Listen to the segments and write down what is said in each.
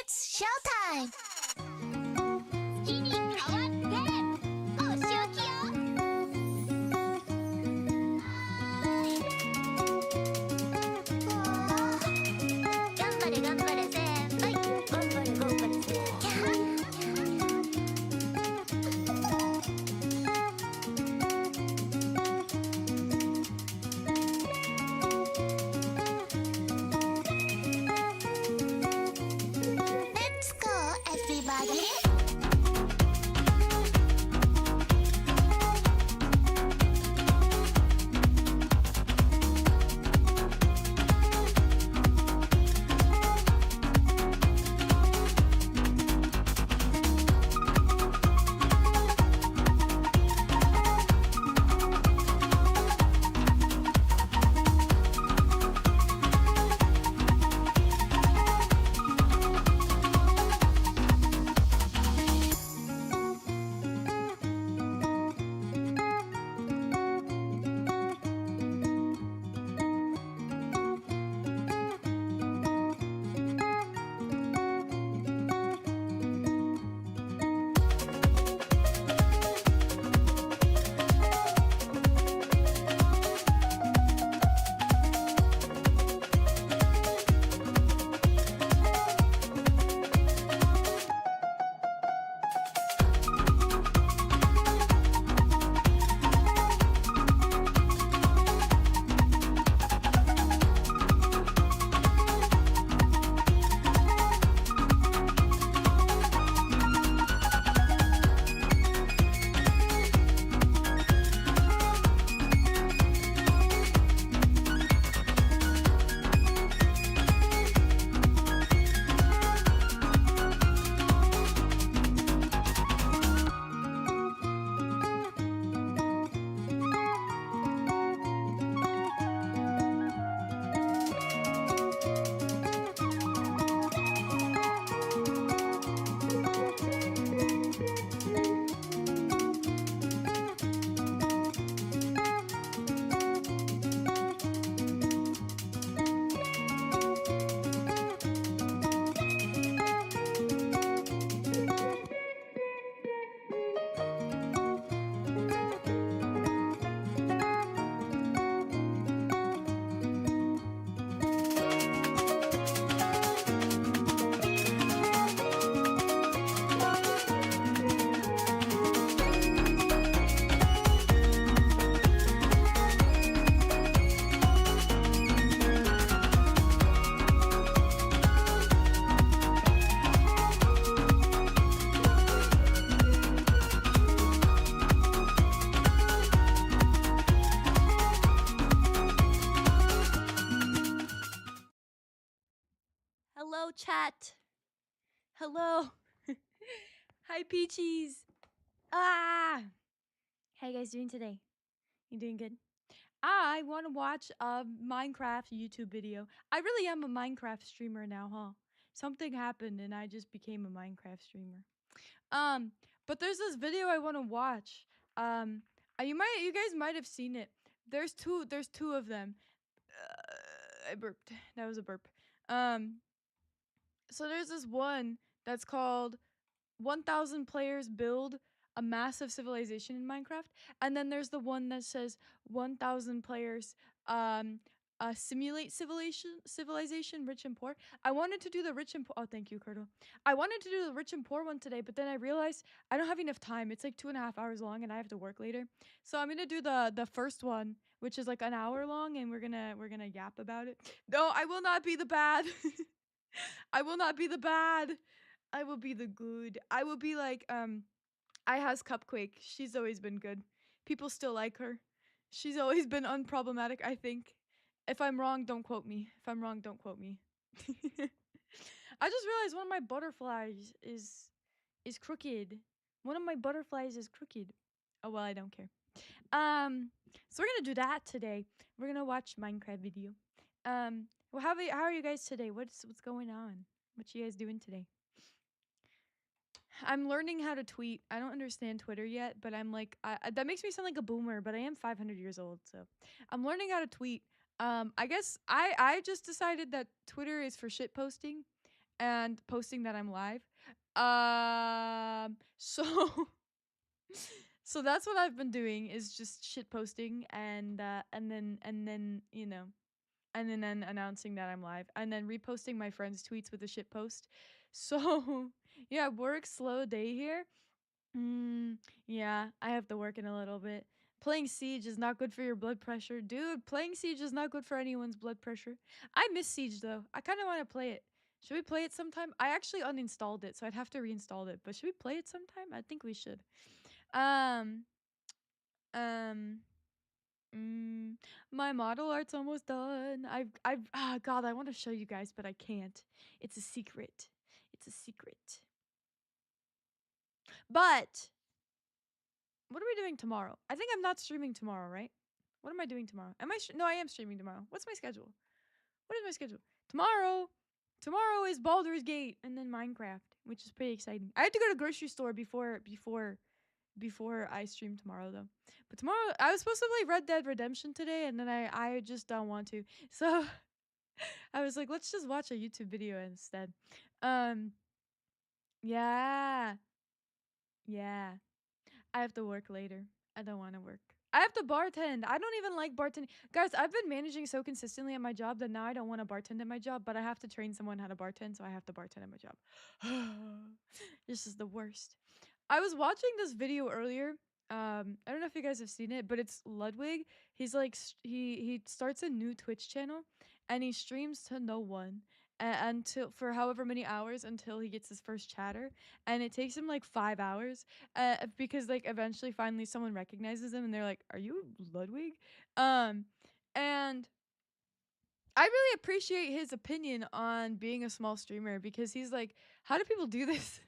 It's showtime! 月に変わってお仕置きよ。頑張れ頑張れ先輩、頑張れ頑張れ先輩。Let's go chat. Hello. Hi, Peaches. Ah. How you guys doing today? You doing good? I want to watch a Minecraft YouTube video. I really am a Minecraft streamer now, huh? Something happened and I just became a Minecraft streamer. Um, but there's this video I want to watch. Um, you guys might have seen it. There's two of them. I burped. That was a burp. Um, so there's this one that's called 1,000 players build a massive civilization in Minecraft, and then there's the one that says 1,000 players um simulate civilization rich and poor. I wanted to do the rich and poor. Oh, thank you, Curdle. I wanted to do the rich and poor one today, but then I realized I don't have enough time. It's like 2.5 hours long, and I have to work later. So I'm gonna do the first one, which is like an hour long, and we're gonna yap about it. No, I will not be the bad. I will not be the bad. I will be the good. I will be like I has Cupquake. She's always been good. People still like her. She's always been unproblematic, I think. If I'm wrong, don't quote me. If I'm wrong, don't quote me. I just realized one of my butterflies is crooked. One of my butterflies is crooked. Oh well, I don't care. So we're gonna do that today. We're gonna watch Minecraft video. Well, how are you guys today? What's going on? What you guys doing today? I'm learning how to tweet. I don't understand Twitter yet, but I'm like, that makes me sound like a boomer, but I am 500 years old, so I'm learning how to tweet. I guess I just decided that Twitter is for shit posting and posting that I'm live. So so that's what I've been doing is just shit posting and then and then announcing that I'm live and then reposting my friends' tweets with a shit post. So yeah, work slow day here. Mm, yeah, I have to work in a little bit. Playing Siege is not good for your blood pressure. Dude, playing Siege is not good for anyone's blood pressure. I miss Siege though. I kind of want to play it. Should we play it sometime? I actually uninstalled it, so I'd have to reinstall it. But should we play it sometime? I think we should. Um, um, mm, my model art's almost done. God, I want to show you guys, but I can't. It's a secret. It's a secret. But what are we doing tomorrow? I think I'm not streaming tomorrow, right? What am I doing tomorrow? No, I am streaming tomorrow. What's my schedule? What is my schedule? Tomorrow. Tomorrow is Baldur's Gate and then Minecraft, which is pretty exciting. I have to go to grocery store before I stream tomorrow though. But tomorrow I was supposed to play Red Dead Redemption today and then I just don't want to. So I was like, let's just watch a YouTube video instead. Um yeah. Yeah. I have to work later. I don't want to work. I have to bartend. I don't even like bartending. Guys, I've been managing so consistently at my job that now I don't want to bartend at my job, but I have to train someone how to bartend, so I have to bartend at my job. This is the worst. I was watching this video earlier. I don't know if you guys have seen it, but it's Ludwig. He's like he starts a new Twitch channel and he streams to no one until for however many hours until he gets his first chatter, and it takes him like 5 hours because like eventually finally someone recognizes him and they're like, "Are you Ludwig?" Um, and I really appreciate his opinion on being a small streamer because he's like, "How do people do this?"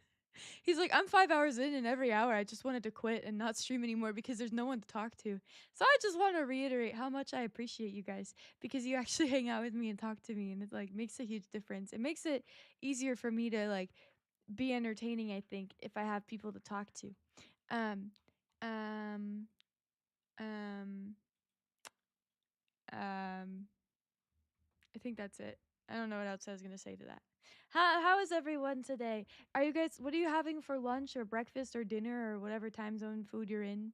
He's like, I'm 5 hours in, and every hour I just wanted to quit and not stream anymore because there's no one to talk to. So I just want to reiterate how much I appreciate you guys because you actually hang out with me and talk to me, and it like makes a huge difference. It makes it easier for me to like be entertaining, I think, if I have people to talk to. Um, um, um, um, I think that's it. I don't know what else I was gonna say to that. How is everyone today? Are you guys what are you having for lunch or breakfast or dinner or whatever time zone food you're in?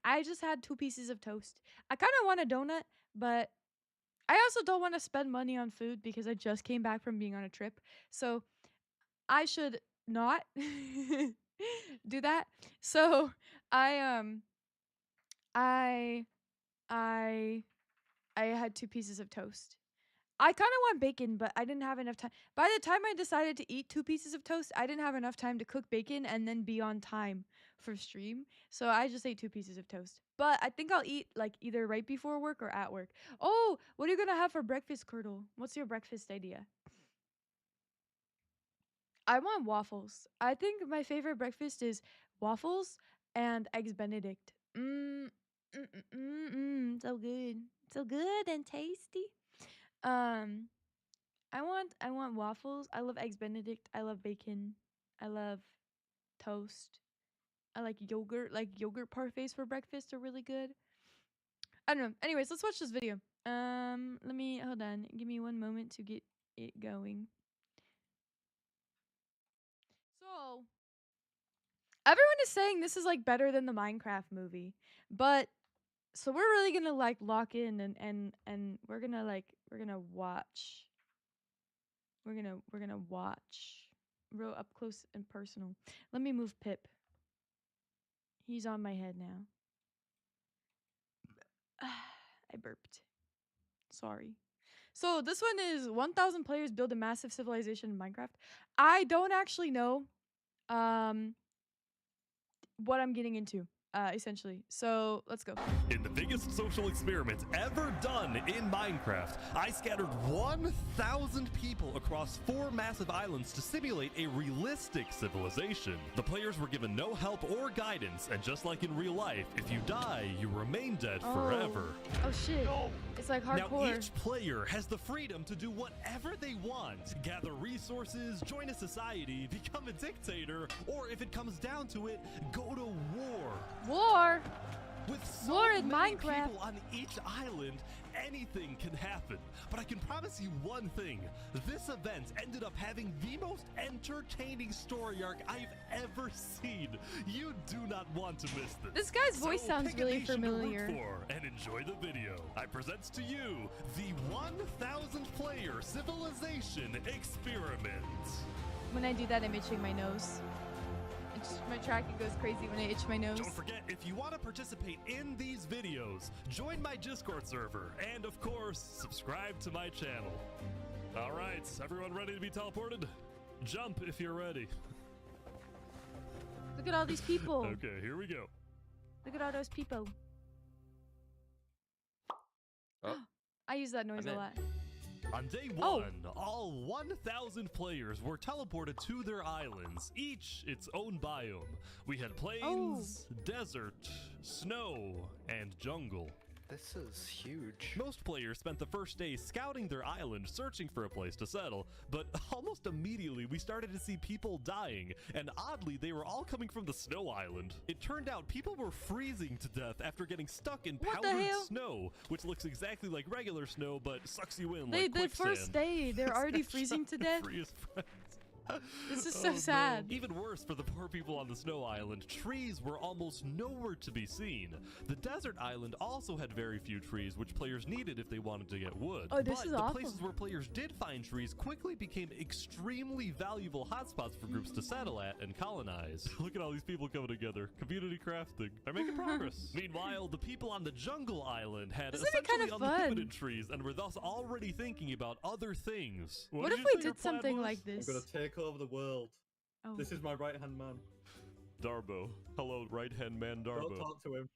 I just had 2 pieces of toast. I kind of want a donut, but I also don't want to spend money on food because I just came back from being on a trip. So I should not do that. So I I I I had 2 pieces of toast. I kind of want bacon, but I didn't have enough time. By the time I decided to eat 2 pieces of toast, I didn't have enough time to cook bacon and then be on time for stream. So I just ate 2 pieces of toast. But I think I'll eat like either right before work or at work. Oh, what are you gonna have for breakfast, Curdle? What's your breakfast idea? I want waffles. I think my favorite breakfast is waffles and eggs Benedict. So good, so good and tasty. Um, I want waffles. I love eggs Benedict. I love bacon. I love toast. I like yogurt. Like yogurt parfaits for breakfast are really good. I don't know. Anyways, let's watch this video. Let me hold on. Give me one moment to get it going. So, everyone is saying this is like better than the Minecraft movie, but so we're really gonna like lock in and we're gonna watch. We're gonna watch real up close and personal. Let me move Pip. He's on my head now. I burped. Sorry. So this one is 1,000 players build a massive civilization in Minecraft. I don't actually know what I'm getting into, essentially. So let's go. In the biggest social experiment ever done in Minecraft, I scattered 1,000 people across 4 massive islands to simulate a realistic civilization. The players were given no help or guidance, and just like in real life, if you die, you remain dead forever. Oh shit. It's like hardcore. Now each player has the freedom to do whatever they want. Gather resources, join a society, become a dictator, or if it comes down to it, go to war. War? With so War in many Minecraft. people on each island, anything can happen. But I can promise you one thing. This event ended up having the most entertaining story arc I've ever seen. You do not want to miss this. This guy's voice sounds pick a really nation to root familiar. for and enjoy the video. I present to you the 1,000 player civilization experiment. When I do that, I'm itching my nose. My tracking goes crazy when I itch my nose. Don't forget, if you want to participate in these videos, join my Discord server, and of course, subscribe to my channel. All right, everyone ready to be teleported? Jump if you're ready. Look at all these people. Okay, here we go. Look at all those people. Oh. I use that noise I'm a in. lot. On day Oh. 1, all 1,000 players were teleported to their islands, each its own biome. We had plains, desert, snow, and jungle. This is huge. Most players spent the first day scouting their island, searching for a place to settle, but almost immediately we started to see people dying, and oddly, they were all coming from the snow island. It turned out people were freezing to death after getting stuck in What the powdered hell? snow, which looks exactly like regular snow, but sucks you in The like quicksand. first day, they're already freezing to death. Free as friends. This is Oh, so no. sad. Even worse for the poor people on the snow island, trees were almost nowhere to be seen. The desert island also had very few trees, which players needed if they wanted to get wood. Oh, this but is the awful. places where players did find trees quickly became extremely valuable hotspots for groups to settle at and colonize. Look at all these people coming together. Community crafting. They're making progress. Meanwhile, the people on the jungle island had This would be essentially kinda fun. unlimited trees and were thus already thinking about other things. What did if you we say your did plan something was? like this? I'm gonna take over the world. Oh. This is my right hand man. Darbo. Hello, right-hand man Don't Darbo. talk to him.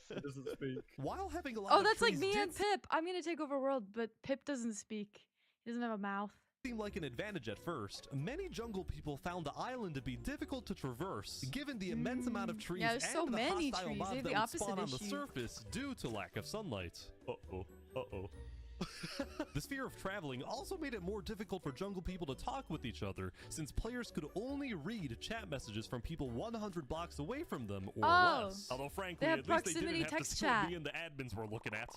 He doesn't speak. While having a lot Oh, of that's like trees me did and Pip. I'm gonna take over world, but Pip doesn't speak. He doesn't have a mouth. seem like an advantage at first, many jungle people found the island to be difficult to traverse, given the immense amount of trees Yeah, there's and so the many hostile trees. mobs They have that the would opposite spawn on the issue. surface due to lack of sunlight. Uh-oh. Uh-oh. This fear of traveling also made it more difficult for jungle people to talk with each other, since players could only read chat messages from people 100 blocks away from them or Oh. less. Although frankly, have at least they proximity didn't have text to see what chat. me and the admins were looking at.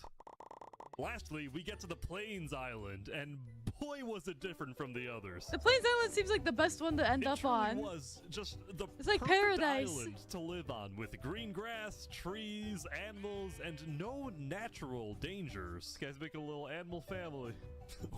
Lastly, we get to the Plains Island, and boy was it different from the others. The Plains Island seems like the best one to end It up truly on. was just the It's like perfect paradise. island to live on, with green grass, trees, animals, and no natural dangers. Guys, make a little animal family.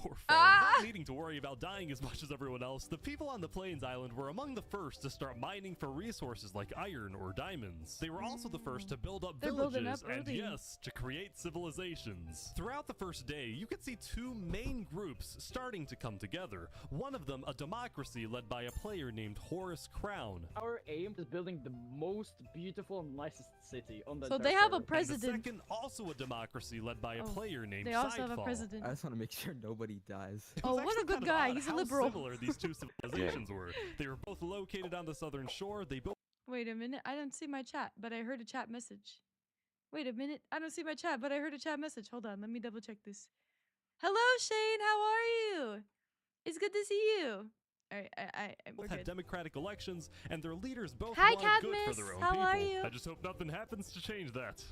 Or farm. Ah! Not needing to worry about dying as much as everyone else, the people on the Plains Island were among the first to start mining for resources like iron or diamonds. They were also the first to build up They're building villages up and, early. yes, to create civilizations. Throughout the first day, you could see two main groups starting to come together. One of them, a democracy led by a player named Horace Crown. Our aim is building the most beautiful and nicest city on the So entire they have a server. president. And the second, also a democracy led by a Oh, player named They also have a Sidefall. president. I just want to make sure nobody dies. It Oh, was what a actually good kind of guy. odd He's a how liberal. similar these two civilizations were. They were both located on the southern shore. They both Wait a minute. I don't see my chat, but I heard a chat message. Wait a minute. I don't see my chat, but I heard a chat message. Hold on. Let me double check this. Hello, Shane. How are you? It's good to see you. All right. We're both had good. democratic elections, and their leaders both Hi, wanted good for Cadmus. their own How people. are you? I just hope nothing happens to change that.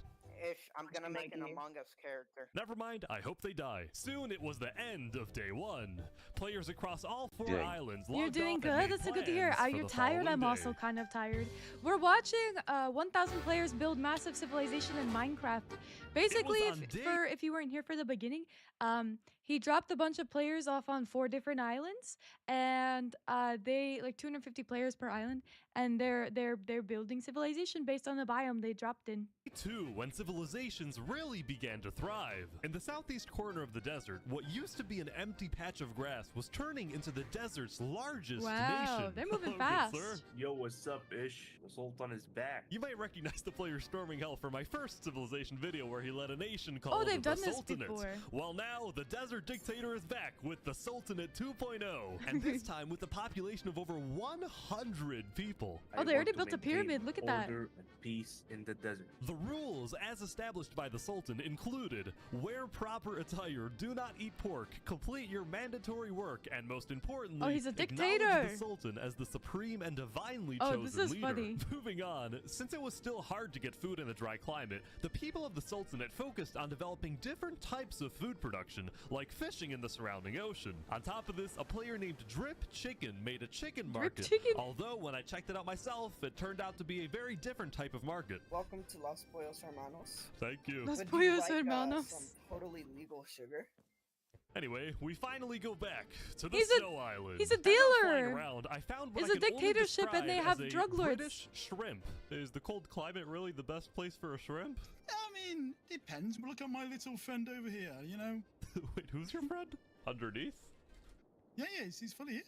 I'm gonna make an Among Us character. Never mind, I hope they die. Soon it was the end of day one. Players across all 4 Dang. islands You're logged doing off and good. made That's so good to hear. plans Are for you the tired? following I'm also day. kind of tired. We're watching 1,000 players build massive civilization in Minecraft. Basically, on day- if you weren't here for the beginning, he dropped a bunch of players off on 4 different islands, and they like 250 players per island, and they're building civilization based on the biome they dropped in. Too, when civilizations really began to thrive. In the southeast corner of the desert, what used to be an empty patch of grass was turning into the desert's largest Wow, nation. they're moving Hello, good fast. sir. Yo, what's up, Ish? The Sultan is back. You might recognize the player storming hell from my first civilization video where he led a nation called Oh, they've the done this Sultanate. before. Well, now the desert dictator is back with the Sultanate 2.0, and this time with a population of over 100 people. Oh, I they already want to built a maintain pyramid. Look at that. Order and peace in the desert. The rules, as established by the Sultan, included wear proper attire, do not eat pork, complete your mandatory work, and most importantly, Oh, he's a acknowledge dictator. the Sultan as the supreme and divinely Oh, chosen this is leader. funny. Moving on, since it was still hard to get food in a dry climate, the people of the Sultanate focused on developing different types of food production, like fishing in the surrounding ocean. On top of this, a player named Drip Chicken made a chicken market. Chicken? Although when I checked it out myself, it turned out to be a very different type of market. Welcome to Los Pollos Hermanos. Thank you. Los Would you Pollos like, Hermanos. some totally legal sugar? Anyway, we finally go back to the He's a- snow island. he's a As I was flying dealer. around, I found what It's I a can only dictatorship and they describe have as a drug lords. British shrimp. Is the cold climate really the best place for a shrimp? I mean, depends. But look at my little friend over here, you know? Wait, who's your friend? Underneath? Yeah, he's fully here.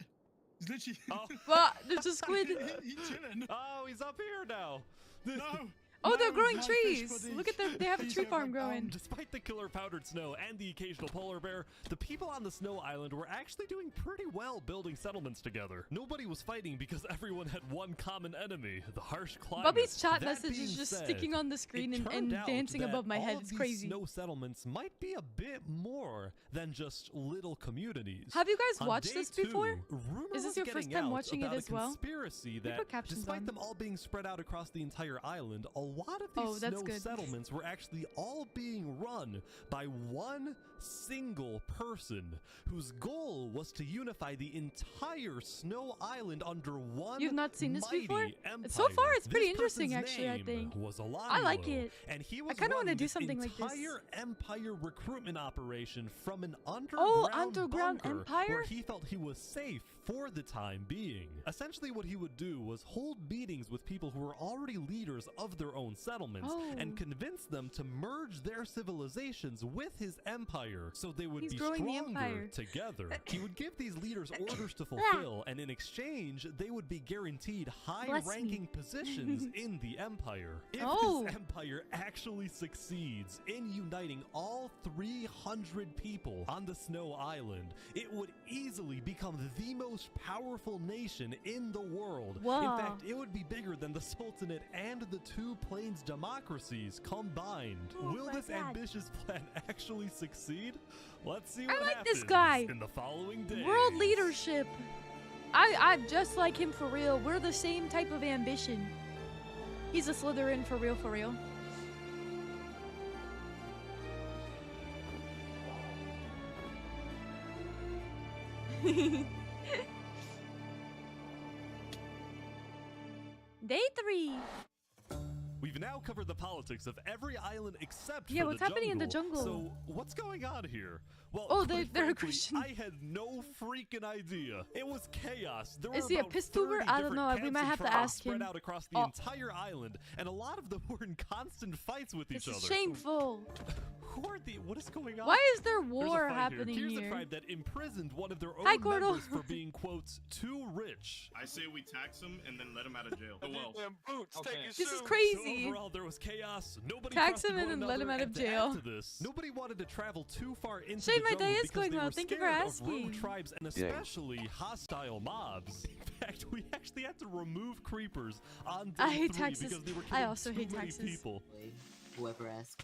He's literally... Oh. What? There's a squid. he's chilling. Oh, he's up here now. No! Oh, they're no, growing my fish trees. buddy. Look at them. They have a He's tree over farm down. growing. Despite the killer powdered snow and the occasional polar bear, the people on the snow island were actually doing pretty well building settlements together. Nobody was fighting because everyone had one common enemy, the harsh climate. Bubby's chat That message being is just said, sticking on the screen it and turned out dancing that above my all head. of It's these crazy. Snow settlements might be a bit more than just little communities. Have you guys On watched day this before? 2, rumor Is this was your first getting time out watching it about as a well? conspiracy that, put captions despite on. them all being spread out across the entire island, a lot of Oh, these that's snow good. settlements were actually all being run by one single person whose goal was to unify the entire snow island under one You've not seen this mighty before? empire. So far, it's pretty This interesting, person's actually, I name think. was I like Alonio, it. and he I was kinda wanna running do this something like this. entire empire recruitment operation from an underground bunker empire? where he felt he was safe for the time being. Essentially, what he would do was hold meetings with people who were already leaders of their own settlements and Oh. convince them to merge their civilizations with his empire so they would He's be growing the stronger empire. together. He would give these leaders orders to fulfill, and in exchange, they would be guaranteed high-ranking positions in the empire. If Oh. this empire actually succeeds in uniting all 300 people on the Snow Island, it would easily become the most powerful nation in the world. Whoa. In fact, it would be bigger than the Sultanate and the two Plains democracies combined. Oh Will my this God. ambitious plan actually succeed? Let's see I what like this happens guy. in the following days. World leadership. I'm just like him for real. We're the same type of ambition. He's a Slytherin for real, for real. Day 3. We've now covered the politics of every island except Yeah, for what's the happening in the jungle? So what's going on here? Well, Oh, quite they're a frankly, Christian. I had no freaking idea. It was chaos. There Is were he a about piss tuber? 30 I don't different know. We camps might and have to tribes ask spread him. out across the Oh. entire island, and a lot of them were in constant fights with This each is other. shameful. Who are the? What is going on? Why is there There's a war fight happening Here's here? a tribe that imprisoned one of their own Hi, Cordell. members for being, quote, too rich. I say we tax him and then let him out of jail. Oh, well. This is crazy. Exactly. Overall, there was chaos. Nobody Tax trusted him and one then let him another, out of and to add jail. to this, nobody wanted to travel too far into Shane, the my jungle day is because going they well. were Thank you for scared of asking. rogue tribes and especially hostile mobs. In fact, we actually had to remove creepers on day I hate 3 taxes. because they were I killing also too hate many taxes. people. Whoever asked.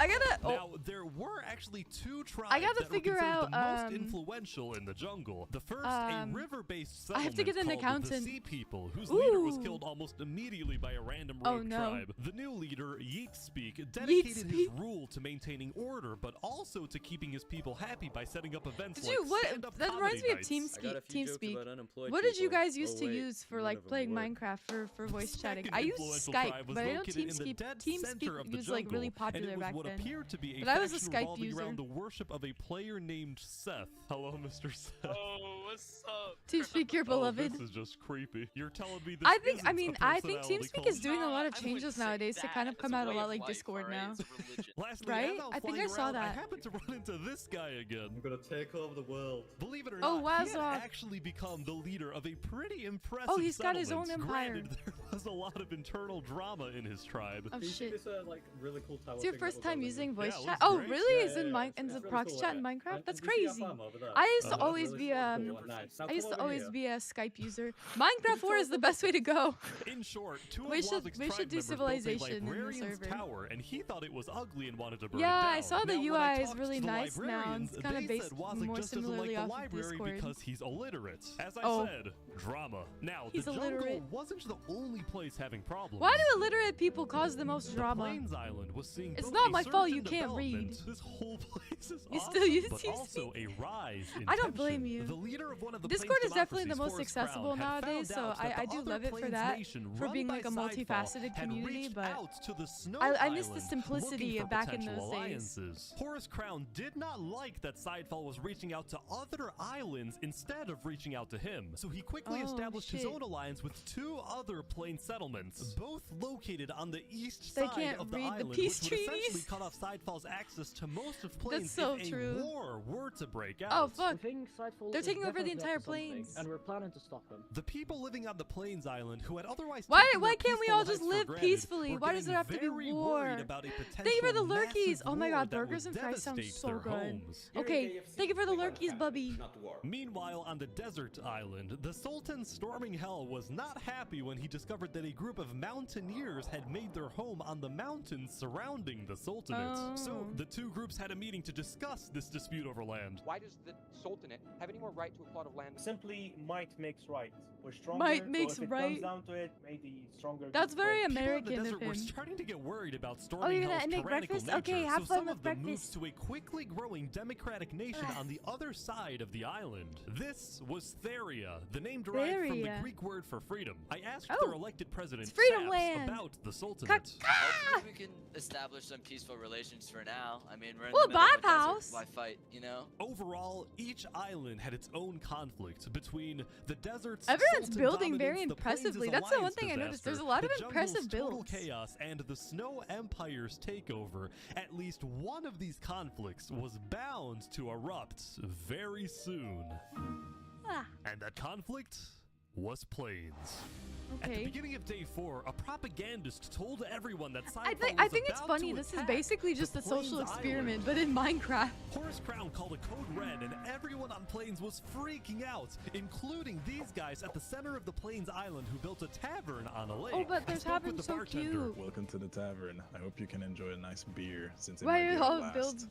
I gotta. Oh, Now, there were actually 2 tribes I gotta that were figure considered out, the most influential in the jungle. The first, a river-based I have to settlement get an called accountant. the Sea People, whose leader was Ooh. killed almost immediately by a random Oh, rogue no. tribe. The new leader, Yeetspeak, dedicated his Yeetspeak? rule to maintaining order, but also to keeping his people happy by setting up events Did like you what? stand-up That reminds comedy me of nights. TeamSpeak. What did you guys use to use for like playing Minecraft for voice chatting? Second I use influential Skype, tribe was but I know located in the dead center of TeamSpeak the was like really jungle, and popular it was back what then. appeared to be a But I was a faction Skype revolving user. around the worship of a player named Seth. Hello, Mr. Seth. Oh, what's up? TeamSpeak, your beloved. Oh, this is just creepy. You're telling me this I think. I isn't mean, a I think personality TeamSpeak cult? is doing a lot of I changes wouldn't say nowadays to that. kind of It's come a out a way lot of like life, Discord alright? now. It's a religion. Lastly, Right? as I was I think flying I saw around, I that. happened to run into this guy again. I'm gonna take over the world. Believe it or Oh, not, he had Wazok. actually become the leader of a pretty impressive Oh, he's got his own settlement. empire. Granted, there was a lot of internal drama in his tribe. Oh Do you see shit. this like really cool tower It's your thing first that we're time building? using voice it chat? looks Oh, great. really? Yeah, Is in yeah, Min it's in the really proxy cool, chat in yeah. Minecraft? And That's you see our crazy. farm over there? I used to That's always really be a. cool and nice. Now I used come to over always here. be a Skype user. Minecraft 4 is the best way to go. In short, two of We should- Wazik's we tribe should do members built a civilization in the librarian's server. tower, and he thought it was ugly and wanted to burn Yeah, it down. I saw the Now, when UI I is talked really to the nice now. librarians, It's kinda they based said Wazik more just doesn't like similarly the off of library Discord. because he's illiterate. As I Oh. said, drama. Now, He's the jungle illiterate. wasn't the only place having problems. Why do illiterate people cause the most The drama? Plains Island was seeing It's both not a my fault surge you in can't read. development. This whole place is You awesome, still use but TeamSpeak? also a rise in I don't blame tension. you. The leader of one of the Discord Plains is definitely the democracies, most Forest accessible Crown, had nowadays, found so out that I the do other love it for Plains that, nation, for run being by like a Sidefall, multifaceted had community, reached but out to the Snow I miss the Island, simplicity looking for back in potential those days. alliances. Horus Crown did not like that Sidefall was reaching out to other islands instead of reaching out to him, so he quickly Oh, established his shit. own alliance with 2 other plain settlements, both located on the east They side can't of the read the island, peace which would essentially treaties. cut off Sidefall's access to most of Plains so if true. a war were to break out. Oh I fuck! think Sidefall They're is taking over the definitely entire up to something, plains. and we're planning to stop them. The people living on the Plains Island who had otherwise Why taken their can't we peaceful all just lives for live granted peacefully? were Why does getting there have to be very war? worried about a Thank you for the potential lurkies. massive Oh my war god, that would burgers and fries sound devastate so their good. homes. Okay, thank you for the lurkies, Bubby. Meanwhile, on the desert island, the Sultan storming hell was not happy when he discovered that a group of mountaineers had made their home on the mountains surrounding the Sultanate. So Oh. the 2 groups had a meeting to discuss this dispute over land. Why does the Sultanate have any more right to a plot of land? Simply, might makes right. We're stronger, Might so makes if it right. comes down to it, may the stronger That's get very right. People in American the of desert were him. starting to get worried about Oh, storming you're hell's gonna make tyrannical breakfast? nature, Okay, have so fun some with of them moved breakfast. to a quickly growing democratic nation on the other side of the island. This was Theria, the name derived from the Theria. Greek word for freedom. I asked Oh, their elected president it's Freedom Saps Land. about the Sultanate. Hopefully we can establish some peaceful relations for now. I mean, we're in Ooh, the middle of a bathhouse. desert. Why fight, you know? Overall, each island had its own conflict between the desert's Everyone's Sultan building very dominance, the plains' impressively. That's the one alliance thing I noticed. disaster, There's a lot of the jungle's impressive total builds. chaos, and the Snow Empire's takeover. At least one of these conflicts was bound to erupt very soon. Ah, And that conflict was Plains. At the okay. beginning of day 4, a propagandist told everyone that I Sidefall think was it's about funny. to This is attack basically just the a social Plains experiment, Island. but in Minecraft. Horus Crown called a code red, and everyone on Plains was freaking out, including these guys at the center of the Plains Island who built a tavern on a lake. Oh, but I their spoke with tavern's the so bartender. cute. Welcome to the tavern. I hope you can enjoy a nice beer since it Why might are be our all last. builds?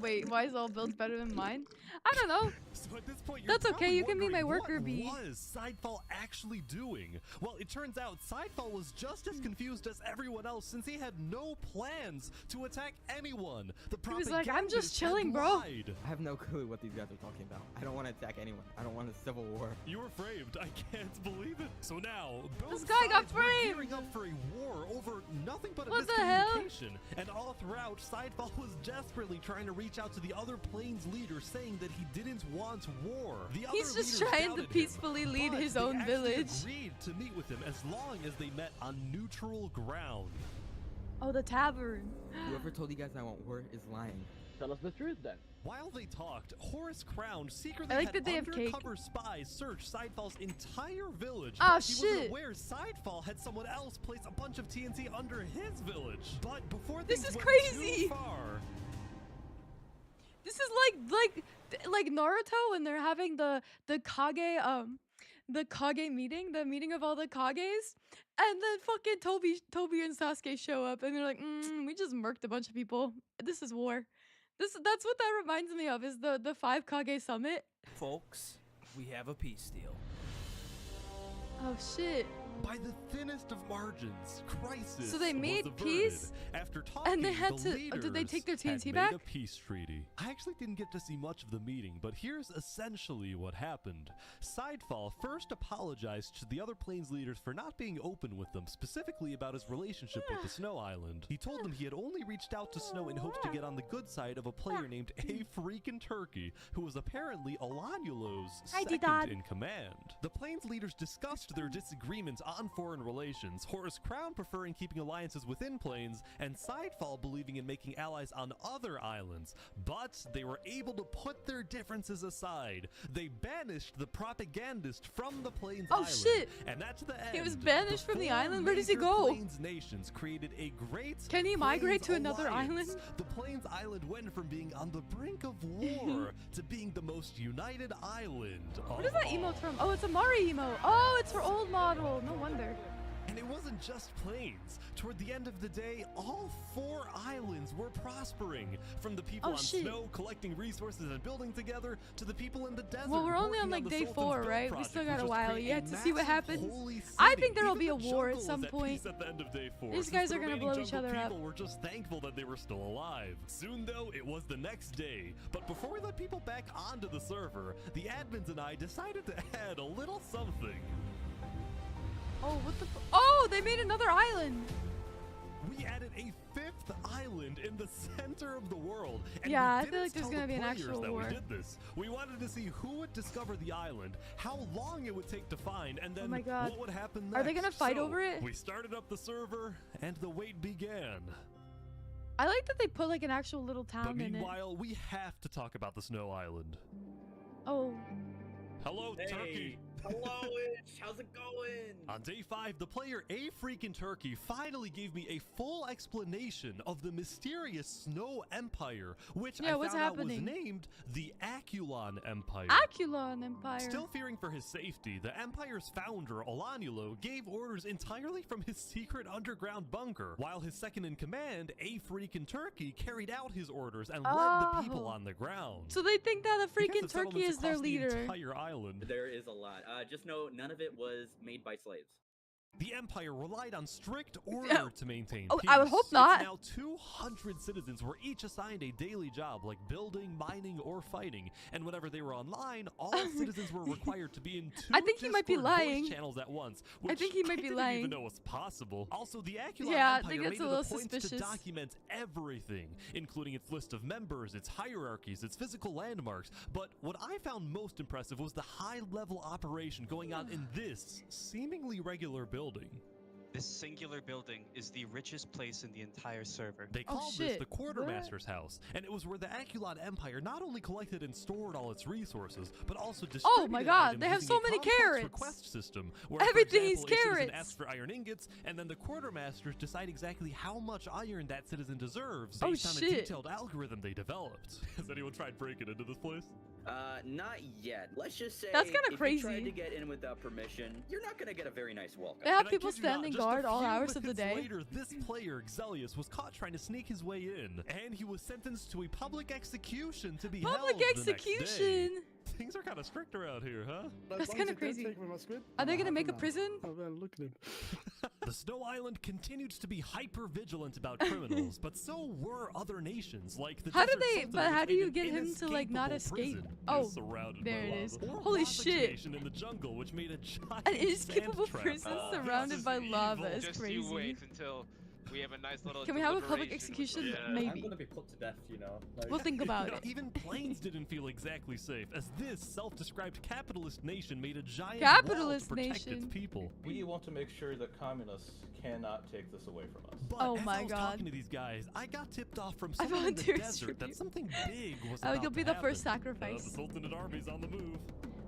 Wait, why is all builds better than mine? I don't know. So at this point, you're That's okay, probably you can be my wondering, worker bee. What was Sidefall actually doing? Well, it turns out Sidefall was just as confused as everyone else since he had no plans to attack anyone. The He was like, "I'm just propagandist had chilling, bro." lied. I have no clue what these guys are talking about. I don't want to attack anyone. I don't want a civil war. You were framed. I can't believe it. So now, both This guy got sides were framed. gearing up for a war over nothing but a What the hell? miscommunication. And all throughout, Sidefall was desperately trying to reach out to the other Plains leaders, saying that he didn't want war. The other He's just leaders trying to doubted him, peacefully lead but his they own actually village. agreed to meet with him as long as they met on neutral ground. Oh, the tavern. Whoever told you guys I want war is lying. tell us the truth then. While they talked, Horace Crown secretly I like had that they have cake. undercover spies search Sidefall's entire village. Oh, but he wasn't shit. aware Sidefall had someone else place a bunch of TNT under his village. But before This things is went crazy. too far, This is like Naruto when they're having the Kage meeting, the meeting of all the Kages, and then fucking Toby and Sasuke show up, and they're like, we just murked a bunch of people. This is war. That's what that reminds me of, is the 5 Kage summit. Folks, we have a peace deal. Oh shit. by the thinnest of margins, crisis So they made was averted. peace, After talking, and they had the to. Did they take their leaders TNT had back? made a peace treaty. I actually didn't get to see much of the meeting, but here's essentially what happened. Sidefall first apologized to the other Plains leaders for not being open with them, specifically about his relationship with the Snow Island. He told them he had only reached out to Snow in hopes to get on the good side of a player named A Freakin' Turkey, who was apparently Alanulo's second in command. The Plains leaders discussed their disagreements on foreign relations, Horace Crown preferring keeping alliances within Plains, and Sidefall believing in making allies on other islands. But they were able to put their differences aside. They banished the propagandist from the Plains Island. Shit! And that's the end. He was banished from the four island? Where does he major go? Plains nations created a great Can he migrate to another alliance. island? The Plains Island went from being on the brink of war to being the most united island. What is that emote from? Oh, it's a Mari emote. Oh, it's for old model. No wonder. And it wasn't just Plains. Toward the end of the day, all 4 islands were prospering. From the people on Snow collecting resources and building together, to the people in the desert. Well, we're only on like day 4, right? We still got a while yet to see what happens. I think there will be a war at some point. At the end of day 4. These guys are gonna blow each other up. People were just thankful that they were still alive. Soon, though, it was the next day. But before we let people back onto the server, the admins and I decided to add a little something. Oh, what the Oh, they made another island. We added a 5th island in the center of the world. And yeah, we I feel like there's tell gonna the be an players actual that war. We did this. We wanted to see who would discover the island, how long it would take to find, and then what would happen next. Are they gonna fight over it? We started up the server, and the wait began. I like that they put like an actual little town in it. Meanwhile, we have to talk about the Snow Island. Oh. Hello, Turkey. Hello, Itch. How's it going? On day 5, the player A Freakin' Turkey finally gave me a full explanation of the mysterious Snow Empire, which I found out was named the Aculon Empire. Aculon Empire. Still fearing for his safety, the Empire's founder, Alanulo, gave orders entirely from his secret underground bunker, while his second in command, A Freakin' Turkey, carried out his orders and led the people on the ground. So they think that a freaking Because of Turkey is their settlements across leader. The entire island. There is a lot. Just know none of it was made by slaves. The Empire relied on strict order to maintain peace. I would hope not. Now 200 citizens were each assigned a daily job like building, mining, or fighting. And whenever they were online, all citizens were required to be in 2 I think he might be Discord voice lying. channels at once. Which I think he might be didn't lying. even know was possible. Also, the Aculon Yeah, I Empire think made that's it a a little point to suspicious. document everything, including its list of members, its hierarchies, its physical landmarks. But what I found most impressive was the high-level operation going on in this seemingly regular building. This singular building is the richest place in the entire server. They called this the Quartermaster's House, and it was where the Aculon Empire not only collected and stored all its resources, but also distributed my God, items they have using so a many complex carrots. request system, where, Everything for is example, a citizen carrots. asks for iron ingots, and then the Quartermasters decide exactly how much iron that citizen deserves Oh, based on a shit. detailed algorithm they developed. Has anyone tried breaking into this place? Not yet. Let's just say That's kinda if crazy. you tried to get in without permission, you're not gonna get a very nice welcome. They have And I people kid you not, standing just a guard all few hours of the minutes day. Later, this player, Xelius, was caught trying to sneak his way in, and he was sentenced to a public execution to be held Public the next day. execution. Things are kind of strict around here, huh? That's kind of crazy. Are they gonna make a prison? Oh man, look at him. The Snow Island continued to be hyper-vigilant about criminals, but so were other nations, like the How do Desert they? Sultan, But how which do you made get an him to like not escape? inescapable prison Oh, surrounded there by it is. lava. Or Holy Lava shit! Nation in the jungle, which made a giant An inescapable sand trap. prison surrounded by lava is Just crazy. you wait until We have a nice little. Can we have a public deliberation with execution? the- I'm Maybe. gonna be put to death, you know. Like... We'll think about it. Even planes didn't feel exactly safe, as this self-described capitalist nation made a giant Capitalist wall to protect nation. its people. We want to make sure that communists cannot take this away from us. But Oh as my I was God. talking to these guys, I got tipped off from I someone in the volunteer as desert that tribute. something big was Oh, about you'll be to the first happen. sacrifice. The Sultanate army's on the move.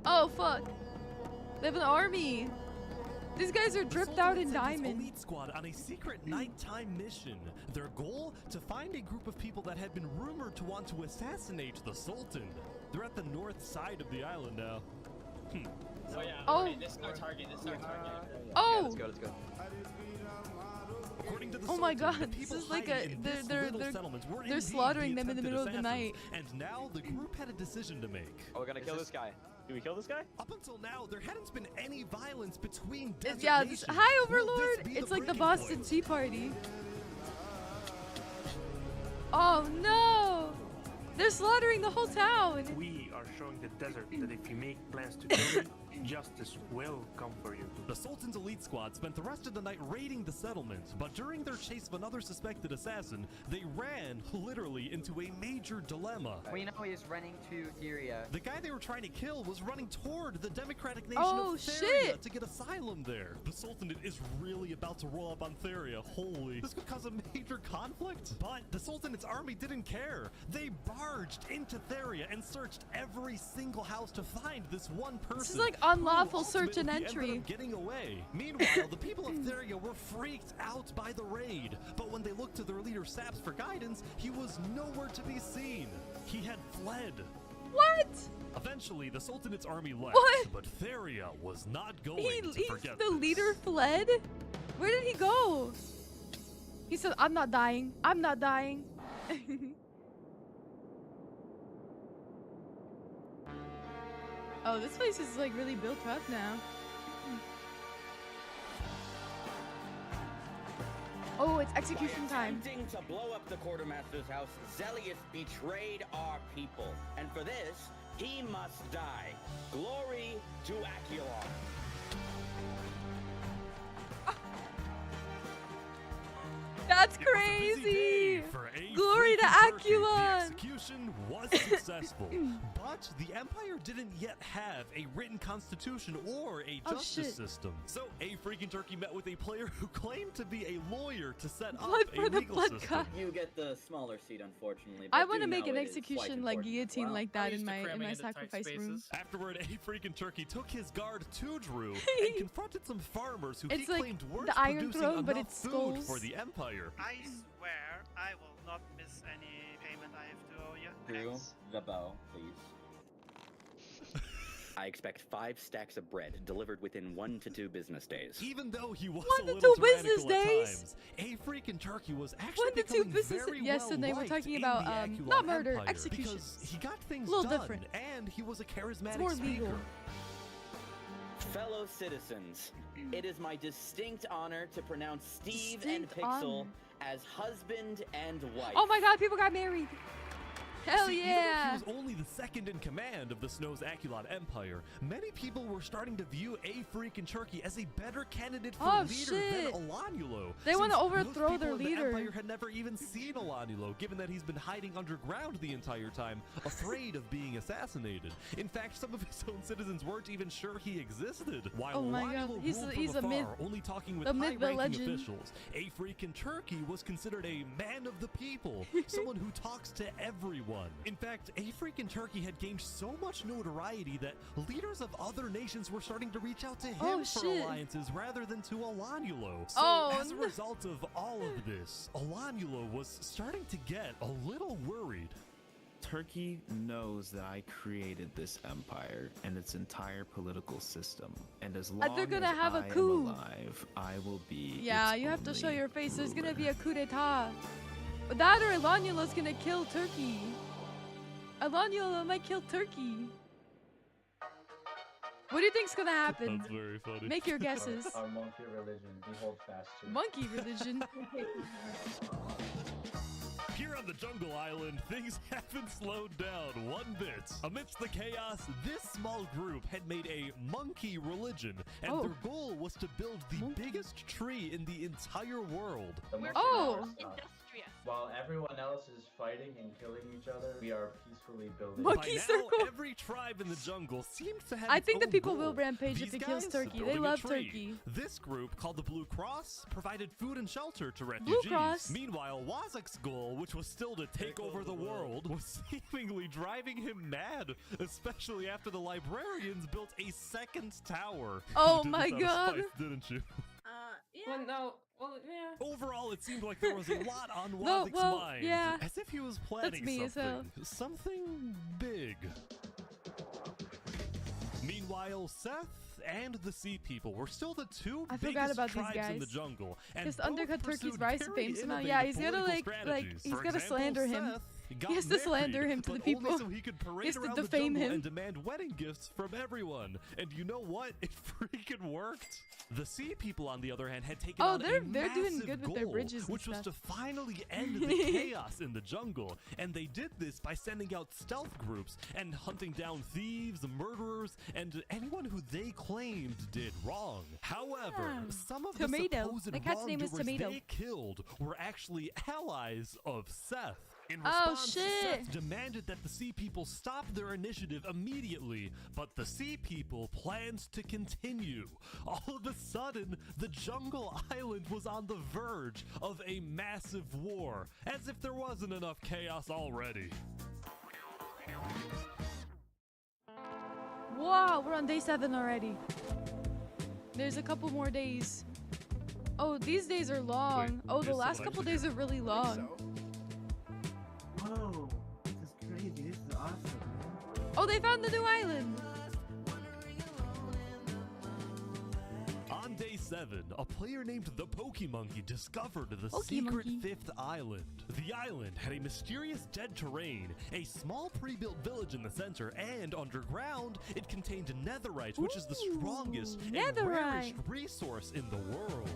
Oh fuck! They have an army. These guys are The dripped Sultan out had in sent his diamond. elite squad on a secret nighttime mission. Their goal? To find a group of people that had been rumored to want to assassinate the Sultan. They're at the north side of the island now. Oh yeah. Oh. Okay, this is our target. This is our target. Oh! Let's go. Let's go. According to the Oh my Sultan, God, the this people is like hiding a- in they're- this they're- little they're- settlement were they're indeed slaughtering the them in the attempted middle of the assassins. night. And now the group had a decision to make. Oh, we're gonna kill this guy. Do we kill this guy? Up until now, there hadn't been any violence between desert Yeah, nations. hi Will this Overlord! be It's like the breaking Boston point? Tea Party. Oh no! They're slaughtering the whole town! We are showing the desert that if you make plans to kill me, justice will come for you. The Sultan's elite squad spent the rest of the night raiding the settlement, but during their chase of another suspected assassin, they ran, literally, into a major dilemma. We know he's running to Syria. The guy they were trying to kill was running toward the democratic nation Oh, of Theria shit. to get asylum there. The Sultanate is really about to roll up on Theria. Holy. This could cause a major conflict. But the Sultanate's army didn't care. They barged into Theria and searched every single house to find this one person. This is like who unlawful search and ultimately ended entry. up getting away. Meanwhile, the people of Theria were freaked out by the raid. But when they looked to their leader Saps for guidance, he was nowhere to be seen. He had fled. What? Eventually, the Sultanate's army left, What? but Theria was not going to He's forget the this. leader fled? Where did he go? He said, I'm not dying. I'm not dying. Oh, this place is like really built up now. Oh, it's execution time. Attempting to blow up the quartermaster's house, Zelius betrayed our people. And for this, he must die. Glory to Aculon. That's It was a busy day crazy! for a Glory to freaking turkey. The Aculon! execution was successful, but the Empire didn't yet have a written constitution or a Oh, justice shit. system. So a freaking turkey met with a player who claimed to be a lawyer to set Blood up for a the legal blood system. god. You get the smaller seat, unfortunately. I but want to do make know an it is quite execution like important. guillotine Wow. like that used in to my cramming into tight sacrifice room. spaces. Afterward, a freaking turkey took his guard to Drew and confronted some farmers who It's he like claimed weren't the Iron producing Throne, but enough it's food skulls. for the Empire. I swear I will not miss any payment I have to owe you. Drew, Thanks. the bow, please. I expect 5 stacks of bread delivered within 1 to 2 business days. Even though he was 1 a to little 2 business tyrannical at days? times, a freaking turkey was actually 1 to 2 becoming business. very Yes, well and they were liked talking in about the Aculon not murder, Empire executions. because he got things A little done, different. and he was a charismatic It's more speaker. legal. Fellow citizens, it is my distinct honor to pronounce Steve Distinct and Pixel honor. as husband and wife. Oh my god, people got married. Hell See, yeah. Even though he was only the second in command of the Snow's Aculon Empire, many people were starting to view a freaking turkey as a better candidate for Oh, leader shit. than Alanulo. They wanna since overthrow most their people in leader. The Empire had never even seen Alanulo, given that he's been hiding underground the entire time, afraid of being assassinated. In fact, some of his own citizens weren't even sure he existed. While Oh my God, Alanulo he's ruled a- he's from a myth. afar, only talking with The myth, the high-ranking legend. officials, a freaking turkey was considered a man of the people, someone who talks to everyone. In fact, a freaking turkey had gained so much notoriety that leaders of other nations were starting to reach out to him Oh, for shit. alliances rather than to Alanulo. So Oh, as a result of all of this, Alanulo was starting to get a little worried. Turkey knows that I created this empire and its entire political system, and as long they're gonna as have a I am coup. alive, I will be. Yeah, its you have to show only your face. There's gonna be ruler. a coup d'etat. That or Alanulo's gonna kill Turkey. Alanulo might kill Turkey. What do you think's gonna happen? That's very funny. Make your guesses. Our monkey religion, we hold fast to. Monkey religion. Here on the Jungle Island, things haven't slowed down one bit. Amidst the chaos, this small group had made a monkey religion, and their goal was to build the biggest tree in the entire world. While everyone else is fighting and killing each other, we are peacefully building. Monkey circle. Every tribe in the jungle seems to have I its think the own people goal. will rampage These if it kills guys turkey. They building a love tree. turkey. This group, called the Blue Cross, provided food and shelter to refugees. Cross. Meanwhile, Wazak's goal, which was still to take over the world, was seemingly driving him mad, especially after the librarians built a second tower. Oh You did my this out of God. spite, didn't you? Well, no. Well, yeah. Overall, it seemed like there was a lot on No, Wazak's well, mind, yeah. as if he was planning me as hell. something big. Meanwhile, Seth and the Sea People were still the two I biggest forgot about these tribes in the guys. jungle, and Just both undercut turkey's pursued rise to very fame somehow. innovative Yeah, he's gotta political like strategies. he's For gotta example, slander him. Seth got He has to slander married, him to the but people. only so he could He parade has to around the defame jungle him. and demand wedding gifts from everyone. And you know what? It freaking worked. The Sea People, on the other hand, had taken on they're a doing massive good with their goal, bridges and which was to stuff. finally end the chaos in the jungle. And they did this by sending out stealth groups and hunting down thieves, murderers, and anyone who they claimed did wrong. However, some of Tomato. the supposed The cat's name is wrongdoers Tomato. they killed were actually allies of Seth. In Oh, response, shit. Seth demanded that the Sea People stop their initiative immediately, but the Sea People planned to continue. All of a sudden, the Jungle Island was on the verge of a massive war, as if there wasn't enough chaos already. Wow, we're on day 7 already. There's a couple more days. Oh, these days are long. Oh, the here's last someone couple actually- days are really long. Whoa, this is crazy. This is awesome. Oh, they found the new island. On day 7, a player named the Pokemonkey discovered the Pokemonkey. secret 5th island. The island had a mysterious dead terrain, a small pre-built village in the center, and underground, it contained netherite, which is the strongest and netherite. rarest resource in the world.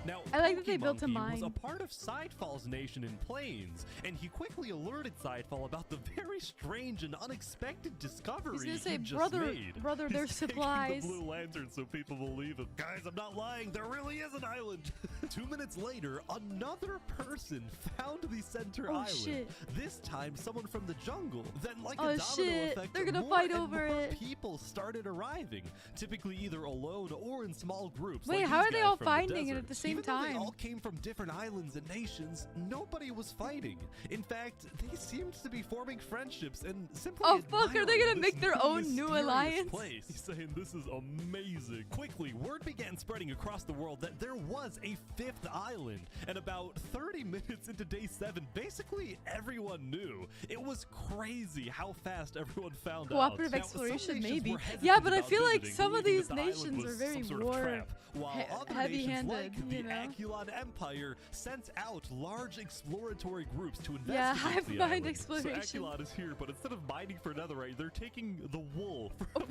Now, I like that they built a Pokemonkey was mine. a part of Sidefall's nation in Plains, and he quickly alerted Sidefall about the very strange and unexpected discovery He's gonna he say, just brother, made. brother, there's He's taking supplies. the blue lantern so people believe it. Guys, I'm not lying. There really is an island. 2 minutes later, another person found the center Oh, island. shit. This time, someone from the jungle. Then, like Oh, a domino shit. effect, They're gonna more fight and over more it. people started arriving, typically either alone or in small groups. Wait, like how these are they guys all from finding it desert. at the same Even though they time? all came from different islands and nations, nobody was fighting. In fact, they seemed to be forming friendships and simply Oh, fuck, are they admiring gonna make this their own new mysterious alliance? place. He's saying this is amazing. Quickly, word began spreading across the world that there was a 5th island, and about 30 minutes into day 7, basically everyone knew. It was crazy how fast everyone found out. Cooperative Now, some exploration, nations maybe. were hesitant Yeah, but I about feel like visiting, some of believing these that the island nations was are very some sort of war trap, while other nations heavy-handed, like the you know? Aculon Empire sent out large exploratory groups to investigate Yeah, hive the mind island. exploration. So Aculon is here, but instead of mining for netherite, they're taking the wool from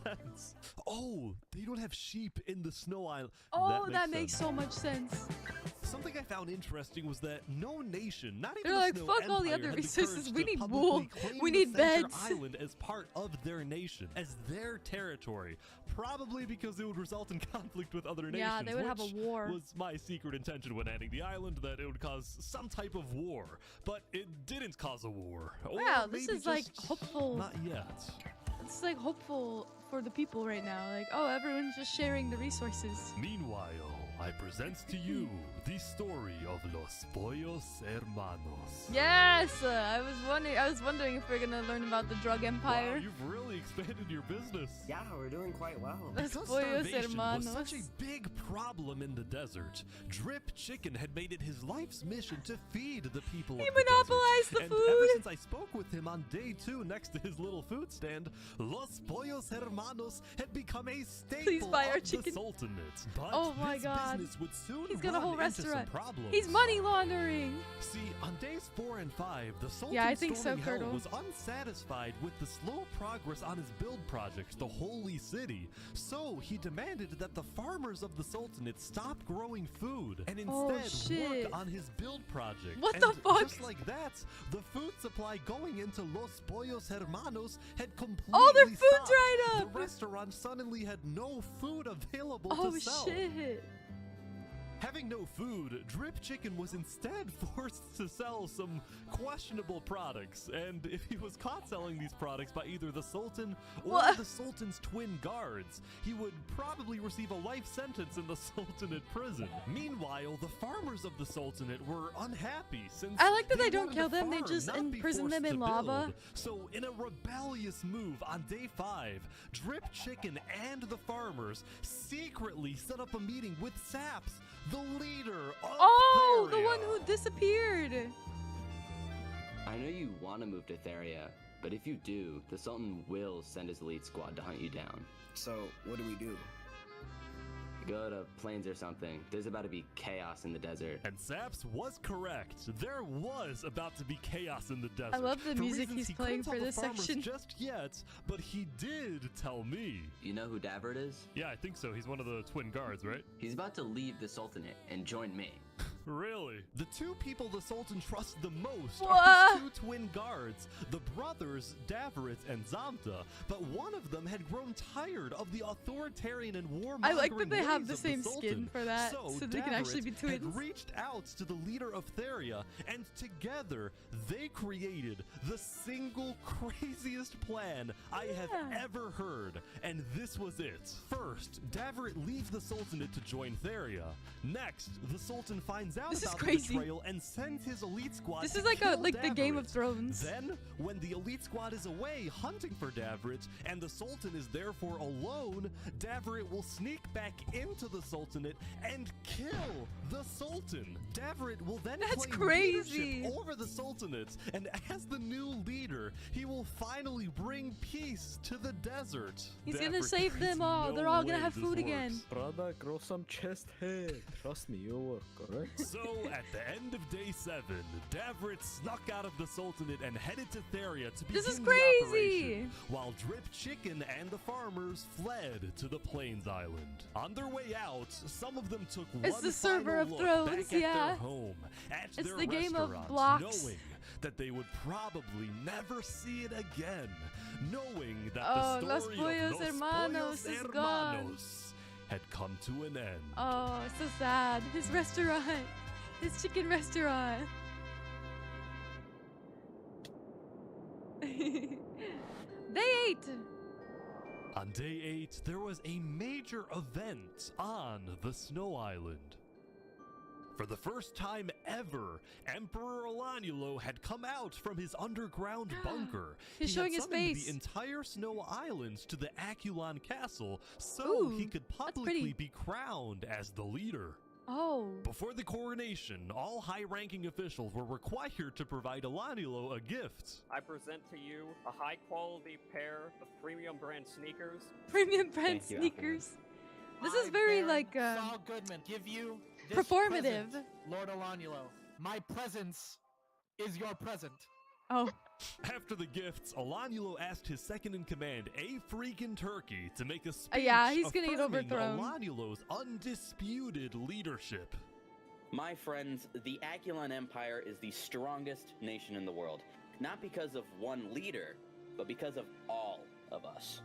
the tents. Oh, they don't have sheep in the snow island. Oh, that makes sense. so much sense. Something I found interesting was that no nation, not even They're the like, Snow fuck all the Empire, other had the resources. courage We to need publicly wool. claim We the need Center beds. Island as part of their nation, as their territory. Probably because it would result in conflict with other nations. Yeah, they would have a which war. Was my secret intention when ending the island, that it would cause some type of war, but it didn't cause a war. Or Wow, this maybe is like just hopeful. Not yet. It's like hopeful for the people right now. Like, oh, everyone's just sharing the resources. Meanwhile, I present to you the story of Los Pollos Hermanos. Yes, I was wondering if we're gonna learn about the drug empire. Wow, you've really expanded your business. Yeah, we're doing quite well. Los Because Pollos starvation was such Hermanos. a big problem in the desert, Drip Chicken had made it his life's mission to feed the people He of the monopolized desert. the And ever food. since I spoke with him on day 2 next to his little food stand, Los Pollos Hermanos Hermanos had become a staple Please buy our of the chicken. Sultanate. But Oh my this God. business would soon He's got a whole run into some restaurant. problems. He's money laundering. See, on days 4 and 5, the Sultan Yeah, I think so, storming hell Colonel. was unsatisfied with the slow progress on his build project, the Holy City. So he demanded that the farmers of the Sultanate stop growing food and instead shit. work on his build project. What and the fuck? just like that, the food supply going into Los Pollos Hermanos had completely Oh, their food stopped. dried up. The restaurant suddenly had no food available Oh to sell. shit. Having no food, Drip Chicken was instead forced to sell some questionable products, and if he was caught selling these products by either the Sultan or What? the Sultan's twin guards, he would probably receive a life sentence in the Sultanate prison. Meanwhile, the farmers of the Sultanate were unhappy since I like that they don't wanted kill the them, they farm just not be imprison them forced in to lava. build. So, in a rebellious move on day 5, Drip Chicken and the farmers secretly set up a meeting with Saps, the leader of Oh, the Theria. one who disappeared. I know you want to move to Theria, but if you do, the Sultan will send his elite squad to hunt you down. So, what do we do? Go to plains or something. There's about to be chaos in the desert. And Saps was correct. There was about to be chaos in the desert. I love the For music reasons he's he playing couldn't for tell this the farmers section. just yet, but he did tell me. You know who Davert is? Yeah, I think so. He's one of the twin guards, right? He's about to leave the Sultanate and join me. Really? The two people the Sultan trusts the most Whoa. are his 2 twin guards, the brothers Davrit and Zamta, but one of them had grown tired of the authoritarian and warmongering I like that they have ways the of same Sultan. skin for that, so they can actually be Davrit twins. had reached out to the leader of Theria, and together they created the single craziest plan I have ever heard, and this was it. First, Davrit leaves the Sultanate to join Theria. Next, the Sultan finds out This is about the crazy. betrayal and sends his elite squad This to is like kill the Game of Davrit. Thrones. Then, when the elite squad is away hunting for Davrit and the Sultan is therefore alone, Davrit will sneak back into the Sultanate and kill the Sultan. Davrit will then That's claim crazy. leadership over the Sultanate, and as the new leader, he will finally bring peace to the desert. He's gonna Davrit, save there's them all. no They're all gonna way have this food works. again. Brother, grow some chest hair. Trust me, you'll work, alright? So, at the end of day 7, Davrit snuck out of the Sultanate and headed to Theria to begin This is the crazy! operation, while Drip Chicken and the farmers fled to the Plains Island. On their way out, some of them took It's one the server final of look Thrones, back at yeah. their home, at It's their the Game of restaurant, Blocks. knowing that they would probably never see it again, knowing that Oh, the Los story Pollos of Los Hermanos Pollos is gone. Hermanos had come to an end. Oh, so sad. His restaurant. His chicken restaurant. Day 8. On day 8, there was a major event on the Snow Island. For the first time ever, Emperor Olanulo had come out from his underground bunker. He's He showing had his summoned face. the entire Snow Island to the Aculon Castle so Ooh, he could that's publicly pretty. be crowned as the leader. Oh. Before the coronation, all high-ranking officials were required to provide Olanulo a gift. I present to you a high-quality pair of premium brand sneakers. Premium brand Thank you, sneakers. This is very like Saul Goodman, give you this performative. present, Lord Olanulo. My presence is your present. Oh. After the gifts, Olanulo asked his second-in-command, A Freakin' Turkey, to make a speech Yeah, he's gonna get affirming overthrown. Olanulo's undisputed leadership. My friends, the Aculon Empire is the strongest nation in the world. Not because of one leader, but because of all of us.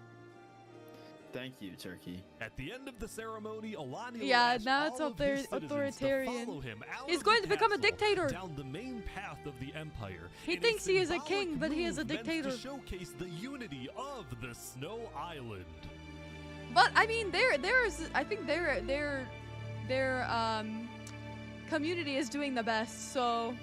Thank you, Turkey. At the end of the ceremony, Olanulo Yeah, asked now it's all of his citizens authoritarian. to follow him out He's of going the to become a castle, dictator. down the main path of the empire. He in thinks he is a symbolic king, but he is a move meant dictator. to showcase the unity of the Snow Island. But I mean, I think their community is doing the best. So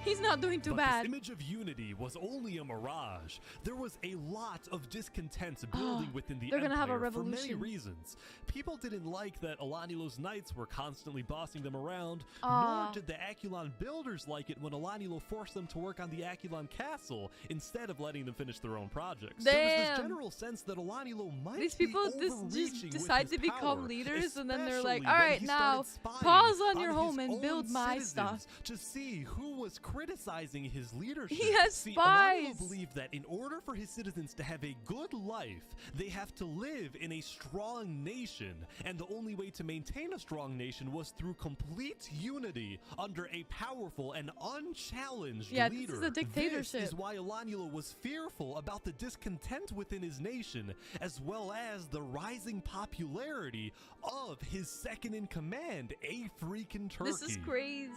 He's not doing too But bad. this image of unity was only a mirage. There was a lot of discontent building within the They're gonna have a Empire for many revolution. reasons. People didn't like that Alanilo's knights were constantly bossing them around, Ah. nor did the Aculon builders like it when Alanilo forced them to work on the Aculon castle instead of letting them finish their own projects. There was this Damn. general sense that Alanilo might These be people just overreaching with decide his to become power, leaders, and then they're like, especially all when right, he now started spying pause on your his home and own build my citizens stuff. to see who was criticizing his leadership. He has See, spies. Alanilo believed that in order for his citizens to have a good life, they have to live in a strong nation, and the only way to maintain a strong nation was through complete unity under a powerful and unchallenged Yeah, leader. this is a dictatorship. This is why Alanilo was fearful about the discontent within his nation, as well as the rising popularity of his second-in-command, a freaking Turkey. This is crazy.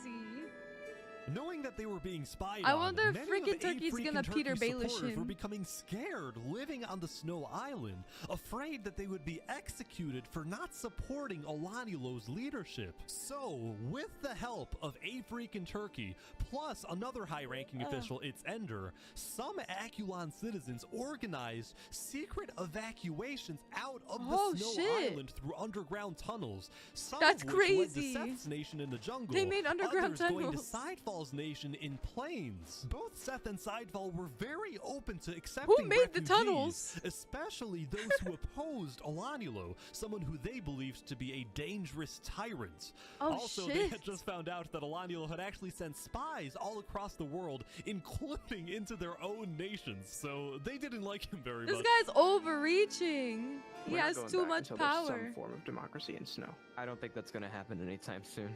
Knowing that they were being spied I on, wonder if many freaking of Turkey's A-freaking gonna Peter Turkey's Baelish supporters were him. becoming scared living on the Snow Island, afraid that they would be executed for not supporting Alanilo's leadership. So, with the help of A-freaking Turkey, plus another high-ranking official, its Ender, some Aculon citizens organized secret evacuations out of the Snow Island through underground tunnels. Some That's of which led to crazy. Seth's nation in the jungle. They made underground others going to tunnels. Sidefall's nation in plains. Both Seth and Sidefall were very open to accepting Who made the refugees, tunnels? especially those who opposed Alanilo, someone who they believed to be a dangerous tyrant. Oh, also, they shit. had just found out that Alanilo had actually sent spies all across the world, including into their own nations, so they didn't like him very This much. guy's overreaching. He We're not has going too back much until there's power. some form of democracy in Snow. I don't think that's gonna happen anytime soon.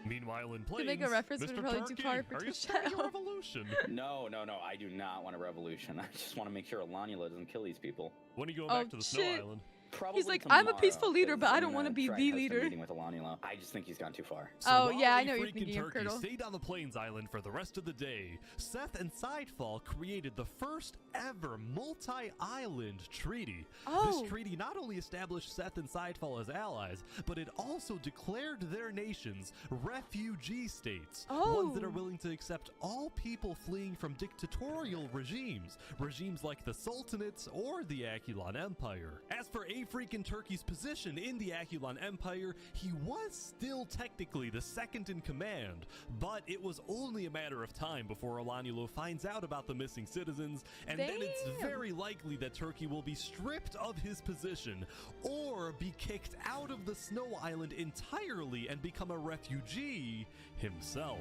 Meanwhile, in To plains, make a reference, Mr. but probably too Turkey, far for are you to starting a show. revolution? No, I do not want a revolution. I just want to make sure Alanilo doesn't kill these people. When are you going Oh, back to the Snow shit. Island? Probably He's like, tomorrow, I'm a peaceful leader, 'cause but I I'm don't want to gonna be try the and host a leader. meeting with Alanilo. I just think he's gone too far. So Oh, while yeah, I know what you're A-freaking thinking of, Turkey Colonel. stayed on the Plains Island for the rest of the day, Seth and Sidefall created the first ever multi-island treaty. Oh. This treaty not only established Seth and Sidefall as allies, but it also declared their nations refugee states, ones that are Oh. willing to accept all people fleeing from dictatorial regimes, regimes like the Sultanate or the Aculon Empire. As for A-freaking Turkey's position in the Aculon Empire, he was still technically the second in command, but it was only a matter of time before Alanilo finds out about the missing citizens, and then it's Damn. very likely that Turkey will be stripped of his position or be kicked out of the Snow Island entirely and become a refugee himself.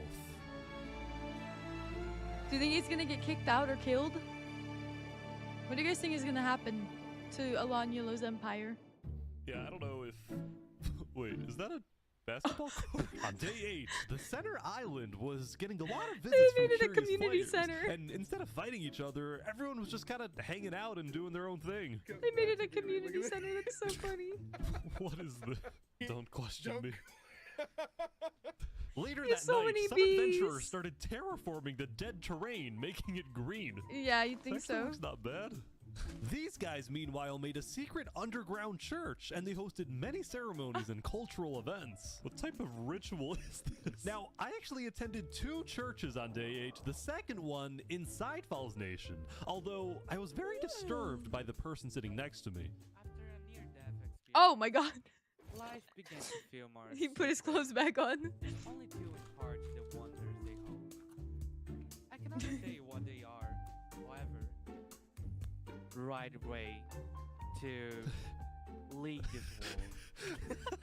Do you think he's gonna get kicked out or killed? What do you guys think is gonna happen to Alanilo's empire? Yeah, I don't know if... Wait, is that a basketball court? On day 8, the center island was getting a lot of visits They made from it a curious community players, center. and instead of fighting each other, everyone was just kind of hanging out and doing their own thing. They made it a community center. That's so funny. What is this? Don't question me. Later There's that so night, many some adventurers bees. started terraforming the dead terrain, making it green. Yeah, you think Actually so? looks not bad. These guys, meanwhile, made a secret underground church, and they hosted many ceremonies and cultural events. What type of ritual is this? Now, I actually attended 2 churches on day 8, the second one in Sidefall's nation, although I was very disturbed by the person sitting next to me. Oh my god. Life began to feel more. He put his clothes back on. Only two in heart the wonders they hold. I cannot say what they are, however. Right way to lead this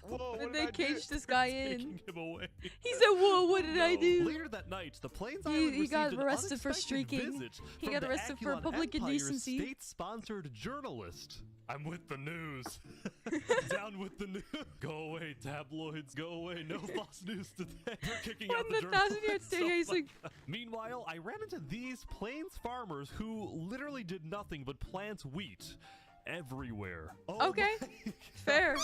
world. Whoa, And they caged this guy in. Taking him away. He said, "Whoa, what did I do?" Later that night, the Plains He Island got received an arrested for unexpected streaking. visit He from got the arrested for Aculon public Empire's indecency. state-sponsored journalist. I'm with the news. Down with the news. Go away, tabloids. Go away. No false news today. They're kicking out When the the 1,000-year journalists. stay, he's like... Meanwhile, I ran into these Plains farmers who literally did nothing but plant wheat. everywhere. Okay, fair.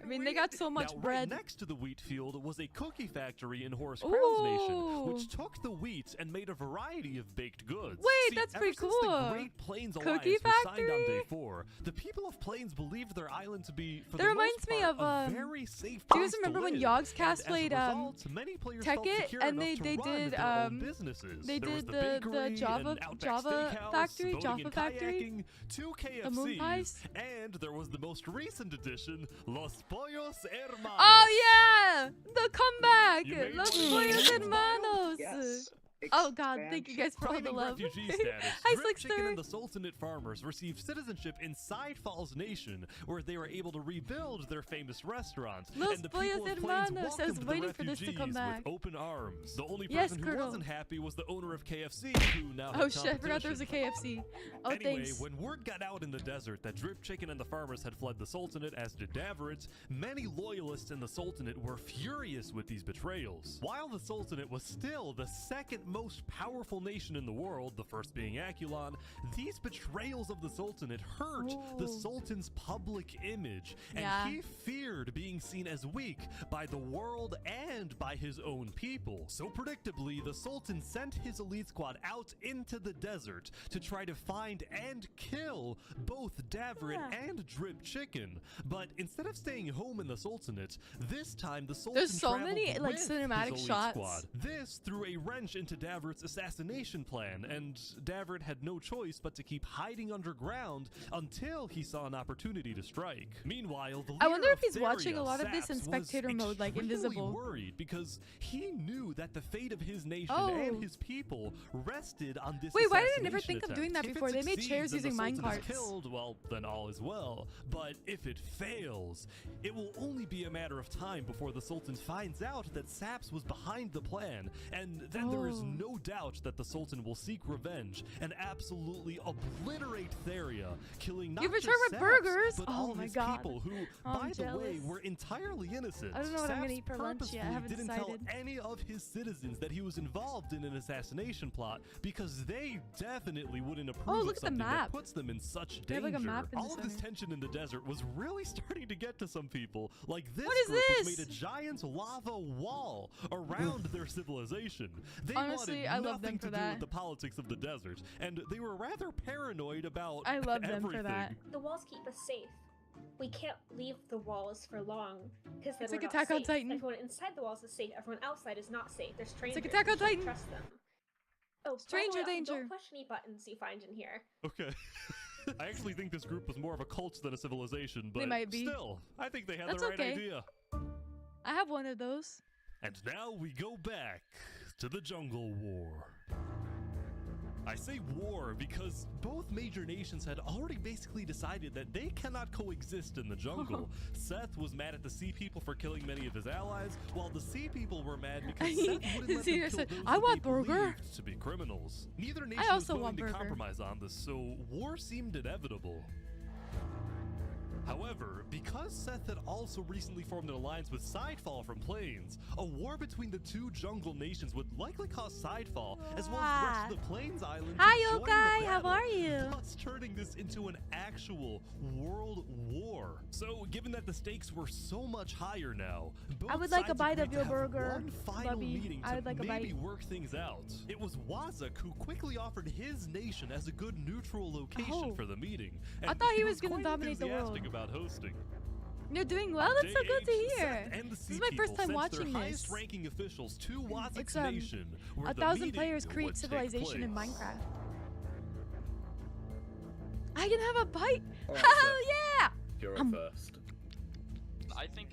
I mean, they got so much Now, bread. Right next to the wheat field was a cookie factory in Horus Crown's nation, which took the wheat and made a variety of baked goods. Wait, See, that's ever pretty since cool. The Great Plains Cookie Alliance was signed on factory? day 4. The people of Plains believed their island to be, for That the reminds most me part, of a very safe do you guys place to remember when live. Yogscast And as a played result, many players felt Tekkit secure and enough to they run did their own businesses. they There was did the the bakery, Java an Outback Java Steakhouse, factory, boating Java and factory, kayaking, 2 KFCs, the moon pies. and there was the most recent addition, Los Pollos Hermanos. Oh yeah, the comeback, You made Los one of Pollos those? Hermanos. Yes. Oh God, thank you guys for all the Claiming love. refugee status, Hi, Drip Chicken Slickster. and the Sultanate farmers received citizenship in Sidefall's nation, where they were able to rebuild their famous restaurant. Los and the Pollos people of Plains Hermanos. I was welcomed the waiting for this to come refugees back. with open arms. The only Yes, person who Colonel. wasn't happy was the owner of KFC, who now had Oh shit, I forgot there was a competition. KFC. Oh Anyway, thanks. when word got out in the desert that Drip Chicken and the farmers had fled the Sultanate, as did Davrit, many loyalists in the Sultanate were furious with these betrayals. While the Sultanate was still the second most powerful nation in the world, the first being Akulon, these betrayals of the Sultanate hurt the Sultan's public image, and Yeah. he feared being seen as weak by the world and by his own people. So predictably, the Sultan sent his elite squad out into the desert to try to find and kill both Davrit and Drip Chicken. But instead of staying home in the Sultanate, this time the Sultan There's so traveled many, like, with cinematic his elite shots. squad. This threw a wrench into Davrit's assassination plan, and Davrit had no choice but to keep hiding underground until he saw an opportunity to strike. Meanwhile, the I wonder leader if he's of watching a Theria, lot of this in Saps, spectator was mode, like extremely invisible. worried because he knew that the fate of his nation Oh. and his people rested on this Wait, why did I never assassination think of doing attempt. that If it before? They made succeeds chairs and the using Sultan is minecarts. killed, well, then all is well. But if it fails, it will only be a matter of time before the Sultan finds out that Saps was behind the plan, and then there is no doubt that the Sultan will seek revenge and absolutely obliterate Theria, killing not You've just returned with Saps, burgers? but Oh all my his God. people who, Oh, I'm by the way, jealous. were entirely innocent. I don't know what I'm gonna Saps eat for lunch yet. I purposefully haven't didn't decided. tell any of his citizens that he was involved in an assassination plot because they definitely wouldn't approve look of at the something map. that puts them in such They have, danger. like, a map in the All of this center. tension in the desert was really starting to get to some people. Like this What is group this? which made a giant lava wall around their civilization. They Honestly, wanted I love nothing them to for do that. with the politics of the desert, and they were rather paranoid about I love them everything. for that. The walls keep us safe. We can't leave the walls for long because then It's we're like not Attack on safe. Titan. Everyone inside the walls is safe. Everyone outside is not safe. They're strangers. like Attack on You shouldn't Titan. Trust them. Oh, by the Stranger way, also, danger. Don't push any buttons you find in here. Okay. I actually think this group was more of a cult than a civilization, but They might be. still, I think they had That's the right okay. idea. I have one of those. And now we go back to the Jungle War. I say war because both major nations had already basically decided that they cannot coexist in the jungle. Seth was mad at the Sea People for killing many of his allies, while the Sea People were mad because Seth wouldn't let them Caesar kill said, those "I who want they burger." believed to be criminals. Neither nation also was willing want to burger. compromise on this, so war seemed inevitable. However, because Seth had also recently formed an alliance with Sidefall from Plains, a war between the two jungle nations would likely cause Sidefall, as well as the rest of the Plains Island, Hi, to join the Yokai, how battle, are you? thus turning this into an actual world war. So, given that the stakes were so much higher now, both I would like a sides bite of agreed your to have burger, one final Bubby. meeting I to would like a maybe bite. work things out. It was Wazak who quickly offered his nation as a good neutral location Oh. for the meeting. I and thought he was gonna quite dominate the enthusiastic world. about hosting. You're doing well. That's so good to Day 8, hear. Seth and the This Sea is my first People time sent watching their this. highest-ranking officials to Wazak's It's nation, where the 1,000 meeting players create would take civilization in place. Minecraft. I can have a bite. Oh, Hell yeah! You're Um, first. I think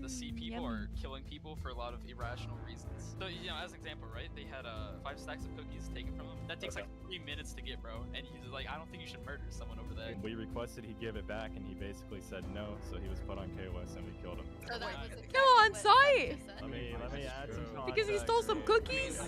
the sea people are killing people for a lot of irrational reasons. So, you know, as an example, right? They had 5 stacks of cookies taken from them. That takes like 3 minutes to get, bro. And he's like, I don't think you should murder someone over there. We requested he give it back, and he basically said no, so he was put on KOS, and we killed him. Kill on site! Let me add some context. Because he stole some cookies?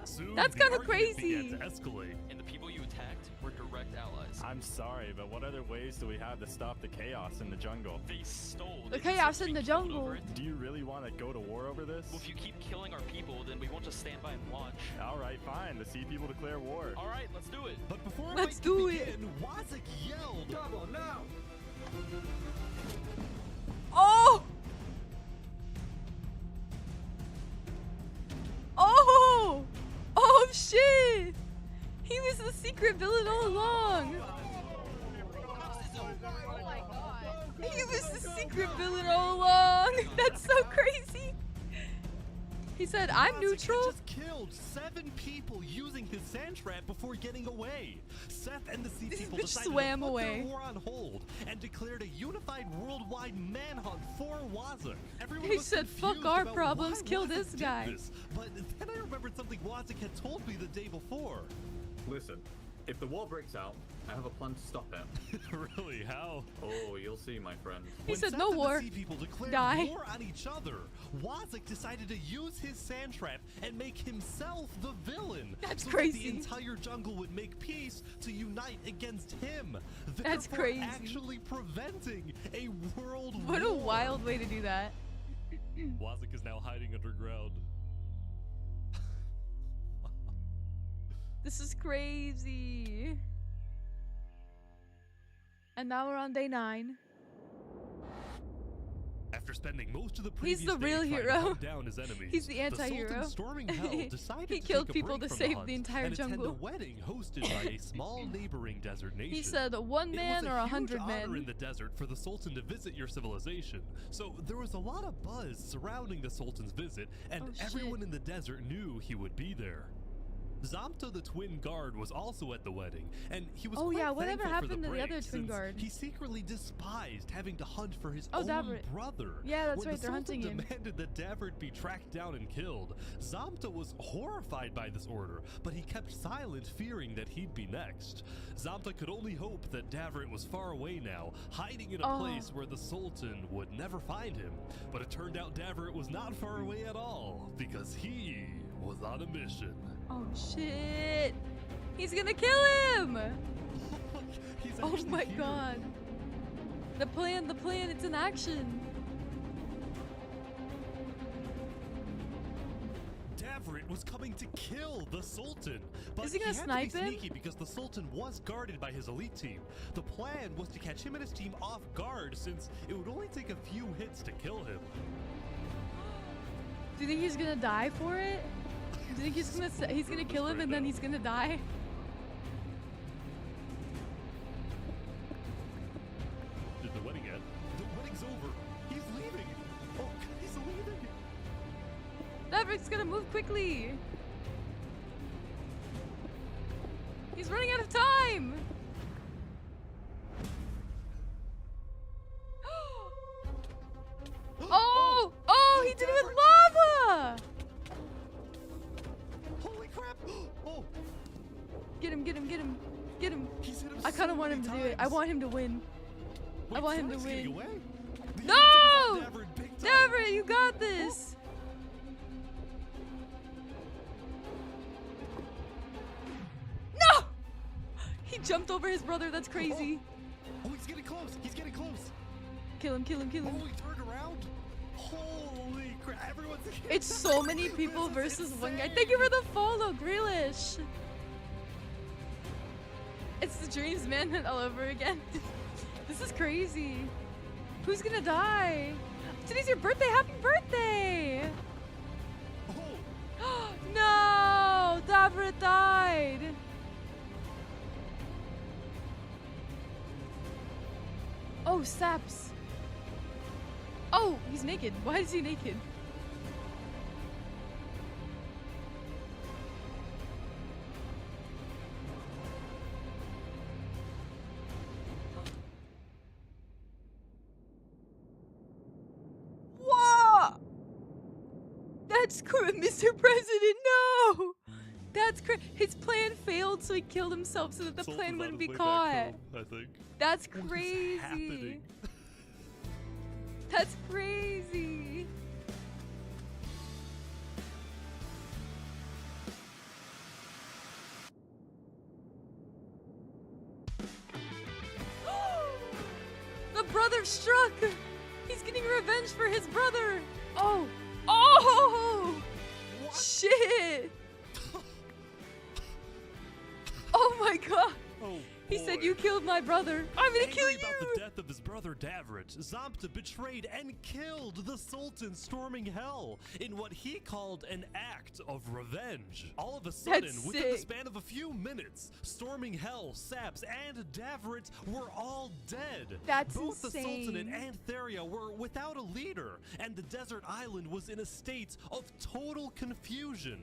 Soon, That's the kind of argument crazy. began to escalate. And the people you attacked were direct allies. I'm sorry, but what other ways do we have to stop the chaos in the jungle? They stole. The They chaos deserve in to the be killed jungle. over it. Do you really want to go to war over this? Well, if you keep killing our people, then we won't just stand by and watch. All right, fine. The sea people declare war. All right, let's do it. But before Let's fight do could it. begin, Wazik yelled, Double now! Oh! Oh! Oh shit! He was the secret villain all along! He was the secret villain all along! That's so crazy! He said, I'm Wazik neutral. had just killed 7 people using his sand trap before getting away. Seth and the sea This people bitch decided swam to put away. their war on hold and declared a unified worldwide manhunt for Wazik. Everyone They was said, confused "Fuck our about problems, why kill Wazik this did guy." this. But then I remembered something Wazik had told me the day before. Listen, if the war breaks out, I have a plan to stop it. Really? How? Oh, you'll see, my friend. He When said, Seth "No and war. The sea people declared Die." war on each other. Wazik decided to use his sand trap and make himself the villain. That's so crazy. That the entire jungle would make peace to unite against him. That's therefore crazy. Actually preventing a world What war. a wild way to do that. Wazik is now hiding underground. This is crazy. And now we're on day 9. After spending most of the He's previous the day real trying to hero. hunt down his enemies, He's the anti-hero. Sultan storming hell decided He to killed take a people break to from save hunt the entire and attend jungle. a wedding hosted by a small neighboring desert nation. He said, "1 man it was or a 100 huge honor men." in the desert for the Sultan to visit your civilization. So there was a lot of buzz surrounding the Sultan's visit, and Oh, everyone shit. in the desert knew he would be there. Zamto the twin guard was also at the wedding, and he was Oh, quite yeah, whatever thankful happened for the to the break, other twin since guard? He secretly despised having to hunt for his Oh, own Davrit. brother. Yeah, that's When right, the they're hunting Sultan him. demanded that Davrit be tracked down and killed, Zamto was horrified by this order, but he kept silent, fearing that he'd be next. Zamta could only hope that Davrit was far away now, hiding in a Oh. place where the Sultan would never find him. But it turned out Davrit was not far away at all, because he was on a mission. Oh shit! He's gonna kill him! He's Oh actually my here. god. The plan, it's in action. Davrit was coming to kill the Sultan, but Is he gonna had snipe to be him? sneaky because the Sultan was guarded by his elite team. The plan was to catch him and his team off guard, since it would only take a few hits to kill him. Do you think he's gonna die for it? Do you think he's gonna kill him and then he's gonna die? Did the wedding end? The wedding's over. He's leaving. Oh, he's leaving. Maverick's gonna move quickly. He's running out of time. Oh! Oh, he did it with lava! Holy crap! Oh! Get him, get him, get him, get him. He's hit him I kind of so want him many to do it. I times. want him to win. I Wait, want him to Frank's getting win. away? The No! United States Davrit big time. Davrit, you got this. No! He jumped over his brother. That's crazy. Oh, he's getting close. He's getting close. Kill him, kill him, kill him. Oh, he turned around. Holy crap! Everyone's. It's so many people versus one guy. Thank you for the follow, Grealish. It's the Dreams Manhunt all over again. This is crazy. Who's gonna die? Today's your birthday. Happy birthday! Oh. No! Davrit died. Oh, Saps. Oh, he's naked. Why is he naked? Whoa! That's Mr. President, no! That's his plan failed, so he killed himself so that the Sultan's plan on wouldn't his be way back caught. home, I think. That's What is crazy. happening? That's crazy. struck! He's getting revenge for his brother! Oh! Oh! Shit! Oh my god! Oh, he said, "You killed my brother. I'm gonna kill you!" About the death of his brother Davrit, Zamta betrayed and killed the Sultan, storming hell in what he called an act of revenge. All of a sudden, within the span of a few minutes, storming hell, Saps, and Davrit were all dead. That's Both insane. the Sultan and Theria were without a leader, and the desert island was in a state of total confusion.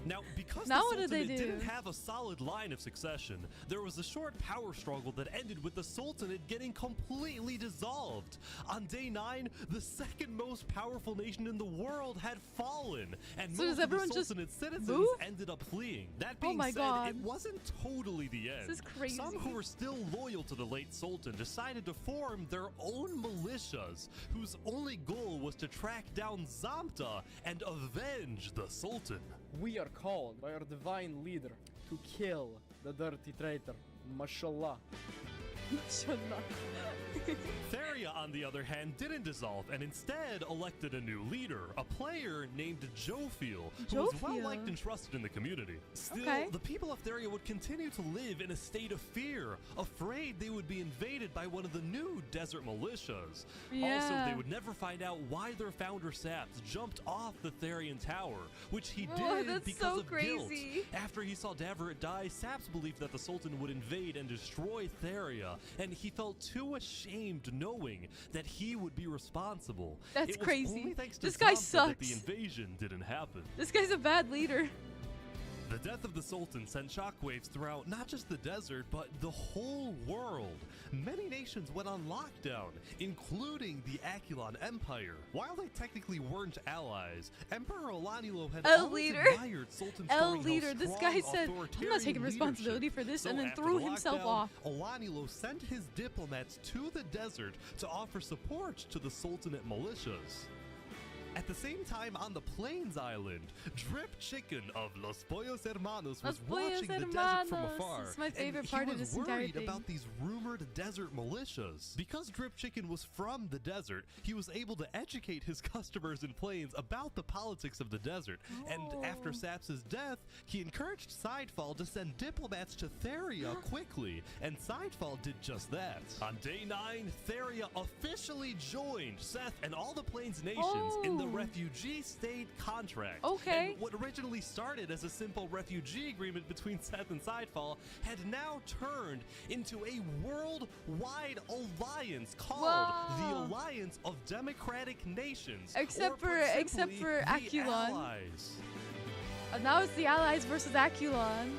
Now, because Now the what Sultanate do they do? didn't have a solid line of succession, there was a short power struggle that ended with the Sultanate getting completely dissolved. On day 9, the second most powerful nation in the world had fallen, and So does most of the everyone just Sultanate's citizens move? ended up fleeing. That Oh being my said, God. it wasn't totally the end. This is crazy. Some who were still loyal to the late Sultan decided to form their own militias, whose only goal was to track down Zamta and avenge the Sultan. We are called by our divine leader to kill the dirty traitor. Mashallah. Theria, on the other hand, didn't dissolve and instead elected a new leader, a player named Jophiel, who was well liked and trusted in the community. Still, the people of Theria would continue to live in a state of fear, afraid they would be invaded by one of the new desert militias. Also, they would never find out why their founder Saps jumped off the Therian tower, which he did because of guilt. After he saw Davrit die, Saps believed that the Sultan would invade and destroy Theria, and he felt too ashamed knowing that he would be responsible. That's it was crazy. Only thanks to This guy Zamta that the sucks. invasion didn't happen. This guy's a bad leader. The death of the Sultan sent shockwaves throughout not just the desert, but the whole world. Many nations went on lockdown, including the Akulon Empire. While they technically weren't allies, Emperor Olanilo had always admired Sultan Leader. This guy said, "I'm not taking responsibility for this," and then threw himself off. Olanilo sent his diplomats to the desert to offer support to the Sultanate militias. At the same time, on the Plains Island, Drip Chicken of Los Pollos Hermanos was watching the desert from afar. It's my favorite part and of this he was entire worried thing. about these rumored desert militias. Because Drip Chicken was from the desert, he was able to educate his customers in Plains about the politics of the desert. And after Saps's death, he encouraged Sidefall to send diplomats to Theria quickly, and Sidefall did just that. On day 9, Theria officially joined Seth and all the Plains nations in the refugee state contract. And what originally started as a simple refugee agreement between Seth and Sidefall had now turned into a worldwide alliance called the Alliance of Democratic Nations. Except for the Akulon. Allies. Now it's the Allies versus Akulon.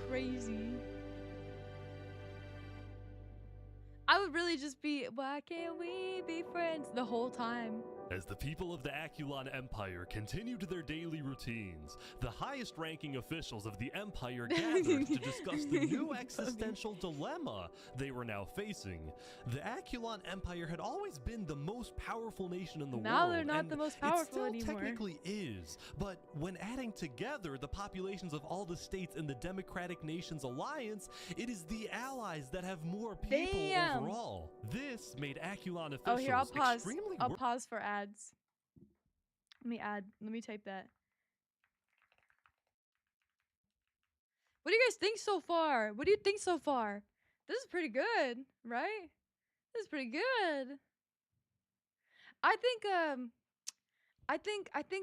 Crazy. I would really just be, why can't we be friends the whole time? As the people of the Akulon Empire continued their daily routines, the highest-ranking officials of the Empire gathered to discuss the new existential dilemma they were now facing. The Akulon Empire had always been the most powerful nation in the world. Now they're not and the most powerful it still anymore. technically is, but when adding together the populations of all the states in the Democratic Nations Alliance, it is the allies that have more people overall. This made Akulon officials here, I'll pause. extremely I'll pause for ads. Let me type that. What do you guys think so far? What do you think so far? This is pretty good, right? This is pretty good. I think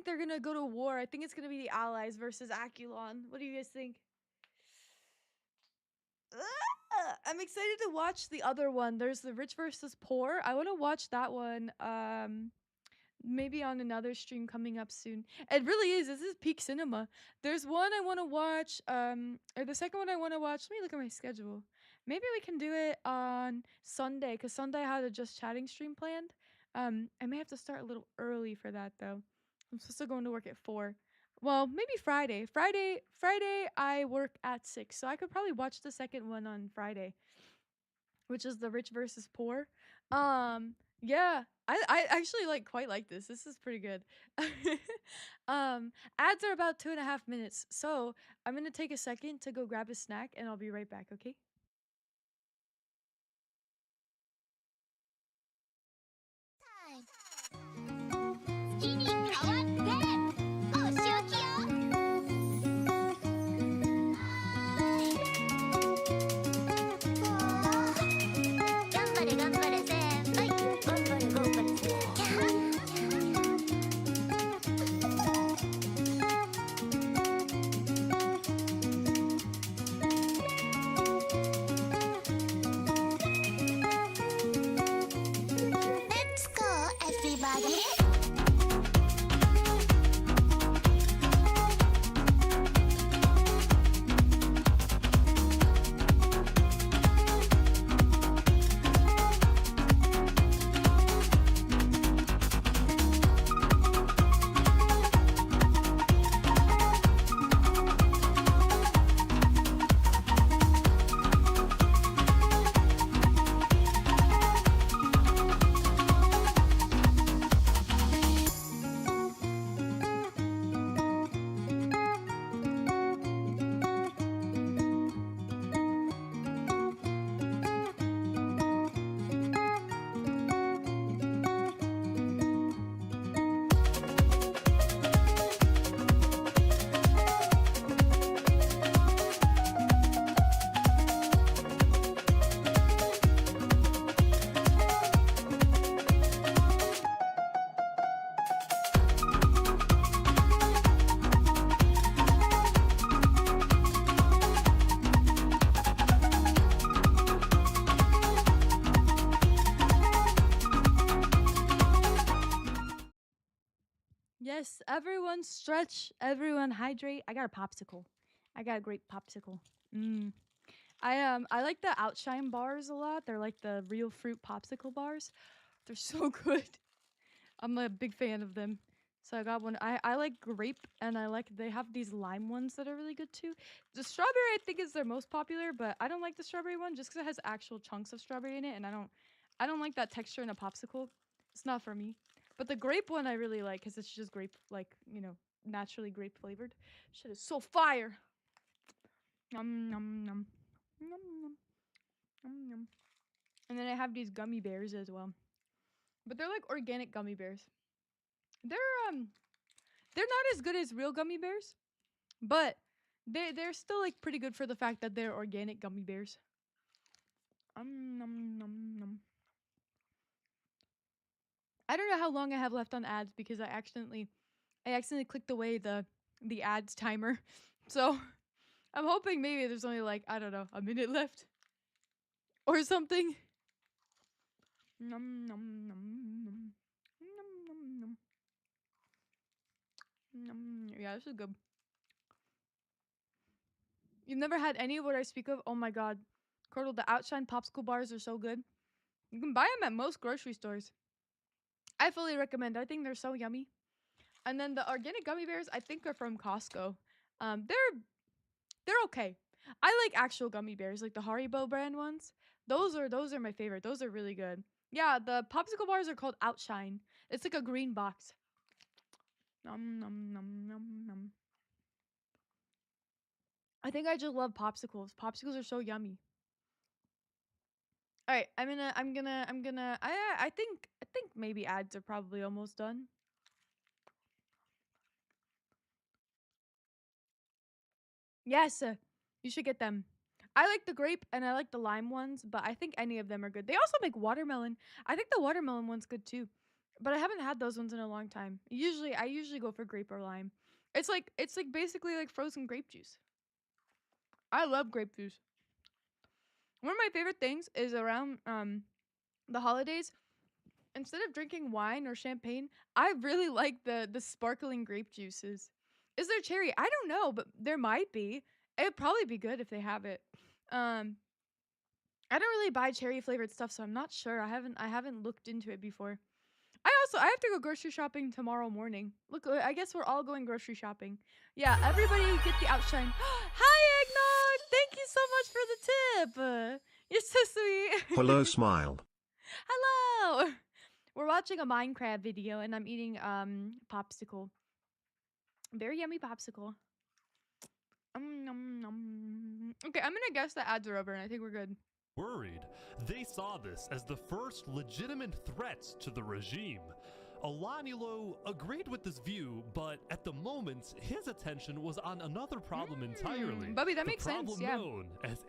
they're gonna go to war. I think it's gonna be the Allies versus Akulon. What do you guys think? I'm excited to watch the other one. There's the rich versus poor. I want to watch that one. Maybe on another stream coming up soon. It really is. This is peak cinema. There's one I want to watch. Or the second one I want to watch. Let me look at my schedule. Maybe we can do it on Sunday, because Sunday I had a Just Chatting stream planned. I may have to start a little early for that though. I'm supposed to go into work at 4. Well, maybe Friday. Friday I work at 6, so I could probably watch the second one on Friday, which is the rich versus poor. Yeah, I actually quite like this. This is pretty good. Ads are about 2.5 minutes, so I'm gonna take a second to go grab a snack, and I'll be right back. Okay. Let's go, everybody. Yes, everyone stretch, everyone hydrate. I got a popsicle. I got a great popsicle. I like the Outshine bars a lot. They're like the real fruit popsicle bars. They're so good. I'm a big fan of them. So I got one. I like grape, and they have these lime ones that are really good too. The strawberry I think is their most popular, but I don't like the strawberry one just because it has actual chunks of strawberry in it, and I don't like that texture in a popsicle. It's not for me. But the grape one I really like because it's just grape, naturally grape flavored. Shit is so fire. Yum yum yum. Yum yum. Yum yum. And then I have these gummy bears as well. But they're like organic gummy bears. They're not as good as real gummy bears, but they're still like pretty good for the fact that they're organic gummy bears. Nom, nom, nom. I don't know how long I have left on ads because I accidentally clicked away the ads timer. So I'm hoping maybe there's only I don't know, a minute left or something. Nom nom nom nom. Nom nom nom. Yeah, this is good. You've never had any of what I speak of? Oh my god. Cordell, the Outshine popsicle bars are so good. You can buy them at most grocery stores. I fully recommend. I think they're so yummy. And then the organic gummy bears, I think, are from Costco. They're okay. I like actual gummy bears, like the Haribo brand ones. Those are my favorite. Those are really good. Yeah, the popsicle bars are called Outshine. It's like a green box. Nom nom nom nom nom. I think I just love popsicles. Popsicles are so yummy. All right, I think maybe ads are probably almost done. Yes, you should get them. I like the grape and I like the lime ones, but I think any of them are good. They also make watermelon. I think the watermelon one's good too. But I haven't had those ones in a long time. I usually go for grape or lime. It's like basically like frozen grape juice. I love grape juice. One of my favorite things is around the holidays. Instead of drinking wine or champagne, I really like the sparkling grape juices. Is there cherry? I don't know, but there might be. It'd probably be good if they have it. I don't really buy cherry flavored stuff, so I'm not sure. I haven't looked into it before. I have to go grocery shopping tomorrow morning. Look, I guess we're all going grocery shopping. Yeah, everybody get the Outshine. Hi, Eggnog! Thank you so much for the tip. You're so sweet. Hello, smile. Hello. We're watching a Minecraft video, and I'm eating popsicle. Very yummy popsicle. Okay, I'm gonna guess the ads are over, and I think we're good. Worried, they saw this as the first legitimate threat to the regime. Alanulo agreed with this view, but at the moment, his attention was on another problem entirely. Bubby, that makes sense, yeah. Known as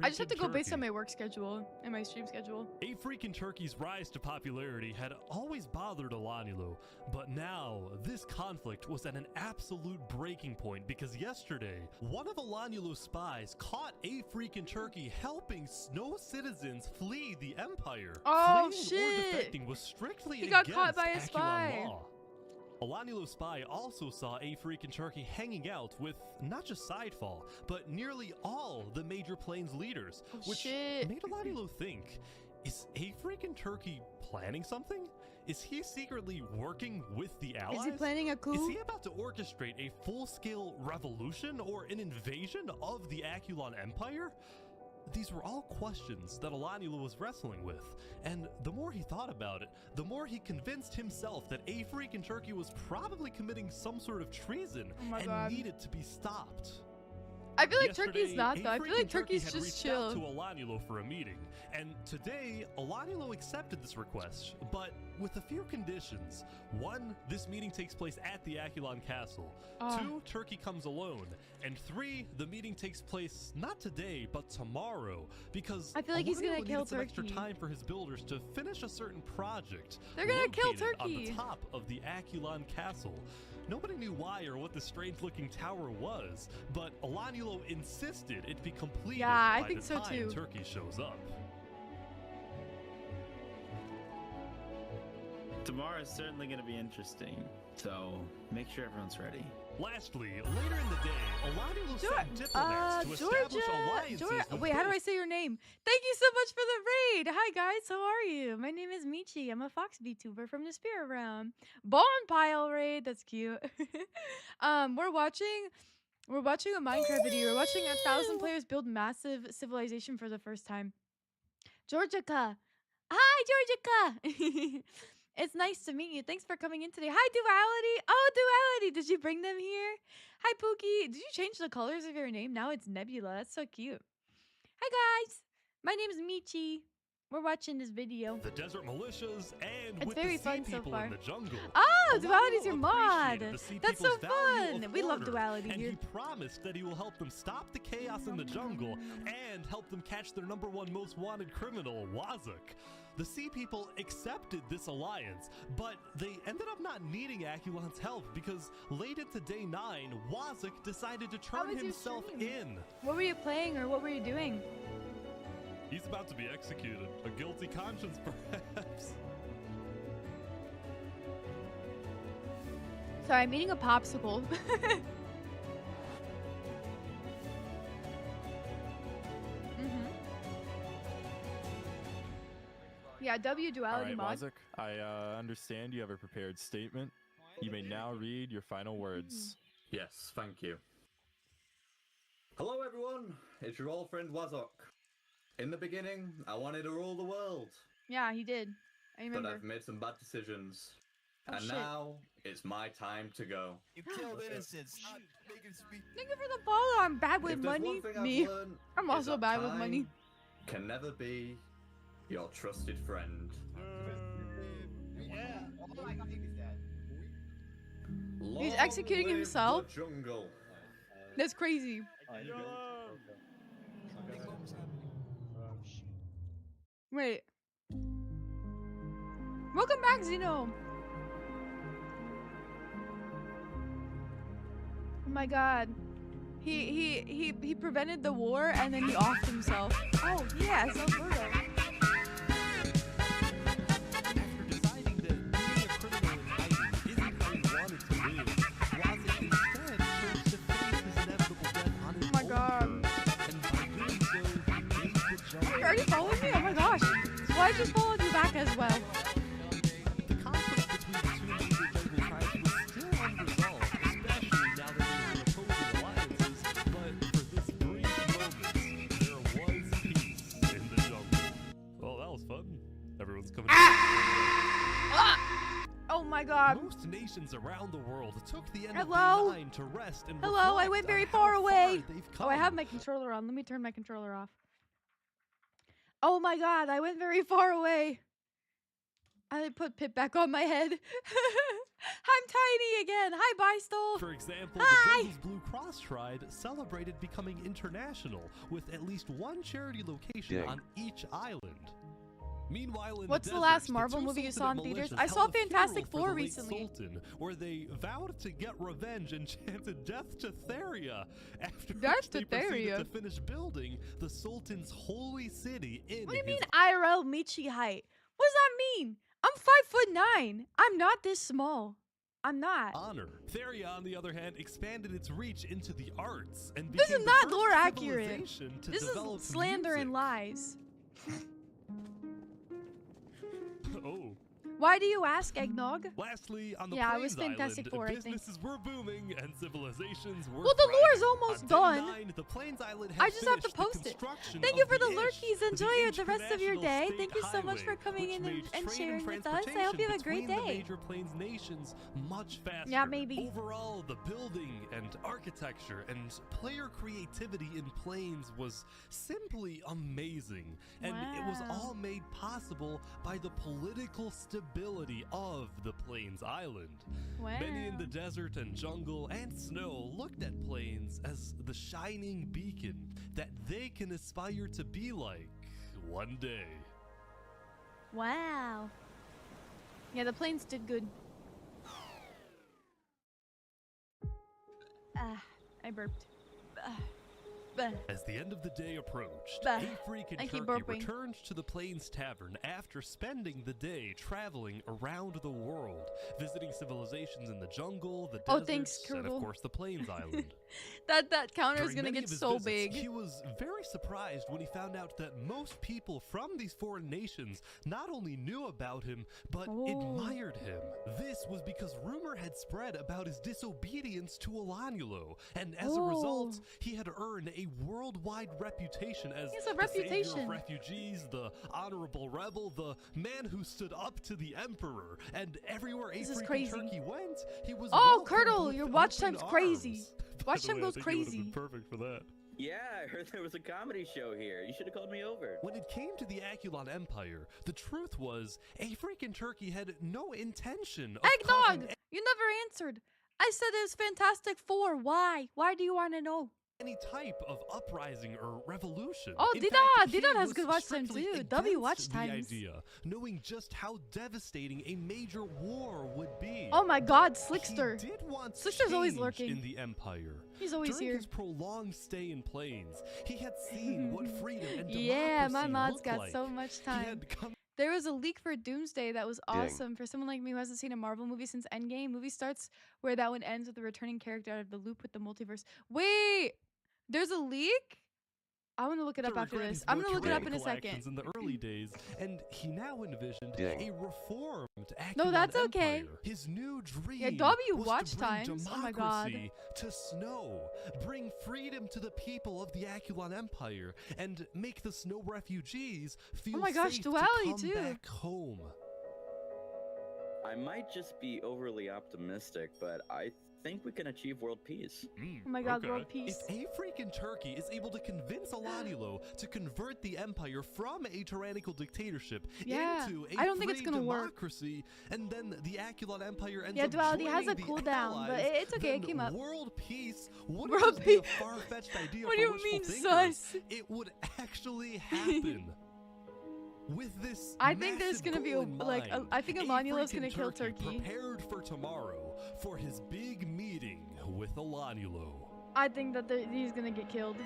I just have to go based on my work schedule and my stream schedule. A Freakin' Turkey's rise to popularity had always bothered Alanulo, but now this conflict was at an absolute breaking point because yesterday, one of Alanulo's spies caught A Freakin' Turkey helping snow citizens flee the Empire. Oh, Fleeing shit! Or defecting was strictly He got against caught by a spy. law. Alanulo's spy also saw A Freakin' Turkey hanging out with not just Sidefall, but nearly all the major planes leaders, which made Alanulo think, is A Freakin' Turkey planning something? Is he secretly working with the Allies? Is he planning a coup? Is he about to orchestrate a full-scale revolution or an invasion of the Aculon Empire? These were all questions that Alanulo was wrestling with, and the more he thought about it, the more he convinced himself that A Freakin' Turkey was probably committing some sort of treason and needed to be stopped. I feel like Turkey's not, though. I feel like Turkey's had just reached chill. out to Alanulo for a meeting, and today Alanulo accepted this request, but with a few conditions. 1, this meeting takes place at the Aculon Castle. 2, Turkey comes alone, and 3, the meeting takes place not today but tomorrow, because I feel like he's gonna Alanulo kill needed some extra Turkey. time for his builders to finish a certain project. They're gonna kill located on Turkey. the top of the Aculon Castle. Nobody knew why or what the strange-looking tower was, but Alanulo insisted it be completed Yeah, I by think the so time too. Turkey shows up. Tomorrow is certainly going to be interesting, so make sure everyone's ready. Lastly, later in the day, Alanulo sent diplomats to establish alliances with Wait, how do I say your name? Thank you so much for the raid. Hi guys, how are you? My name is Michi. I'm a Fox VTuber from the Spirit Realm. Bonpile raid, that's cute. We're watching a Minecraft video. We're watching 1,000 players build massive civilization for the first time. Georgica. Hi, Georgica. It's nice to meet you. Thanks for coming in today. Hi, Duality. Oh, Duality. Did you bring them here? Hi, Pookie. Did you change the colors of your name? Now it's Nebula. That's so cute. Hi, guys. My name is Michi. We're watching this video. The desert militias and It's with very the sea fun so people far. in the jungle. Oh, Alanulo Duality's your mod. appreciated the sea That's so people's value fun. of We love order, Duality and here. he promised that he will help them stop the chaos in the jungle and help them catch their #1 most wanted criminal, Wazuk. The Sea People accepted this alliance, but they ended up not needing Aculon's help because late into day 9, Wazuk decided to How turn was your himself stream? in. What were you playing or what were you doing? He's about to be executed. A guilty conscience, perhaps. Sorry, I'm eating a popsicle. Yeah, W Duality All mod. right, Wazuk, I understand you have a prepared statement. You may now read your final words. Yes, thank you. Hello everyone, it's your old friend Wazok. In the beginning, I wanted to rule the world, Yeah, he did. I but remember. I've made some bad decisions. Oh, And shit. now, it's my time to go. You killed innocents. Thank you for the follow. I'm bad with If there's money. one thing I've Me. learned, I'm is also that bad with time money. Can never be your trusted friend. He's Long executing live himself? the jungle. That's crazy. Wait. Welcome back, Zeno. Oh my god. He prevented the war and then he offed himself. Oh yeah, so brutal. Oh my god. You're already following me? Oh my gosh. Well, I just followed you back as well. Well, that was fun. Everyone's coming. Ah! my god. Most nations around the world took the end Hello? of day 9 to rest and Hello, I reflect went very on how far away. they've Oh, I have come. my controller on. Let me turn my controller off. Oh my god, I went very far away. I put Pip back on my head. I'm tiny again. Hi, Bystol. For example, Hi. the Jungle's Blue Cross tribe celebrated becoming international with at least one charity location Dang. on each island. Meanwhile, in What's the the desert, last Marvel two movie you Sultanate saw in theaters? militias I saw held a Fantastic funeral for Four the late recently. Sultan, where they vowed to get revenge and chanted death to Theria. After Death which they to proceeded Theria? to finish building the Sultan's holy city in What do you his mean IRL Michi height? What does that mean? I'm 5'9". I'm not this small. I'm not. honor. Theria, on the other hand, expanded its reach into the arts and This became is the not first lore accurate. civilization to This develop is slander music. and lies. Oh. Why do you ask, Eggnog? Lastly, on the Yeah, it Plains was Fantastic Island, Four, I think. businesses were booming and civilizations were Well, the lore is thriving. almost On done. day 9, the Plains Island I has just have to finished the post it. construction Thank you of for the Ish, lurkies. Enjoy the rest of your international day. state Thank you so much for highway, coming which in made and trade sharing with us. I transportation hope you have a great between the day. major Plains nations much faster. Yeah, maybe. Overall, the building and architecture and player creativity in Plains was simply amazing, and it was Wow. all made possible by the political stability of the Plains Island. Many in the desert and jungle and snow looked at Plains as the shining beacon that they can aspire to be like one day. Wow. Yeah, the planes did good. I burped. As the end of the day approached, Bah. A-Freak and I keep Turkey burping. returned to the Plains Tavern after spending the day traveling around the world, visiting civilizations in the jungle, the Oh, deserts, thanks, and of Kurgle. course the Plains Island. That counter is During gonna many get of his so visits, big. He was very surprised when he found out that most people from these foreign nations not only knew about him, but admired him. This was because rumor had spread about his disobedience to Olanulo, and as a result, he had earned a worldwide reputation as He has a the savior reputation. of refugees, the honorable rebel, the man who stood up to the emperor, and everywhere This is A-Freak and crazy. Turkey went, he was Oh, welcomed Curdle, with your watch open time's crazy. arms. By Watch the time way, I goes think he would've crazy. been perfect for that. Yeah, I heard there was a comedy show here. You should have called me over. When it came to the Akulon Empire, the truth was, A-Freak and Turkey had no intention of causing Eggnog! You never answered. I said it was Fantastic Four. Why? Why do you want to know? any type of uprising or revolution. Oh, In Dida! fact, he Dida has was good watch time strictly too. W watch against times. the idea, knowing just how devastating a major war would be. Oh my god, Slickster. He did want Slickster's always change lurking. in the Empire. He's always During here. his prolonged stay in Plains, he had seen what freedom and democracy Yeah, my mod's looked got like. so much He time. had come There was a leak for Doomsday that was Dang. awesome for someone like me who hasn't seen a Marvel movie since Endgame. Movie starts where that one ends with the returning character out of the loop with the multiverse. Wait, there's a leak? I want to look it up to after regret this. his I'm gonna look it up in a tyrannical second. actions in the early days, and he now envisioned Dang. a reformed No, Acumen that's okay. Empire. His new dream Yeah, W was watch to bring times. Oh my god. democracy to snow, bring freedom to the people of the Aculon Empire, and make the snow refugees feel Oh my gosh, safe duality to come too. back home. I might just be overly optimistic, but I think we can achieve world peace. Oh my god, world peace. If A-Freakin' Turkey is able to convince Alanilo to convert the empire from a tyrannical dictatorship Yeah, into a I don't think it's free gonna work. democracy, and then the Aculon Empire ends Yeah, up duality has a joining the cooldown, but Allies, it's okay, it then came up. World peace wouldn't World just be a peace. far-fetched idea What for do you wishful mean, thinkers. sus? It would actually happen. With this I think there's massive gonna be goal in like mind, I think Emanuel's A-Freakin' gonna kill Turkey. Prepared for tomorrow for his big meeting with Alanulo. I think that he's gonna get killed.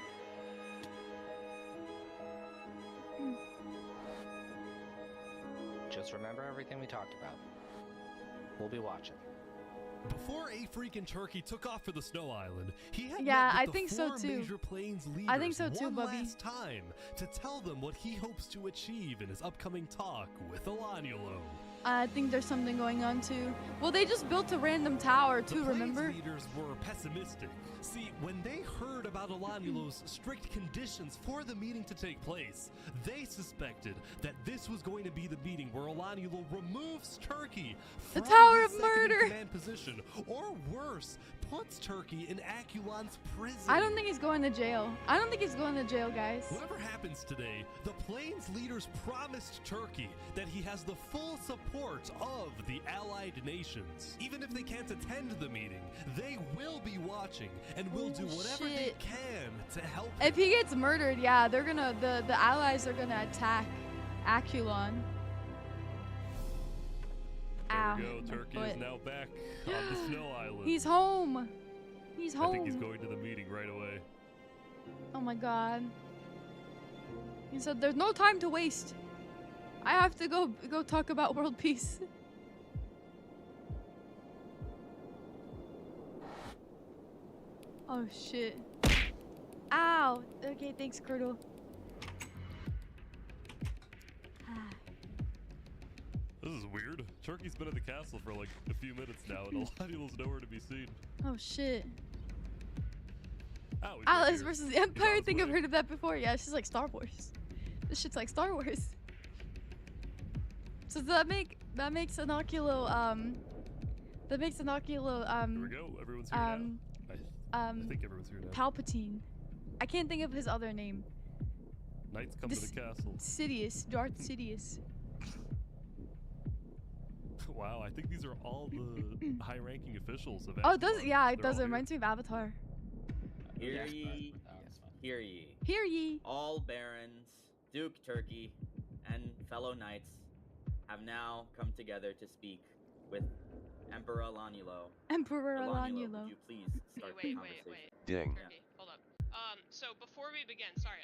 Just remember everything we talked about. We'll be watching. Before A-Freakin' Turkey took off for the Snow Island, he had Yeah, met I with think the so four too. major Plains leaders I think so too, one Bubby. last time to tell them what he hopes to achieve in his upcoming talk with Alanulo. I think there's something going on too. Well, they just built a random tower too, remember? The leaders were pessimistic. See, when they heard about Alanulo's strict conditions for the meeting to take place, they suspected that this was going to be the meeting where Alanulo removes Turkey from the Tower his of Murder command position, or worse, puts Turkey in Aculon's prison. I don't think he's going to jail. I don't think he's going to jail, guys. Whatever happens today, the Plains leaders promised Turkey that he has the full support of the allied nations. Even if they can't attend the meeting, they will be watching and will do whatever they can to help him. If he gets murdered, yeah, they're gonna the allies are gonna attack Aculon. There we go. Turkey is now back on the snow island. He's home. He's home. I think he's going to the meeting right away. Oh my god. He said there's no time to waste. I have to go talk about world peace. Oh shit. Ow. Okay, thanks, Curdle. This is weird. Turkey's been at the castle for like a few minutes now, and Alanulo's nowhere to be seen. Oh shit. Oh, Alice versus the Empire. I think I've heard of that before. Yeah, it's just like Star Wars. This shit's like Star Wars. So that makes Inoculo Here we go. Everyone's here now. I think everyone's here now. Palpatine. I can't think of his other name. Knights come to the castle. Sidious. Darth Sidious. Wow, I think these are all the high-ranking officials of Oh, it does. Avatar. Yeah, it They're does. all It reminds me of Avatar. Hear ye, hear ye. Hear ye. All barons, Duke Turkey, and fellow knights have now come together to speak with Emperor Alanulo. Emperor Alanulo. Would you please start the conversation? Ding. Turkey, hold up. So before we begin, sorry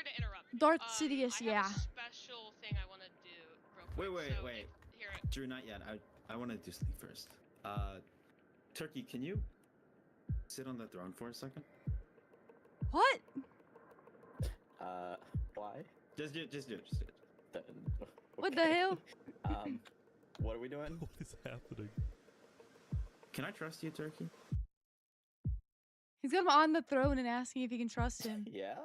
to interrupt. Darth Sidious, I yeah. have a special thing I want to do real quick. Wait. Here. Drew, not yet. I want to do something first. Turkey, can you sit on the throne for a second? What? Why? Just do it. What the hell? What are we doing? What is happening? Can I trust you, Turkey? He's got him on the throne and asking if he can trust him. Yeah?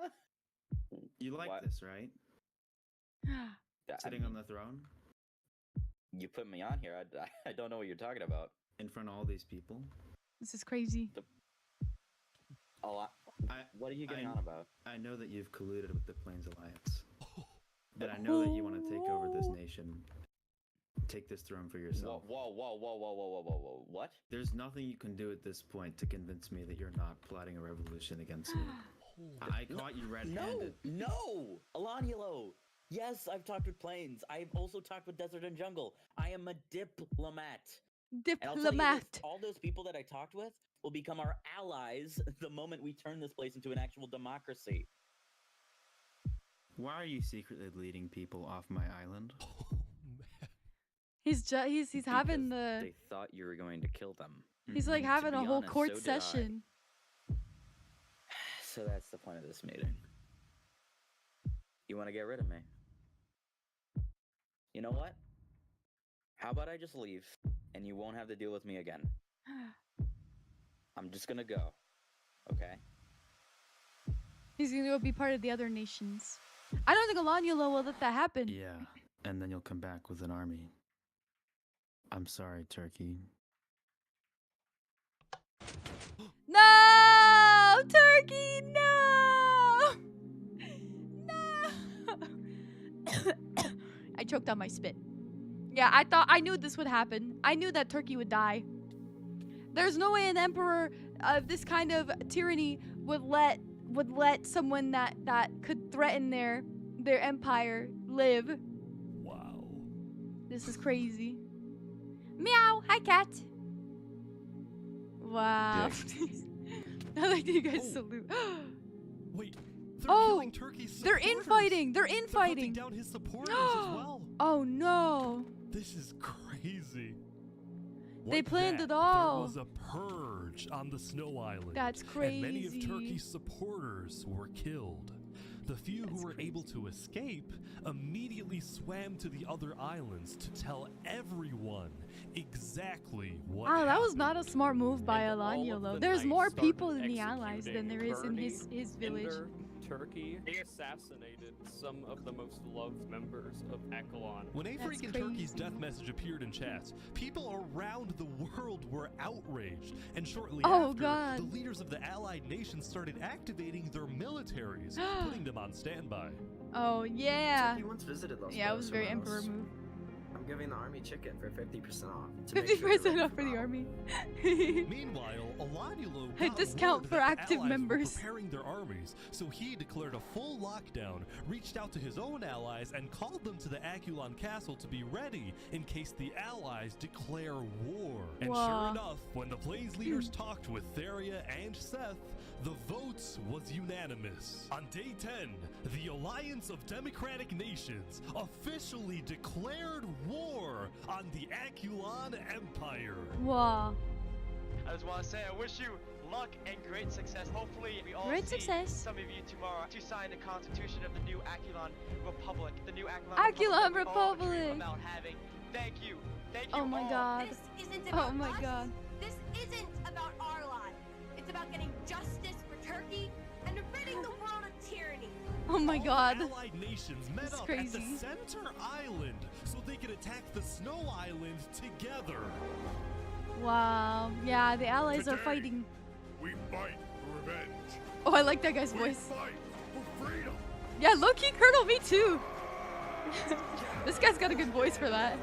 You like this, right? Sitting on the throne? You put me on here. I don't know what you're talking about. In front of all these people? This is crazy. What are you getting on about? I know that you've colluded with the Plains Alliance. And I know that you want to take over this nation. Take this throne for yourself. Whoa. What? There's nothing you can do at this point to convince me that you're not plotting a revolution against me. I caught you red-handed. No! Alanulo! Yes, I've talked with Plains. I've also talked with Desert and Jungle. I am a diplomat. And I'll tell you this, all those people that I talked with will become our allies the moment we turn this place into an actual democracy. Why are you secretly leading people off my island? He's having the. They thought you were going to kill them. He's like having a whole court session. So that's the point of this meeting. You want to get rid of me? You know what? How about I just leave and you won't have to deal with me again? I'm just gonna go. Okay? He's gonna go be part of the other nations. I don't think Alanulo will let that happen. Yeah, and then you'll come back with an army. I'm sorry, Turkey. No! Turkey, no! No! I choked on my spit. Yeah, I knew this would happen. I knew that Turkey would die. There's no way an emperor of this kind of tyranny would let someone that could threaten their empire live. Wow. This is crazy. Meow. Hi, cat. Wow. I like that you guys salute. Wait. They're killing Turkey's supporters. They're infighting. They're infighting. They're hunting down his supporters as well. Oh no. This is crazy. They planned it all. There was a purge on the Snow Island. That's crazy. And many of Turkey's supporters were killed. The few who were able to escape immediately swam to the other islands to tell everyone exactly what Wow, that was happened. not a smart move by And all Alaniolo. of the There's knights more started people in the allies than there is in burning, his village. hinder, Turkey. They assassinated some of the most loved members of Akalon. When Afric and Turkey's death message appeared in chat, people around the world were outraged, and shortly after, the leaders of the allied nations started activating their militaries, putting them on standby. Oh yeah. Turkey once visited Los Yeah, it was a very Polos. emperor move. I'm giving the army chicken for 50% off. 50% off for the army. Meanwhile, Alaniolo A got discount word for that the active allies members. were preparing their armies, so he declared a full lockdown, reached out to his own allies, and called them to the Akulon castle to be ready in case the allies declare war. And sure enough, when the Blaze leaders talked with Theria and Seth, the vote was unanimous. On day 10, the Alliance of Democratic Nations officially declared war on the Akulon Empire. Wow. I just want to say I wish you luck and great success. Hopefully we all see some of you tomorrow to sign the constitution of the new Akulon Republic. The new Akulon Republic. That we all dream Republic. about having. Thank you. Thank you Oh my all. god. This isn't about Oh my us. god. This isn't about our lot. It's about getting justice for Turkey and ridding the world of tyranny. Oh my god. Allied nations met up at the center island so they could attack the Snow Island together. Wow. Yeah, the allies are fighting. We fight for revenge. Oh, I like that guy's voice. Fight for freedom. Yeah, low-key Colonel, me too. This guy's got a good voice for that.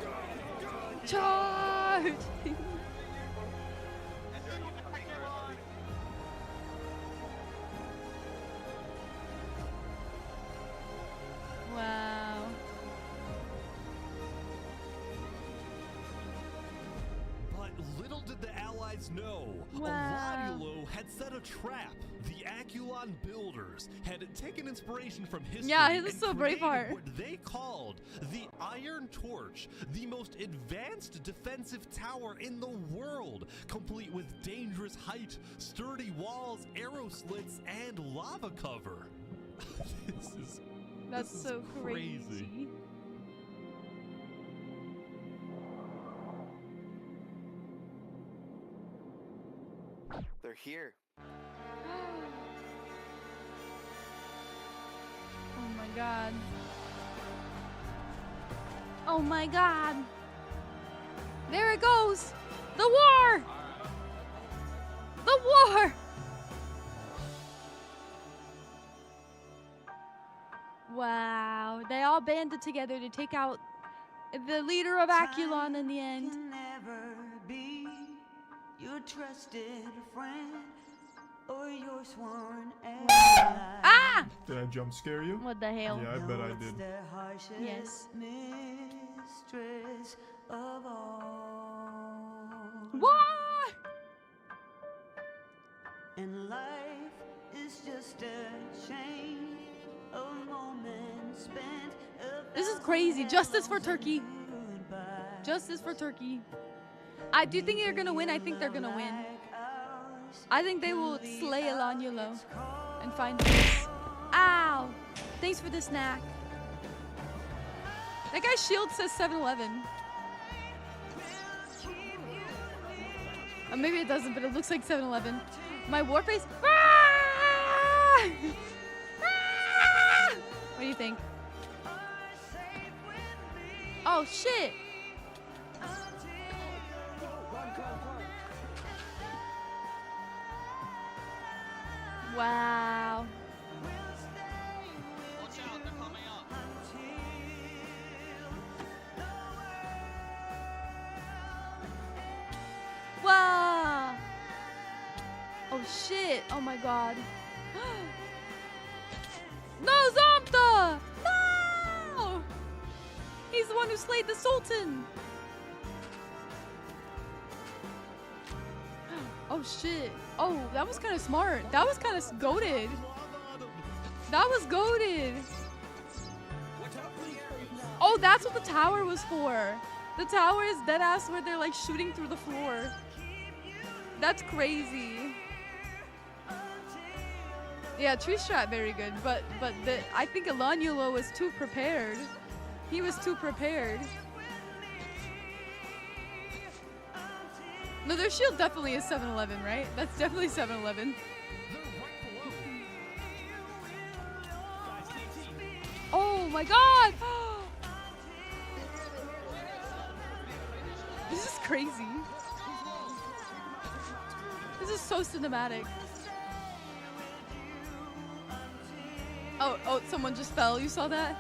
Charge! Wow. But little did the allies know, Wow. Alaniolo had set a trap. The Akulon builders had taken inspiration from history. Yeah, he was and so created Braveheart. what they called the Iron Torch, the most advanced defensive tower in the world, complete with dangerous height, sturdy walls, arrow slits, and lava cover. That's this is so crazy. They're here. Oh my god. Oh my god. There it goes. The war. The war. Wow. They all banded together to take out the leader of Akulon in the end. Never be your trusted friend or your sworn ally. Ah! Did I jump scare you? What the hell? Yeah, I bet I did. The harshest Yes. mistress of all. What? And life is just a chain of moments spent. This is crazy. Justice for Turkey. Justice for Turkey. I do think they're gonna win. I think they're gonna win. I think they will slay Alaniolo and find peace. Ow! Thanks for the snack. That guy's shield says 7-Eleven. Maybe it doesn't, but it looks like 7-Eleven. My war face. Ah! Ah! What do you think? Oh shit! Wow. Watch out, they're coming up. Wow. Oh shit. Oh my god. No, Zamta! No! He's the one who slayed the Sultan. Oh shit. Oh, that was kind of smart. That was kind of goated. That was goated. Oh, that's what the tower was for. The tower is dead ass where they're like shooting through the floor. That's crazy. Yeah, tree strat very good, but I think Elanulo was too prepared. He was too prepared. No, their shield definitely is 7-Eleven, right? That's definitely 7-Eleven. Oh my god! This is crazy. This is so cinematic. Oh, someone just fell. You saw that?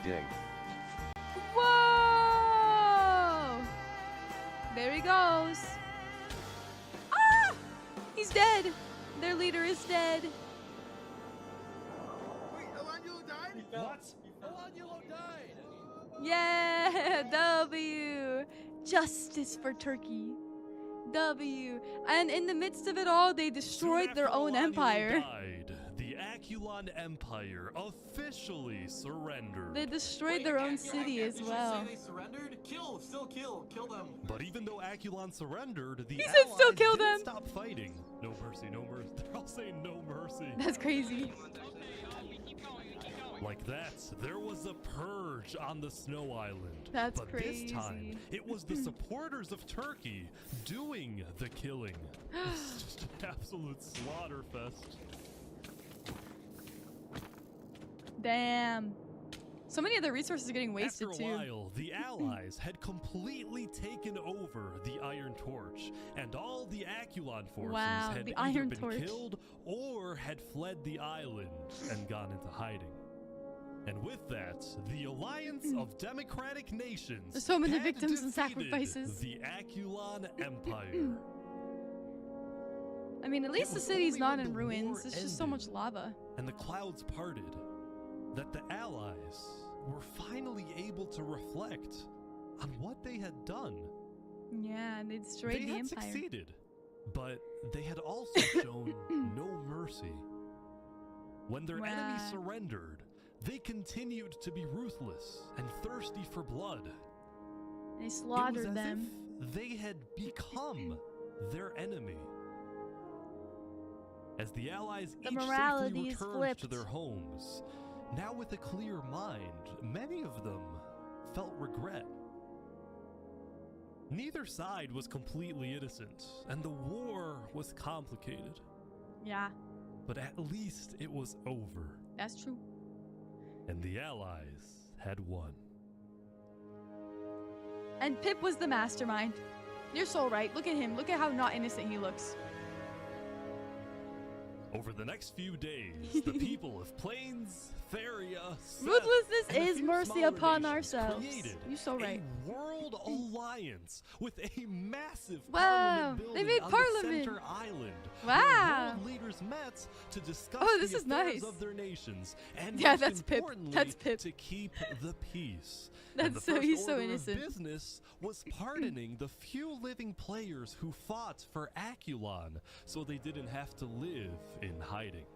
Dig. Whoa! There he goes. Ah! He's dead. Their leader is dead. Wait, Elanulo died? What? Elanulo died! Yeah, W. Justice for Turkey. W. And in the midst of it all, they destroyed their own empire. Died, the Aculon Empire officially surrendered. They destroyed their own city as well. They surrendered? Kill them. But even though Aculon surrendered, the said Allies still kill didn't them. stop fighting. No mercy, no mercy. They're all saying no mercy. That's crazy. Like that, there was a purge on the Snow Island. That's but crazy. This time, it was the supporters of Turkey doing the killing. It's just an absolute slaughter fest. Damn. So many of the resources are getting wasted After a too. while, the Allies had completely taken over the Iron Torch, and all the Aculon forces Wow, had the either Iron been Torch. killed or had fled the island and gone into hiding. And with that, the Alliance of Democratic Nations There's so many had victims and defeated sacrifices. the Aculon Empire. I mean, at least the was city's only not when in the ruins. war It's just so ended much lava. and the clouds parted that the Allies were finally able to reflect on what they had done. Yeah, they destroyed They the had empire. succeeded, but they had also shown no mercy. When their enemy Wow. surrendered, they continued to be ruthless and thirsty for blood. They It was slaughtered as them. if they had become their enemy. As the Allies The each morality safely is returned to flipped. their homes, now with a clear mind, many of them felt regret. Neither side was completely innocent, and the war was complicated. Yeah, But at least it was over, that's true. and the Allies had won. And Pip was the mastermind. You're so right. Look at him. Look at how not innocent he looks. Over the next few days, the people of Plains, Feria, Seth, Ruthlessness and a is few mercy smaller upon nations ourselves. created You're so right. a world alliance with a massive Wow, parliament they building made on parliament. the center island. Wow. Where world leaders met to discuss Oh, this the is affairs nice. of their nations, and Yeah, most that's Pip. importantly, That's Pip. to keep the peace. And That's the so first he's so order of innocent. business was pardoning the few living players who fought for Aculon, so they didn't have to live in hiding.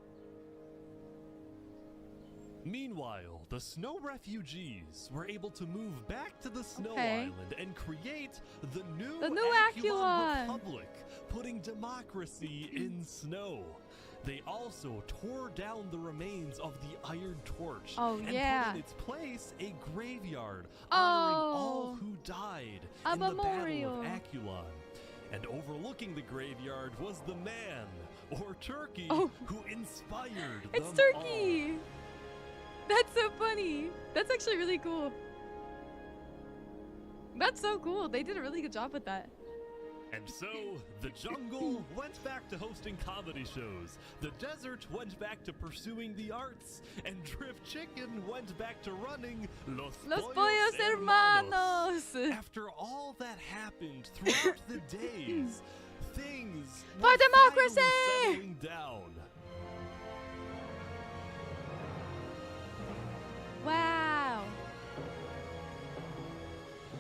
Meanwhile, the snow refugees were able to move back to the Snow Okay. Island and create the new Aculon. Aculon Republic, putting democracy in snow. They also tore down the remains of the Iron Torch Oh, and yeah. put in its place a graveyard honoring all Oh. who died A in the memorial. Battle of Aculon. And overlooking the graveyard was the man, or Turkey, Oh. who inspired It's them Turkey. That's so funny. That's actually really cool. That's so cool. They did a really good job with that. And so, the jungle went back to hosting comedy shows, the desert went back to pursuing the arts, and Drift Chicken went back to running Los Pollos Hermanos. After all that happened throughout the days, things For were democracy! finally settling down. Wow.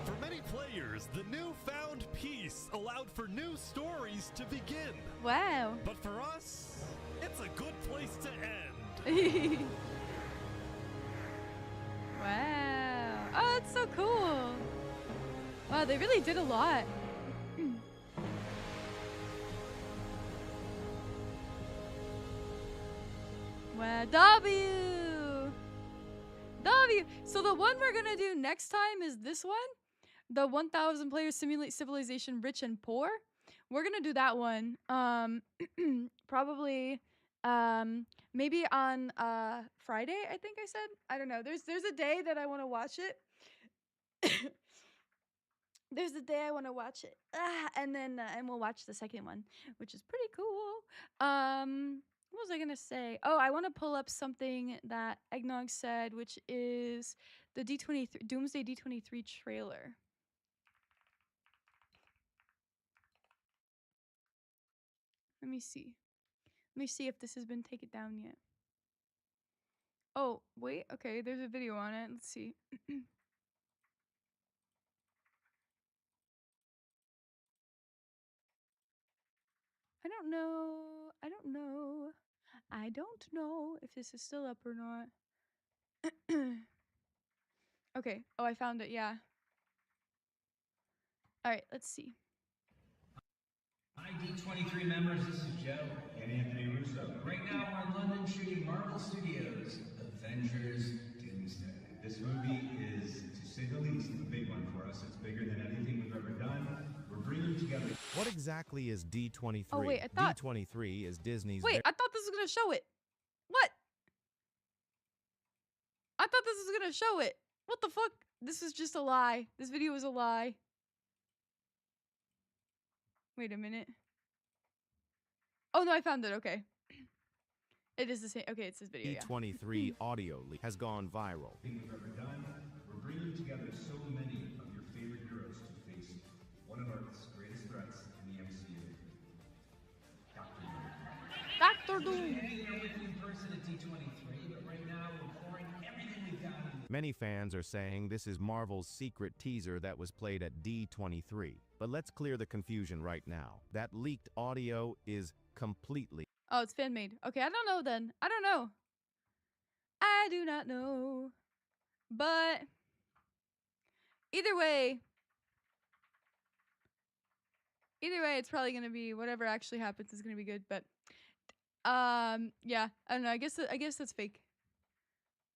For many players, the newfound peace allowed for new stories to begin. Wow. But for us, it's a good place to end. Wow. Oh, that's so cool. Wow, they really did a lot. Yeah, W. So the one we're gonna do next time is this one, the 1,000 players simulate civilization rich and poor. We're gonna do that one. Probably, maybe on Friday. I think I said. I don't know. There's a day that I want to watch it. There's a day I want to watch it, and then and we'll watch the second one, which is pretty cool. What was I gonna say? Oh, I want to pull up something that Eggnog said, which is the D23 Doomsday D23 trailer. Let me see. Let me see if this has been taken down yet. Oh, wait. Okay, there's a video on it. Let's see. I don't know. I don't know. I don't know if this is still up or not. Okay. Oh, I found it. Yeah. All right. Let's see. Hi, D23 members. This is Joe and Anthony Russo. Right now, we're in London shooting Marvel Studios' Avengers Doomsday. This movie is, to say the least, a big one for us. It's bigger than anything we've ever done. We're bringing together. What exactly is D23? Oh, wait, I thought... D23 is Disney's... Wait, I thought this was going to show it. What? I thought this was going to show it. What the fuck? This is just a lie. This video is a lie. Wait a minute. Oh, no, I found it. Okay. It is the same. Okay, it's this video, D23 audio leak has gone viral. We've ever done. We're bringing together so many of your favorite heroes to face one of Earth's greatest threats in the MCU. Doctor Doom. Many fans are saying this is Marvel's secret teaser that was played at D23. But let's clear the confusion right now. That leaked audio is completely... Oh, it's fan-made. Okay, I don't know then. I don't know. I do not know. But either way, it's probably gonna be whatever actually happens is gonna be good. But yeah, I don't know. I guess that's fake.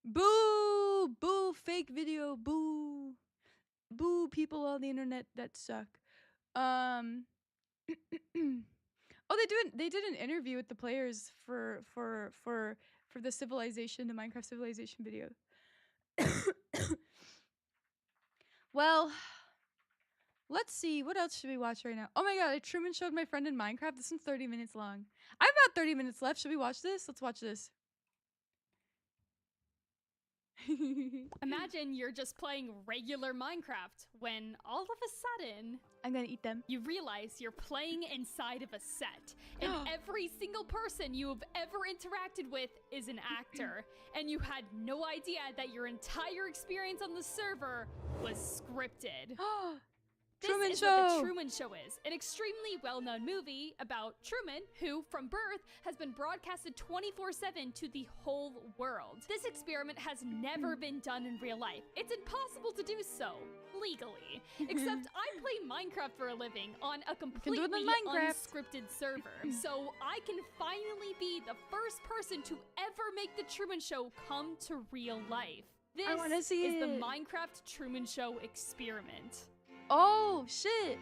Boo! Boo! Fake video. Boo! Boo! People on the internet that suck. Oh, they did an interview with the players for the Civilization, the Minecraft Civilization video. Well, let's see. What else should we watch right now? Oh my god, Truman showed my friend in Minecraft. This one's 30 minutes long. I have about 30 minutes left. Should we watch this? Let's watch this. Imagine you're just playing regular Minecraft when all of a sudden I'm gonna eat them. You realize you're playing inside of a set, and every single person you have ever interacted with is an actor, and you had no idea that your entire experience on the server was scripted. Truman This is Show. what The Truman Show is, an extremely well-known movie about Truman, who, from birth, has been broadcasted 24/7 to the whole world. This experiment has never been done in real life. It's impossible to do so, legally. Except I play Minecraft for a living on a completely unscripted server. So I can finally be the first person to ever make The Truman Show come to real life. This is the Minecraft Truman Show experiment. Oh, shit.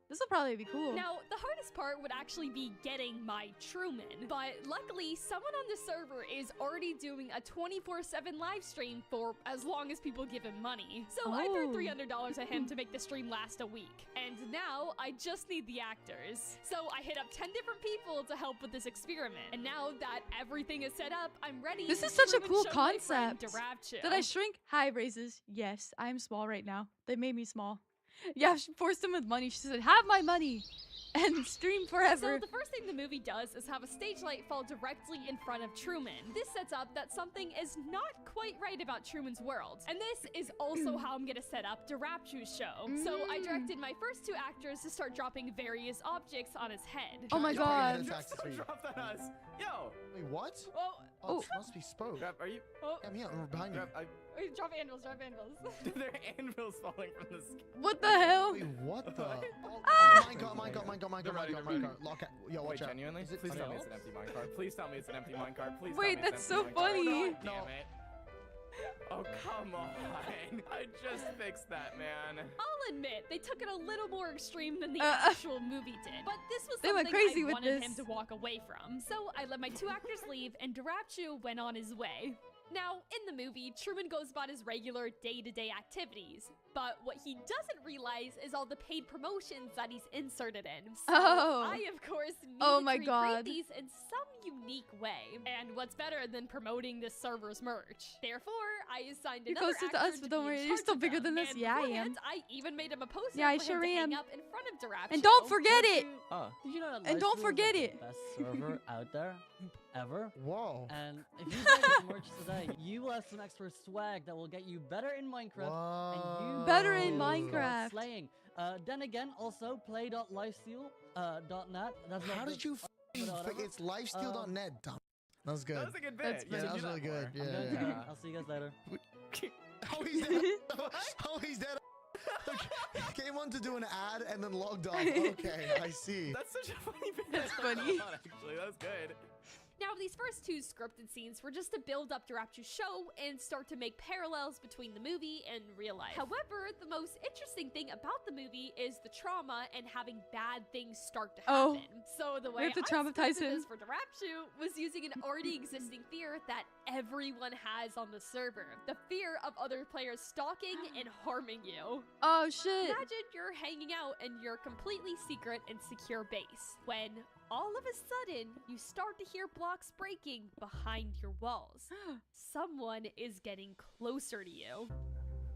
This will probably be cool. Now, the hardest part would actually be getting my Truman, but luckily, someone on the server is already doing a 24/7 live stream for as long as people give him money. So I threw $300 at him to make the stream last a week, and now I just need the actors. So I hit up 10 different people to help with this experiment, and now that everything is set up, I'm ready. This to is such a Truman cool show my friend concept. Darabcho. Did I shrink? Hi, raises. Yes, I'm small right now. They made me small. Yeah, she forced him with money. She said, have my money and stream forever. So the first thing the movie does is have a stage light fall directly in front of Truman. This sets up that something is not quite right about Truman's world. And this is also how I'm gonna set up Darabchu's show. So I directed my first two actors to start dropping various objects on his head. Oh my god. Drop that on us. Yo. Wait, what? Well, Oh, it must be spoke. Grab, are you? I'm here. I'm behind you. Wait, drop anvils, drop anvils. There are anvils falling from the sky. What the hell? Wait, what the? Ah! Minecart. Lock it. Yo, watch Wait, out. genuinely? Is it Please tell me failed? it's an empty minecart. Please tell me it's an empty minecart. Please Wait, tell me that's it's an so empty minecart. funny. God damn it. Oh, come on. I just fixed that, man. I'll admit, they took it a little more extreme than the actual movie did. But this was They went something crazy I with wanted this. him to walk away from. So I let my two actors leave, and Darachu went on his way. Now, in the movie, Truman goes about his regular day-to-day activities. But what he doesn't realize is all the paid promotions that he's inserted in. So I, of course, needed Oh my to God. recreate these in some unique way. And what's better than promoting this server's merch? Therefore, I assigned You're another closer to actor us, to but be don't in worry, you're charge still of bigger them. than this. And Yeah, I am. beforehand, I even made him a poster Yeah, I for sure him to hang am. up in front of Darachu. And don't forget it. Did you know that And don't Lifesteal is, forget like, it. the best server out there ever? Whoa. And if you buy this merch today, you will have some extra swag that will get you better in Minecraft. And you Better in will start Minecraft. slaying. Then again, also play.lifesteal.net. That's not How the- did you it's lifesteal.net, dumb. That was good. That was a good bit. Yeah, that was really good. I'm going to Yeah. eat. I'll see you guys later. Oh, he's dead. Oh, he's dead. Okay. Came on to do an ad and then logged off. Okay, I see. That's such a funny bit. That's funny. Actually, that was good. Now, these first two scripted scenes were just to build up Darachu's show and start to make parallels between the movie and real life. However, the most interesting thing about the movie is the trauma and having bad things start to Oh. happen. So the We way have to I traumatize scripted him. this for Darachu was using an already existing fear that everyone has on the server. The fear of other players stalking and harming you. Oh shit. Imagine you're hanging out in your completely secret and secure base, when all of a sudden you start to hear blocks breaking behind your walls. Someone is getting closer to you.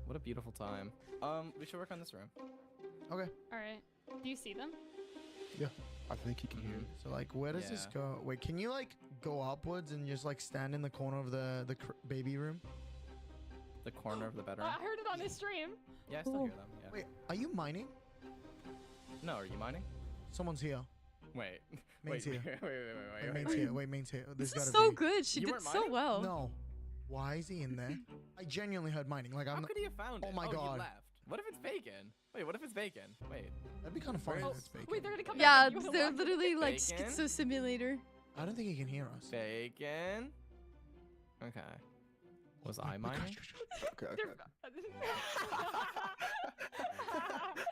What a beautiful time. We should work on this room. Okay. Alright. Do you see them? Yeah. I think he can hear it. So, like, where does this go? Wait, can you, like, go upwards and just, like, stand in the corner of the baby room? The corner of the bedroom. I heard it on his stream. Yeah, I still hear them. Yeah. Wait, are you mining? No, are you mining? Someone's here. Wait. Main's here. Wait. Main's here. Wait, Main's here. This There's is gotta so be. good. She You did weren't so mining? well. No. Why is he in there? I genuinely heard mining. Like, I'm How not. could he have found it? Oh my He God. left. What if it's bacon? Wait, what if it's bacon? Wait. That'd be kind of funny if it's bacon. Wait, they're gonna come Yeah, back. You wanna they're watch? literally like Bacon? schizo simulator. I don't think he can hear us. Bacon. Okay. Was I mining? Okay.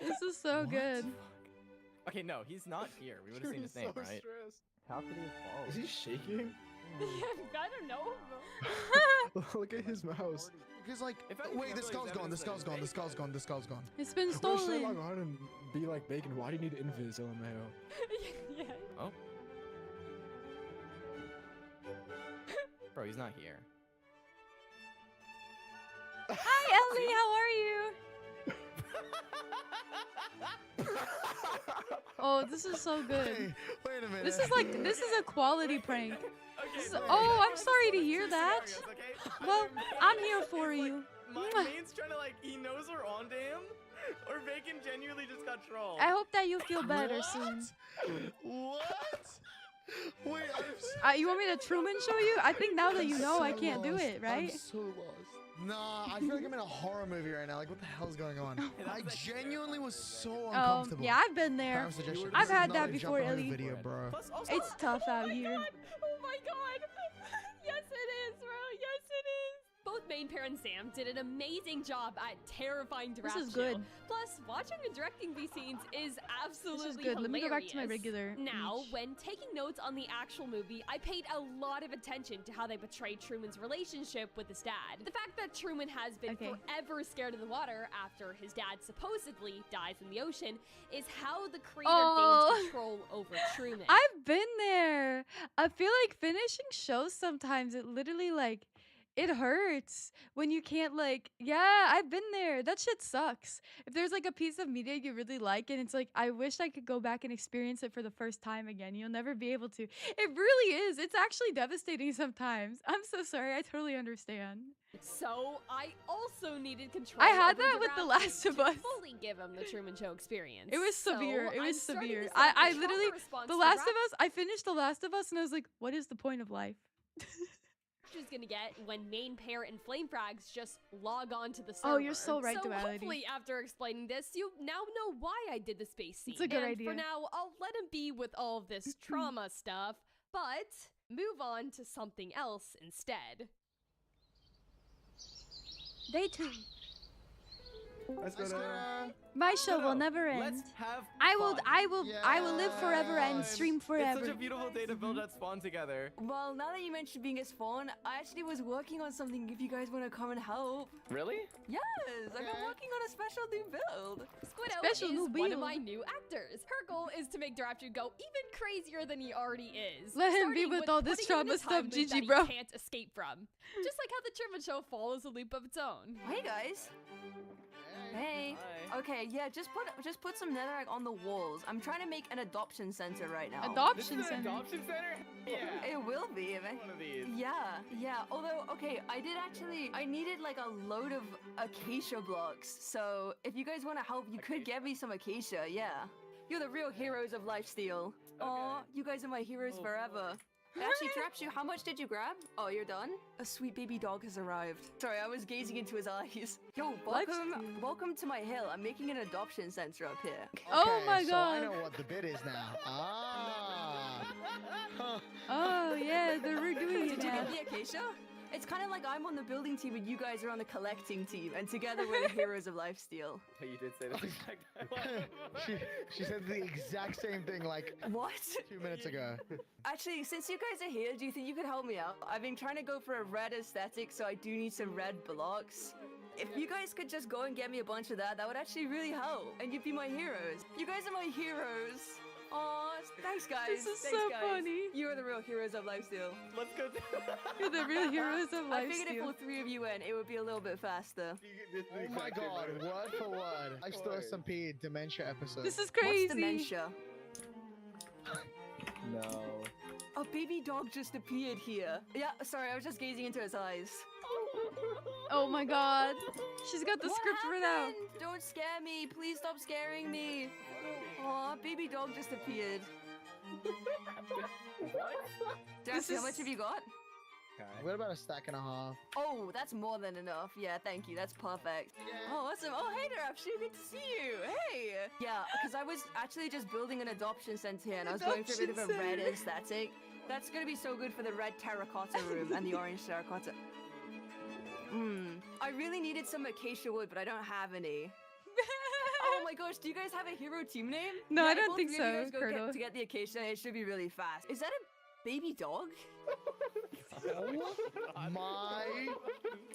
This is so good. Okay, no, he's not here. We would have seen his name, right? How could he fall? Is he shaking? I don't know. Look at his mouse. Because, like, If anything, wait, I the feel like skull's it's gone. The evidence that skull's it's gone. The bacon. skull's gone. The skull's gone. It's been If we're so stolen. log on and be like bacon, why do you need invis, LMAO? Yeah. Oh. Bro, he's not here. Hi, Ellie. How are you? Oh, this is so good. Hey, wait a minute. This is a quality prank. This is- wait. oh, I'm sorry to hear Two that. scenarios, okay? Well, Either I'm Bacon here is, for like, you. My Mwah. main's trying to, like, he knows we're on to him, or Bacon genuinely just got trolled. I hope that you feel better soon. What? Wait, You want me to Truman show you? I think now that you know, I can't do it, right? I'm so lost. Nah, I feel like I'm in a horror movie right now. Like, what the hell's going on? I genuinely was so uncomfortable. Yeah, I've been there. Power suggestion. I've This is had not that a before, jump on Ellie. video, bro. Plus, also, It's tough out here. Oh my god. Yes, it is, bro. Yes, it is. Both main pair and Sam did an amazing job at terrifying Darachu. This is good. Plus, watching and directing these scenes is absolutely good. Let me go back to my hilarious. regular Now, Meech. when taking notes on the actual movie, I paid a lot of attention to how they portrayed Truman's relationship with his dad. The fact that Truman has been forever scared of the water after his dad supposedly dies in the ocean is how the creator gains control over Truman. I've been there. I feel like finishing shows sometimes, it literally like it hurts when you can't I've been there. That shit sucks. If there's like a piece of media you really like and it's like, I wish I could go back and experience it for the first time again. You'll never be able to. It really is. It's actually devastating sometimes. I'm so sorry. I totally understand. So I also needed control. I had over that with The Darachu Last of to Us. fully give him the Truman Show experience. It was So severe. It I'm was starting severe. to set I the literally, trauma response The to Last of Darachu. Us, I finished The Last of Us and I was like, what is the point of life? Darapshu's gonna get when Main Pair and Flame Frags just log on to the server. Oh, you're so right, So Duality. hopefully after explaining this, you now know why I did the space scene. It's a good and idea. For now, I'll let him be with all of this trauma stuff, but move on to something else instead. Day 2. Let's go. My show will never end. Let's have I will fun. live forever and stream forever. It's such a beautiful day to build that spawn together. Well, now that you mentioned being a spawn, I actually was working on something if you guys want to come and help. Really? Yes, I've been working on a special new build. Squiddo Special is new one of build. my new actors. Her goal is to make Darapshu go even crazier than he already is. Let him be starting with all this putting him in trauma a stuff, time loop GG, that bro. He can't escape from. Just like how the Truman Show follows a loop of its own. Hey guys. Hey. Okay, yeah, just put some netherrack on the walls. I'm trying to make an adoption center right now. Adoption This is an center. adoption center? Yeah. It will be. One of these. Yeah. Although, okay, I needed like a load of acacia blocks. So if you guys want to help, you could get me some acacia. Yeah. You're the real heroes of lifesteal. Aw, you guys are my heroes forever. Actually, Darapshu, how much did you grab? Oh, you're done? A sweet baby dog has arrived. Sorry, I was gazing into his eyes. Yo, welcome to my hill. I'm making an adoption center up here. Oh my so god. I know what the bid is now. Oh yeah, they're redoing it Did you now. get the acacia? It's kind of like I'm on the building team and you guys are on the collecting team, and together we're the heroes of lifesteal. You did say this exact she said the exact same thing like What? 2 minutes ago. Actually, since you guys are here, do you think you could help me out? I've been trying to go for a red aesthetic, so I do need some red blocks. If you guys could just go and get me a bunch of that, that would actually really help, and you'd be my heroes. You guys are my heroes. Aw, thanks guys. This is Thanks, so guys. funny. You are the real heroes of lifesteal. Let's go. You're the real heroes of I figured if lifesteal. all 3 of you went, it would be a little bit faster. Oh my god, word for word. I still SMP dementia episode. This is crazy. What's dementia? No. A baby dog just appeared here. Yeah, sorry, I was just gazing into his eyes. Oh my god. She's got the What script right out. happened? Don't scare me. Please stop scaring me. Aw, baby dog just appeared. Darcy, how much have you got? What about a stack and a half? Oh, that's more than enough. Yeah, thank you. That's perfect. Oh, awesome. Oh, hey, Darapshu. Good to see you. Hey. Yeah, because I was actually just building an adoption center here, and I was going for a bit of a red aesthetic. That's going to be so good for the red terracotta room and the orange terracotta. I really needed some acacia wood, but I don't have any. Oh my gosh, do you guys have a hero team name? No, I if don't all think three of you so, guys go Colonel. to get the acacia, it should be really fast. Is that a baby dog? Oh my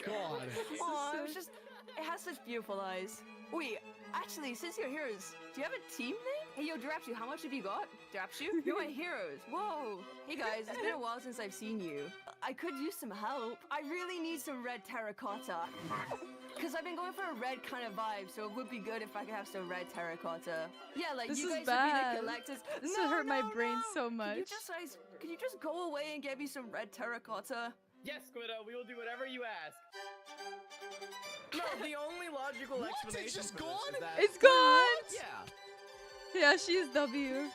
god. Aw, it has such beautiful eyes. Wait, actually, since you're heroes, do you have a team name? Hey, yo, Darapshu, how much have you got? Darapshu, you're my heroes. Whoa. Hey guys, it's been a while since I've seen you. I could use some help. I really need some red terracotta. Because I've been going for a red kind of vibe, so it would be good if I could have some red terracotta. Yeah, like This you is guys bad. would be the collectors. This will hurt my brain so much. Could you just go away and get me some red terracotta? Yes, Squiddo, we will do whatever you ask. No, the only logical What? explanation It's just for this gone? is that... It's gone. Yeah. Yeah, she's W.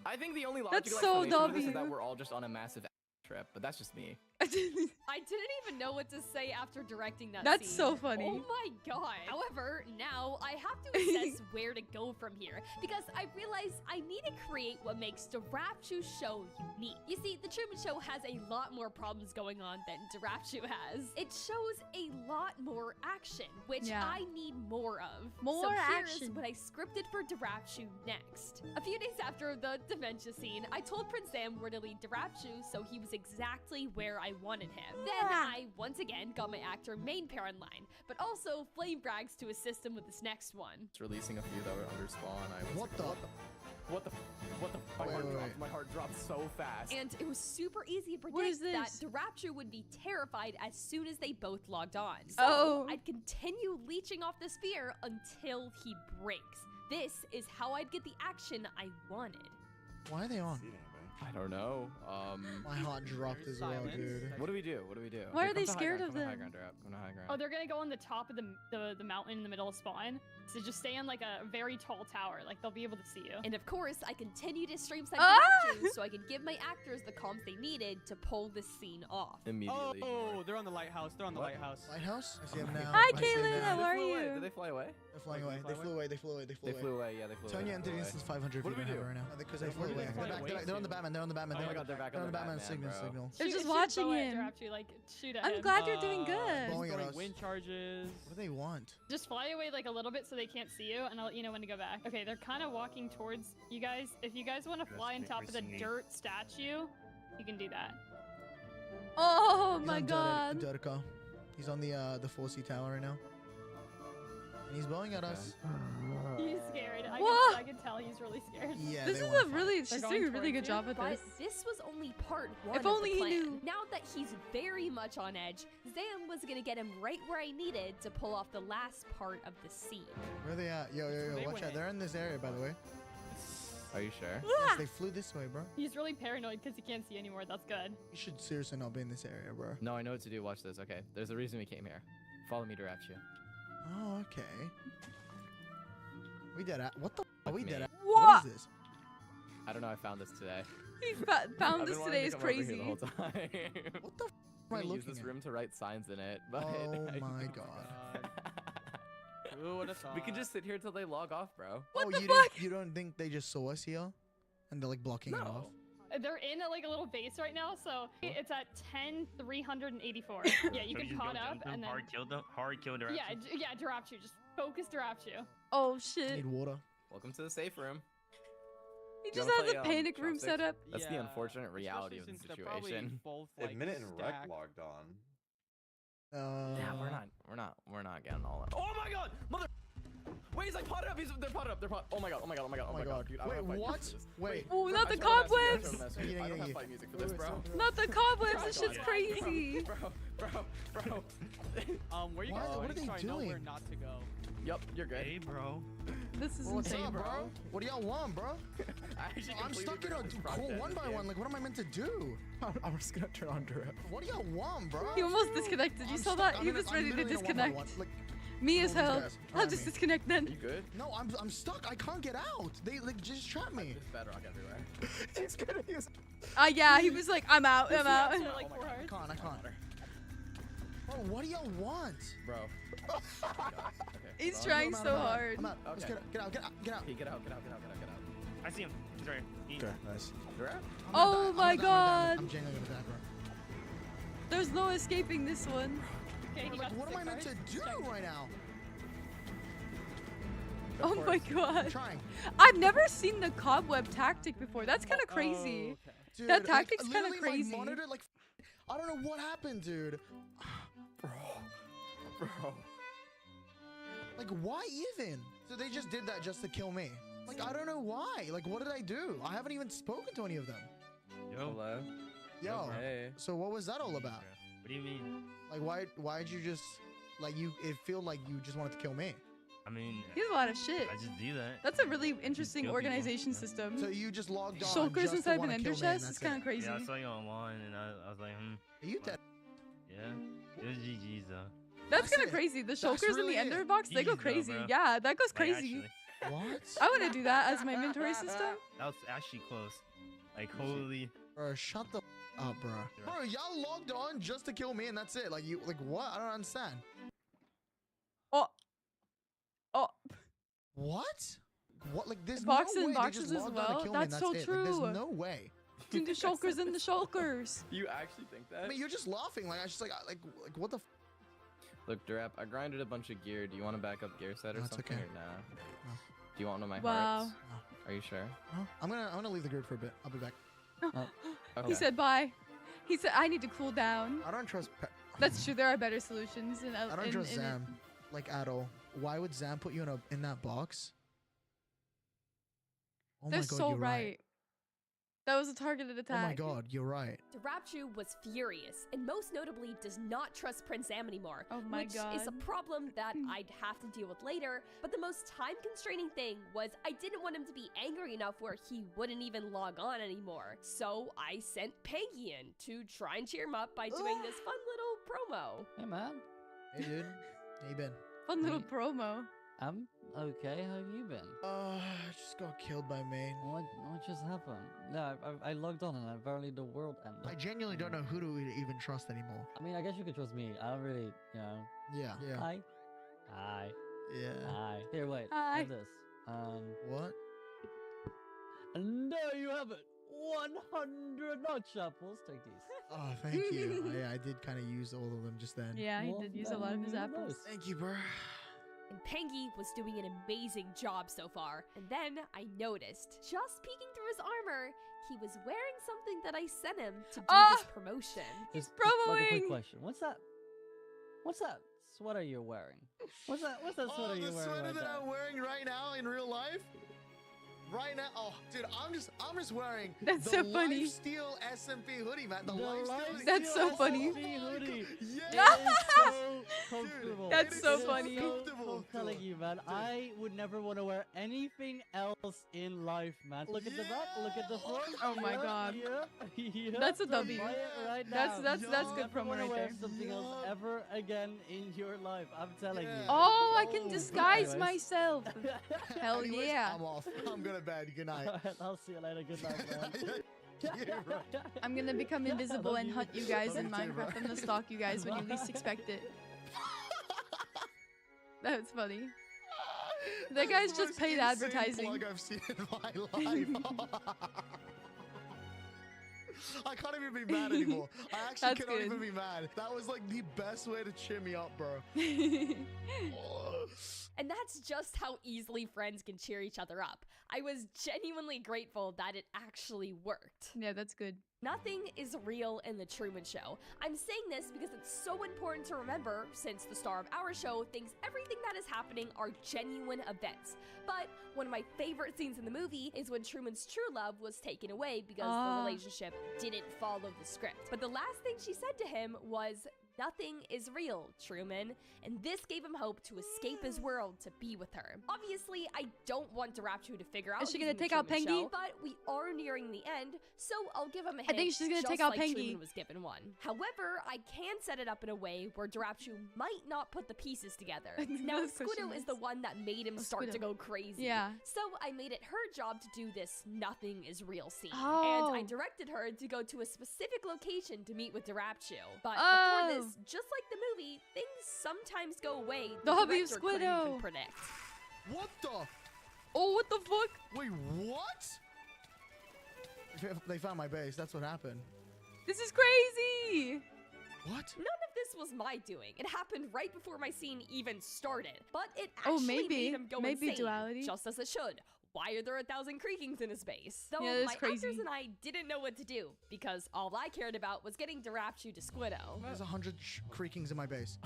I think the only That's logical so explanation for this is that W. we're all just on a massive trip, but that's just me. I didn't even know what to say after directing that That's scene. so funny. Oh my god. However, now I have to assess where to go from here because I realized I need to create what makes Darapshu's show unique. You see, the Truman Show has a lot more problems going on than Darapshu has. It shows a lot more action, which Yeah. I need more of. More so action. here's what I scripted for Darapshu next. A few days after the dementia scene, I told Prince Sam where to lead Darapshu so he was exactly where I wanted him. Then I once again got my actor Main Pair in line, but also Flame Frags to assist him with this next one. It's releasing a few that were under spawn. I was What like, the? What the? Wait. My heart dropped so fast. And it was super easy to What is predict that this? Darapshu would be terrified as soon as they both logged on. So Oh. I'd continue leeching off the sphere until he breaks. This is how I'd get the action I wanted. Why are they on? I don't know. My heart dropped as well, dude. What do we do? What do we do? Why Okay, are they come to high scared ground, of come to high them? ground, Drap. Come to high ground. Oh, they're gonna go on the top of the mountain in the middle of spawn. So just stay on like a very tall tower. Like they'll be able to see you. And of course, I continue to stream some Ah! directions so I could give my actors the comms they needed to pull this scene off. Immediately. Oh, they're on the lighthouse. They're on the lighthouse. Lighthouse? I see them now. Hi, I see them Caitlin. now. How are Did you? they fly away? They're flying away. They flew away. They flew away. They flew They flew away. Yeah, they flew away. Tanya they and flew away. distance 500 What do feet we an hour do? right now. Because they Where flew do they away. fly away They're on the Batman. They're on the Batman. Oh my God, they're back They're on on the the Batman Batman, signal. bro. They're just Shoot watching bow at him. Drapchi, like shoot at I'm him. glad you're doing good. Blowing at Throwing us. wind charges. What do they want? Just fly away like a little bit so they can't see you, and I'll let you know when to go back. Okay, they're kind of walking towards you guys. If you guys want to fly on top of the dirt statue, you can do that. Oh He's my on god. Durka. He's on the 4C tower right now. And he's blowing at us. He's scared. Whoa. I can tell he's really scared. Yeah, This they is wanna a really, fight. she's They're doing a going really good towards job at But this. this was only part one If of only the he plan. knew. Now that he's very much on edge, Zam was gonna get him right where I needed to pull off the last part of the scene. Where are they at? Yo, They watch out. went. They're in this area, by the way. Are you sure? Yes, they flew this way, bro. He's really paranoid because he can't see anymore. That's good. You should seriously not be in this area, bro. No, I know what to do. Watch this. Okay, there's a reason we came here. Follow me to Rapture. Oh, okay. We did it. What the? Are we me. did it? What? What is this? I don't know. I found this today. He found I've this been wanting today to is come over here crazy. the whole time. What the? Am I I'm gonna use looking this at? room to write signs in it, but Oh my god. Who would have thought? we can just sit here till they log off, bro. Oh, the you fuck? You don't think they just saw us here, and they're like blocking it off? They're in like a little base right now, so it's at 10,384. Yeah, you can pot up and then. Hard killed them. Yeah, yeah, Drapchi. Just focus Drapchi. Oh I shit. need water. Welcome to the safe room. He Do you just wanna has play, a panic room chopsticks? set up. That's the Yeah, unfortunate reality of the especially since they're probably situation. both, If like, Minute and Rec stacked. logged on. Yeah, we're not getting all that. Oh my god, mother! Wait, he's like potted up. They're potted up. They're potted. Oh my god. Oh my god. Oh my god. Oh my god. Dude, I Wait, don't have fight what? music for this. Wait. Oh, Bro, not I the just wanna mess with you, cobwebs. I just wanna mess with you. I don't have fight music for this, bro. Not the cobwebs. This Oh shit's my God. crazy. Bro. Where you What? guys What are going they so I know where doing? not to go. Yup, you're good. Hey, bro. This is What's insane. up, bro? What do y'all want, bro? I'm stuck in a call one by one. Like, what am I meant to do? I'm just gonna turn on Durap. What do y'all want, bro? He almost disconnected. You I'm saw stuck. that? I'm He in a- was I'm ready to literally in a disconnect. one-by-one. Like, Me as all these hell. guys I'll around just me. disconnect then. You good? No, I'm stuck. I can't get out. They like just trap me. There's bedrock everywhere. He's gonna use. Yeah, he was like, I'm out. I'm out. I can't. Bro, what do y'all want? Bro. He's trying so hard. I'm out. Let's Okay. get out. Get out. I see him. He's right here. Okay, nice. Durap? Oh my god. I'm genuinely gonna die, bro. There's no escaping this one. Okay, he Like, got what am I meant to do right now? Oh my god. I'm trying. I've never seen the cobweb tactic before. That's kind of crazy. Dude, That tactic's like, kind of literally crazy. My monitor, like, I don't know what happened, dude. Bro. Like, why even? So they just did that just to kill me. Like, I don't know why. Like, what did I do? I haven't even spoken to any of them. Yo. Hello. Yo. Hey. So what was that all about? What do you mean? Like, why'd you just, like, it feel like you just wanted to kill me? I mean, He has a lot of shit. I just do that. That's a really interesting kill people, organization yeah. system. So you just logged on Shulkers just to inside an wanna ender kill me and chest? It's that's kind of it? crazy. Yeah, I saw you online, and I was like, Are you dead? Yeah. It was GG's though. That's kind it. of crazy. The That's shulkers in really the ender it. box, they go Jeez, though, crazy. bro. Yeah, that goes Like, crazy. actually, What? I want to do that as my inventory system. that was actually close. Like, holy. Bro, shut the up, bro. Bro, y'all logged on just to kill me and that's it. Like, what? I don't understand. Oh. What? What? Like, there's Box no and way they boxes just as logged on to well? kill me and That's so it. Like, true. there's no way. Between the shulkers and the shulkers. You actually think that? I mean, you're just laughing. Like, I just like what the? Look, Durap, I grinded a bunch of gear. Do you want a backup gear set or No, it's something? okay. Or nah? No. Do you want one of my Wow. hearts? Are you sure? I'm gonna leave the grid for a bit. I'll be back. Okay. He said bye. He said I need to cool down. I don't trust. That's true. There are better solutions. I don't trust Zam, like at all. Why would Zam put you in that box? Oh They're my god, so you're right. That was a targeted attack. Oh my god, you're right. Rapchu was furious, and most notably does not trust Prince Am anymore. Oh my which god. is a problem that I'd have to deal with later, but the most time-constraining thing was I didn't want him to be angry enough where he wouldn't even log on anymore. So I sent Peggy in to try and cheer him up by doing this fun little promo. Hey, man. Hey, dude. How you been? Fun little promo. I'm okay. How have you been? I just got killed by main. What just happened? No, I logged on and apparently the world ended. I genuinely don't know who to even trust anymore. I mean, I guess you could trust me. I don't really, you know. Yeah. Hi. Hi. Yeah. Hi. Here, wait. Hi. Have this. What? And there you have it. 100 notch apples. Take these. Oh, thank you. I did kind of use all of them just then. Yeah, he did use a lot of his apples. Thank you, bro. And Pengy was doing an amazing job so far. And then I noticed, just peeking through his armor, he was wearing something that I sent him to do this promotion. He's Like a promoing! quick question. What's that sweater you're wearing? What's that sweater you're wearing? The sweater right that there? I'm wearing right now in real life? Right now, oh, dude, I'm just wearing That's the so funny. Lifesteal SMP hoodie, man. The Lifesteal Lifesteal. That's so funny. hoodie. Yeah. It is so comfortable. That's It so is funny. I'm telling you, man. I would never want to wear anything else in life, man. Look at the back. Look at the front. Oh my yeah, god. Yeah. That's a So W. buy it right That's now. good Never promo wanna right wear there. something else ever again in your life. I'm telling you. Oh, I can disguise Anyways. myself. Hell Anyways, yeah. I'm off. I'm going to bed. Good night. I'll see you later. Good night, man. Yeah, bro. I'm gonna become invisible love and you. hunt you guys Love in you too, bro. Minecraft. I'm gonna stalk you guys when you least expect it. That's funny. That guy's That's the just most paid insane advertising. plug I've seen in my life. I can't even be mad anymore. I actually That's cannot good. even be mad. That was like the best way to cheer me up, bro. And that's just how easily friends can cheer each other up. I was genuinely grateful that it actually worked. Yeah, that's good. Nothing is real in the Truman Show. I'm saying this because it's so important to remember, since the star of our show thinks everything that is happening are genuine events. But one of my favorite scenes in the movie is when Truman's true love was taken away because the relationship didn't follow the script. But the last thing she said to him was, "Nothing is real, Truman," and this gave him hope to escape his world to be with her. Obviously, I don't want Rapchu to figure out Is she he's gonna in the take out Truman Pengy? Show, but we are nearing the end, so I'll give him a hint. I think she's gonna just take out like Pengy. Truman was given one. However, I can set it up in a way where Rapchu might not put the pieces together. Now, Those question Squiddo is the one that made him start to Squiddo. go crazy. Yeah. So I made it her job to do this "nothing is real" scene, Oh. and I directed her to go to a specific location to meet with Rapchu. But Oh. before this, just like the movie, things sometimes go away The hobby of director couldn't even Squiddo. predict. What the? Oh, what the fuck? Wait, what? They found my base. That's what happened. This is crazy. What? None of this was my doing. It happened right before my scene even started. But it Oh, actually maybe. made him go Maybe insane, duality. just as it should. Why are there 1,000 creakings in his base? So Yeah, that's my crazy. actors and I didn't know what to do, because all I cared about was getting Rapchu to Squiddo. There's 100 creakings in my base.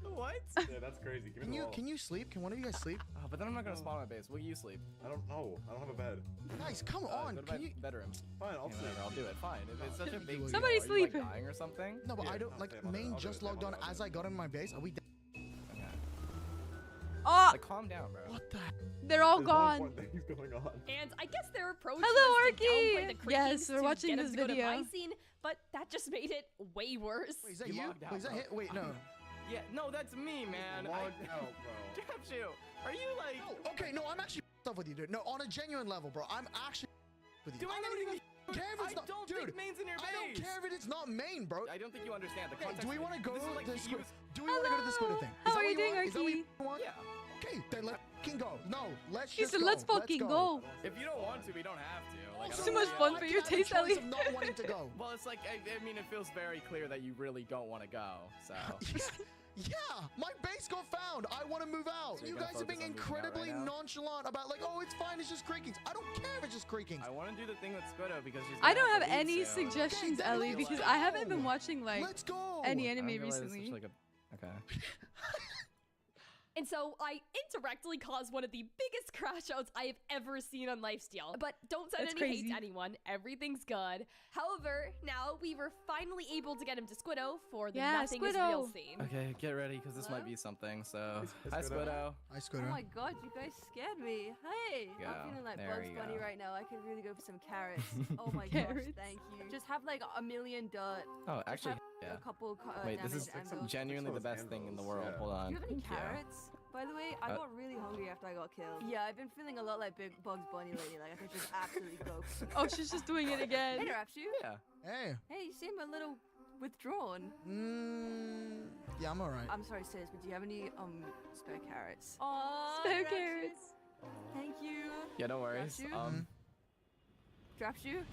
What? Yeah, that's crazy. Give me the wall. Can you sleep? Can one of you guys sleep? Oh, but then I'm not gonna spawn on my base. Will you sleep? I don't know. I don't have a bed. Guys, come on. Go to Can my you? bedroom. Fine, I'll sleep. Whatever, I'll do it. Fine. If it's such a big deal. Somebody Are you, sleep. like, dying or something? No, but Yeah, I don't I'll like. stay on Main I'll do just it, logged on I'll do it. as I got in my base. Are we? Okay. Oh, Like, calm down, bro. What the? they're all There's gone. more important things going on. And I guess there are pros Hello, to us to downplay Arky! the creakings Yes, we're to watching get us this to go to video. my scene, but that just made it way worse. Wait, is that You you? logged out, Wait, is that bro. hit? Wait, no. Yeah, no, that's me, man. Logged out, bro. Rapchu, are you like? No, okay, no, I'm actually off with you, dude. No, on a genuine level, bro. I'm actually with you. Do I I don't know even care if it's I not, don't dude. think main's in your base. I don't care if it's not main, bro. I don't think you understand the Okay, context. do we want to go This is to like the the squid? use- Do we want to go to the squid Hello. thing? How Is that are what you doing, want? Is that what Arky? you want? Yeah. Okay, then let's fucking go. No, let's He just said, go. let's fucking go. If you don't want to, we don't have to. Like, I It's don't too much really- fun I for can your have the taste, choice Ellie. of not wanting to go. Well, it's like I mean, it feels very clear that you really don't want to go. So. Yeah, my base got found. I want to move out. So you you're gonna guys are being focus on moving out incredibly right now? nonchalant about like, oh, it's fine, it's just creakings. I don't care if it's just creakings. I want to do the thing with Squiddo because she's. I gonna don't have to leave any soon. suggestions, Okay, Ellie, then because let's I haven't been go. watching like Let's go. any I anime don't realize it's recently. such, like, a... Okay. And so I indirectly caused one of the biggest crash outs I have ever seen on Lifesteal. But don't send That's any hate crazy. to anyone. Everything's good. However, now we were finally able to get him to Squiddo for the Nothing is Real scene. Okay, get ready because this might be something. So, hi Squiddo. Hi Squiddo. Oh my god, you guys scared me. Hey, Go. I'm feeling like There Bugs you Bunny go. right now. I could really go for some carrots. Oh my gosh, Carrots. thank you. Just have like a million dirt. Oh, Just actually, have yeah. a couple Wait, this is damaged anvils. genuinely the best thing in the world. Hold on. Do you have any Yeah. carrots? By the way, I got really hungry after I got killed. Yeah, I've been feeling a lot like Big Bugs Bunny lately. Like I could just absolutely go. Oh, she's just doing it again. Hey, Rapshu. Yeah. Hey. Hey, you seem a little withdrawn. Yeah, I'm alright. I'm sorry, sis, but do you have any spare carrots? Aww, Spare Rapshu. carrots. Thank you. Yeah, no worries. Rapshu? Rapshu?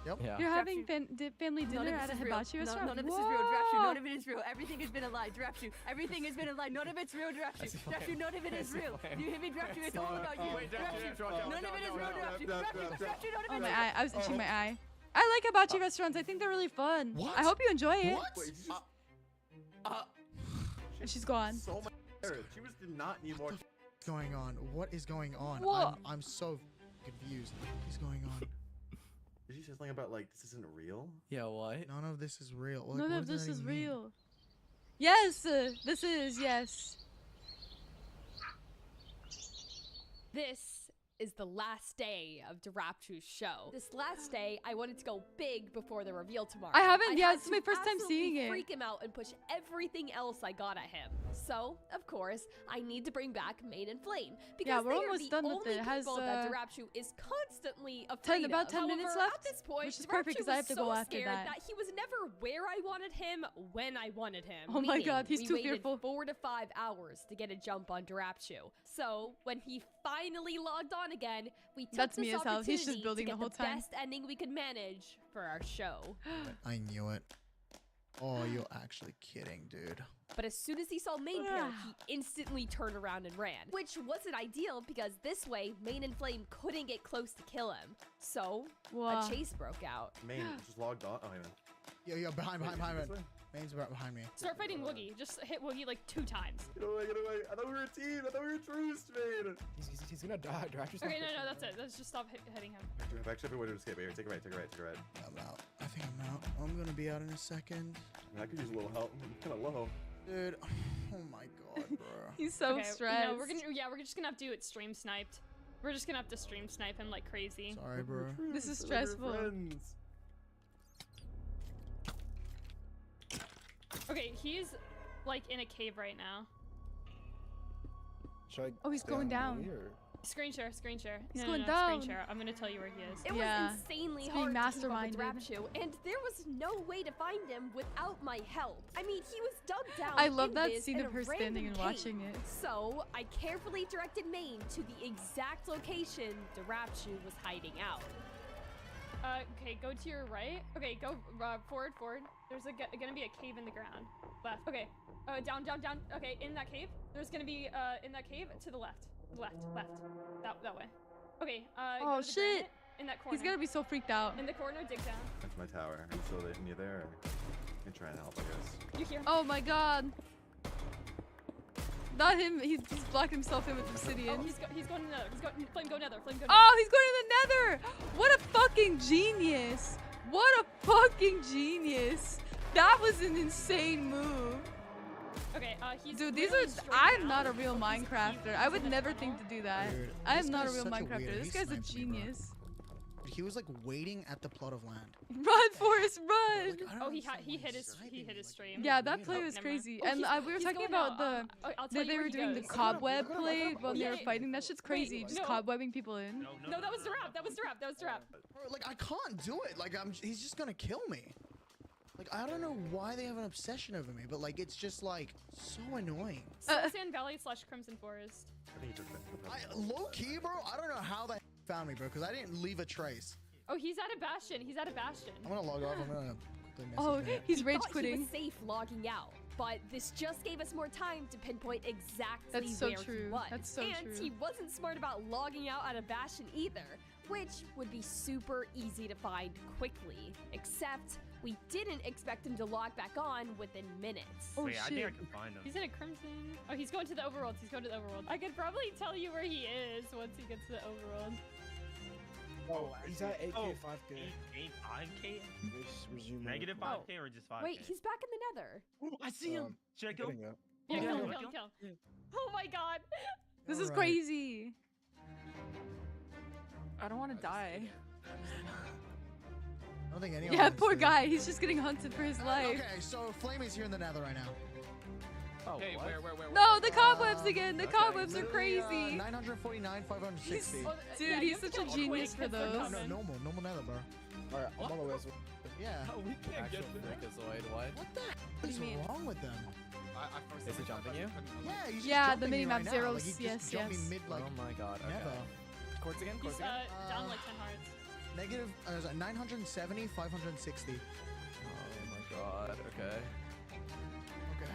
Yep. Yeah. You're having family None dinner of at a this is real. hibachi restaurant? None of this is real, Drapshu. None of it is real. Everything has been a lie, Drapshu. Everything has been a lie. None of it's real, Drapshu. Drapshu, none of it is real. Do you hear me, Drapshu? It's all about you. Drapshu, none of it is real, Drapshu. Drapshu, none of Oh, it my is eye. I was itching my eye. I like hibachi restaurants. I think they're really fun. What? I hope you enjoy it. What? Wait, did you just She's gone. so much carrots. She was did not need more. What's going on? What is going on? What? I'm so confused. What is going on? Did she say something about like this isn't real? Yeah, what? None of this is real. Like, None what of does this that is even mean? real. Yes, this is, yes. This is the last day of Drapchu's show. This last day, I wanted to go big before the reveal tomorrow. I haven't- yeah, had this is my to first time seeing absolutely it. Freak him out and push everything else I got at him. So, of course, I need to bring back Mane and Flame because we're they are almost the done with only it. It has, people that Drapchu is constantly 10 afraid about 10 of. minutes However, left, at this point, which is perfect 'cause I have to go so after scared that. he was never where I wanted him when I wanted him. Oh my Meaning, God, he's we too waited fearful. 4 to 5 hours to get a jump on Drapchu. So when he finally logged on again, we took That's this me as hell. He's just opportunity building to the get whole time. best ending we could manage for our show. I knew it. Oh, you're actually kidding, dude. But as soon as he saw Mane kill, he instantly turned around and ran, which wasn't ideal because this way Mane and Flame couldn't get close to kill him. So Wow. a chase broke out. Man, just logged on. Oh, yeah. Yo, behind. This way? Main's right behind me. Start fighting Woogie. Just hit Woogie like 2 times. Get away, get away. I thought we were a team. I thought we were truce, man. He's gonna die. Drapchu's Okay, no, that's it. Let's just stop hitting him. Back to everywhere to escape. Here, take a right, take a right, take a right. I'm out. I think I'm out. I'm gonna be out in a second. I mean, I could use a little help. I'm kind of low. Dude, oh my god, bro. He's so Okay, stressed. we're just gonna have to do it stream sniped. We're just gonna have to stream snipe him like crazy. Sorry, bro. This is We're stressful. friends. Okay, he's like in a cave right now. Oh, he's going down. Screen share, screen share. He's No, going no, down. Screen share. I'm gonna tell you where he is. It Yeah. was insanely It's being hard to keep up with masterminded. Drapchu, and there was no way to find him without my help. I mean, he was dug down. I love in that this scene in of a her standing random and cave. watching it. So I carefully directed Mane to the exact location Drapchu was hiding out. Okay, go to your right. Okay, go forward. There's gonna be a cave in the ground. Left. Okay. Down. Okay, in that cave. There's gonna be in that cave to the left. Left. That way. Okay. Oh go to the shit! granite in that corner. He's gonna be so freaked out. in the corner. Dig down. That's my tower. Are you still there? You there? I can try and help, I guess. You hear? Oh my god. Not him. He's blocked himself in with Obsidian. Oh, he's going to nether. Flame go nether. Oh, he's going to the nether! What a fucking genius! What a fucking genius! That was an insane move. Okay, he's Dude, these literally are. straight I'm down. not a real Minecrafter. I would never think to do that. Dude, I am this not a guy's real such a Minecrafter. weirdo. This He guy's a sniped me, bro. genius. Dude, he was like waiting at the plot of land. Run, Forrest, run! Like, I don't Oh, understand he why hit he's his sniping me, stream. Yeah, that play Oh, was never mind. crazy. Oh, And he's- we were he's talking going about out. I'll tell that you they where were he doing the goes. cobweb play while they Yeah, were yeah. fighting. That shit's crazy. Just no. cobwebbing people in. No, that was the rap. That was the rap. Bro, like I can't do it. Like he's just gonna kill me. Like I don't know why they have an obsession over me, but like it's just like so annoying. Sand Valley / Crimson Forest. I think he took that. Low key, bro. I don't know how they found me, bro, because I didn't leave a trace. Oh, he's at a bastion. I'm gonna log off. I'm gonna quickly message Oh, Matt. he's rage Thought he quitting. was safe logging out, but this just gave us more time to pinpoint exactly That's so where true. he was. That's so and true. he wasn't smart about logging out at a bastion either, which would be super easy to find quickly. Except We didn't expect him to log back on within minutes. Oh, Wait, I think I shit. can find him. He's in a crimson. Oh, he's going to the overworld. He's going to the overworld. I could probably tell you where he is once he gets to the overworld. Oh, he's at 8K, 5K. 5K? Resume. Negative 5K or just 5K? Wait, he's back in the nether. Oh, I see him. Should I kill him? Yeah, Yeah. kill him, kill him, kill him. Oh my god. This is Alright. crazy. I don't want to die. I don't think anyone Yeah, wants poor to. guy. He's just getting hunted for his life. Okay, so Flamey's here in the nether right now. Oh, Hey, what? where? No, the cobwebs again. The okay. cobwebs are Literally, crazy. 949, 560. He's- Oh, Dude, yeah, you he's have to such a kill genius quick for 'cause they're those. No, coming. normal nether, bro. Alright, I'm on the way. Yeah. We can't Actual get there. freakazoid, what? What the heck is wrong with them? I Is it jumping you? Yeah, he's just Yeah, the jumping me minimap right now. zeros, Like, he just yes, jumped yes. me mid, like, Oh my god, okay. never. Chords again, chords He's again? down like 10 hearts. Negative, 970, 560. Oh my god, okay. Okay.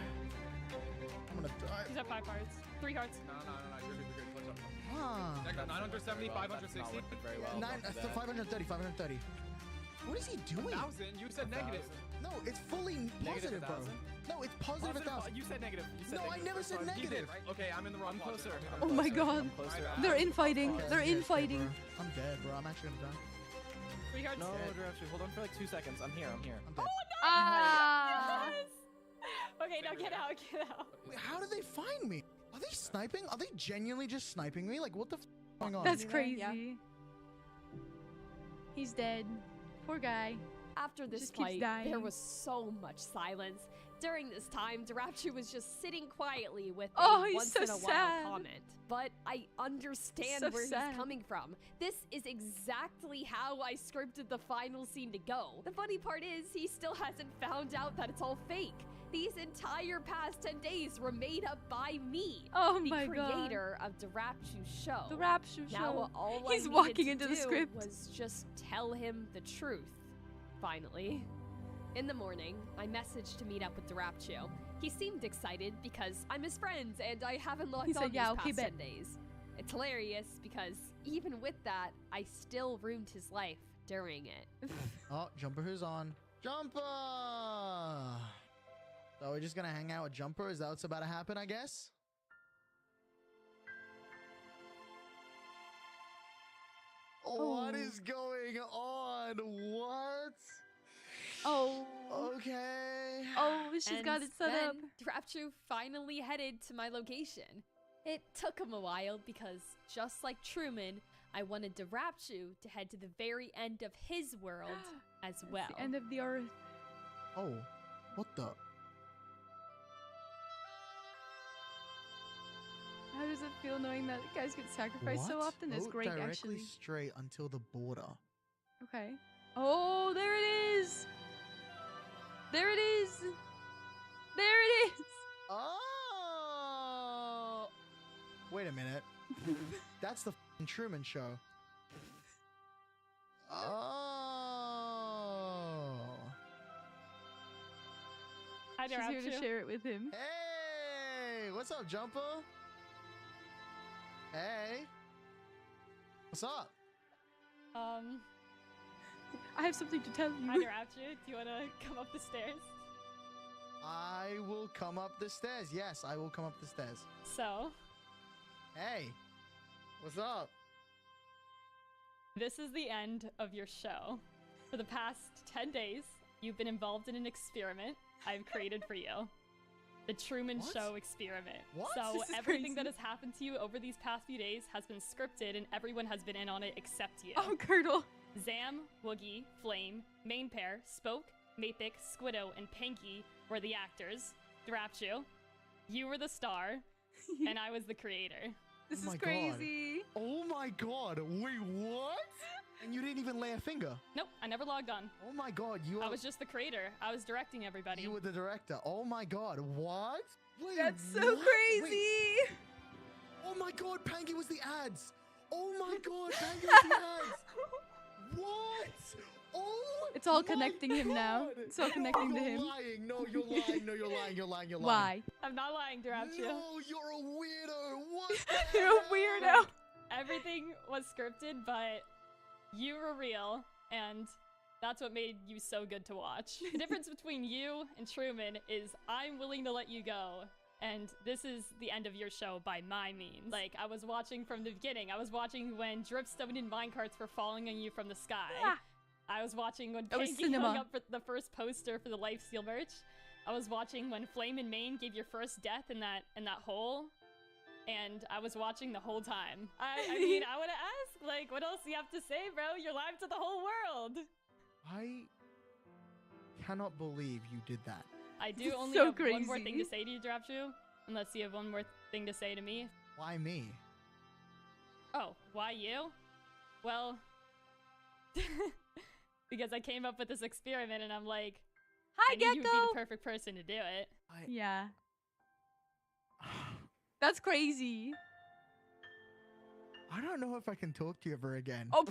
I'm gonna die. He's at 5 hearts. 3 hearts. No, you're good. Let's jump. Ah. Negative 970, That's not 560. working very well. Nine, Don't do that. 530, 530. What is he doing? 1,000. You said negative. No, it's fully Negative positive, bro. 1,000? No, it's positive 1,000. You said negative. You said No, I negative. never said He did, negative. right? Okay, I'm in the wrong I'm closer. Oh my god. Closer. They're infighting. Okay, They're okay, infighting. bro. I'm dead, bro. I'm actually gonna die. 3 hearts. No, actually, hold on for like 2 seconds. I'm here. I'm dead. Ah. Yes! Okay, now get out, get out. Wait, how did they find me? Are they sniping? Are they genuinely just sniping me? Like, what the f is going on? That's Anyway, yeah. crazy. He's dead. Poor guy. After this Just keeps fight, dying. there was so much silence. During this time, Darapchu was just sitting quietly with Oh, a he's once so in a while sad. comment. But I understand So where sad. he's coming from. This is exactly how I scripted the final scene to go. The funny part is, he still hasn't found out that it's all fake. These entire past 10 days were made up by me, Oh the my god. creator of Darapchu's show. The rap show. Now all He's I needed walking to into the do script. was just tell him the truth. Finally. In the morning, I messaged to meet up with Darapchu. He seemed excited because I'm his friend and I haven't logged He said, on "Yeah, these okay, past bet." 10 days. It's hilarious because even with that, I still ruined his life during it. Oh, Jumper who's on. Jumper! So we're just gonna hang out with Jumper? Is that what's about to happen, I guess? What is going on? What? Oh. Okay. Oh, she's got it set up. Darapchu finally headed to my location. It took him a while because, just like Truman, I wanted Darapchu to head to the very end of his world as well. The end of the earth. Oh, what the? How does it feel knowing that guys get sacrificed so What? often? It's Go great, directly actually. straight until the border. Okay. Oh, there it is. There it is. There it is. Oh! Wait a minute. That's the f***ing Truman Show. Oh. Hi, She's here to Darapchu. share it with him. Hey! What's up, Jumper? Hey. What's up? I have something to tell you. Hi, Darapchu. Do you want to come up the stairs? I will come up the stairs. Yes, I will come up the stairs. So, Hey. What's up? this is the end of your show. For the past 10 days, you've been involved in an experiment I've created for you. The Truman What? Show experiment. What? So This is everything that crazy. has happened to you over these past few days has been scripted and everyone has been in on it except you. Oh, Curdle. Zam, Woogie, Flame, Main Pair, Spoke, Mapik, Squiddo, and Pinky were the actors. Darapchu, you were the star, and I was the creator. This Oh is my crazy. God. Oh my god. Wait, what? And you didn't even lay a finger. Nope, I never logged on. Oh my god, you I are... was just the creator. I was directing everybody. You were the director. Oh my god, what? Wait, That's so what? crazy. Wait. Oh my god, Pangy was the ads. Oh my god, Pangy was the ads. What? Oh It's all my connecting him now. God. It's all connecting to him. You're lying. No, you're lying. No, you're lying. You're lying. You're lying. Why? I'm not lying, Darapchu. No, you're a weirdo. What? You're a weirdo. Everything was scripted, but you were real, and That's what made you so good to watch. The difference between you and Truman is I'm willing to let you go. And this is the end of your show by my means. Like, I was watching from the beginning. I was watching when dripstone and minecarts were falling on you from the sky. Ah. I was watching when That was Panky hung cinema. up for the first poster for the Lifesteal merch. I was watching when Flame and Main gave your first death in that hole. And I was watching the whole time. I mean, I want to ask, like, what else do you have to say, bro? You're live to the whole world. I cannot believe you did that. I do only so have one more thing crazy. to say to you, Drapshu. Unless you have one more thing to say to me. Why me? Oh, why you? Well, because I came up with this experiment and I'm like, Hi, I knew you would be Gecko. the perfect person to do it. Yeah. That's crazy. I don't know if I can talk to you ever again. Oh,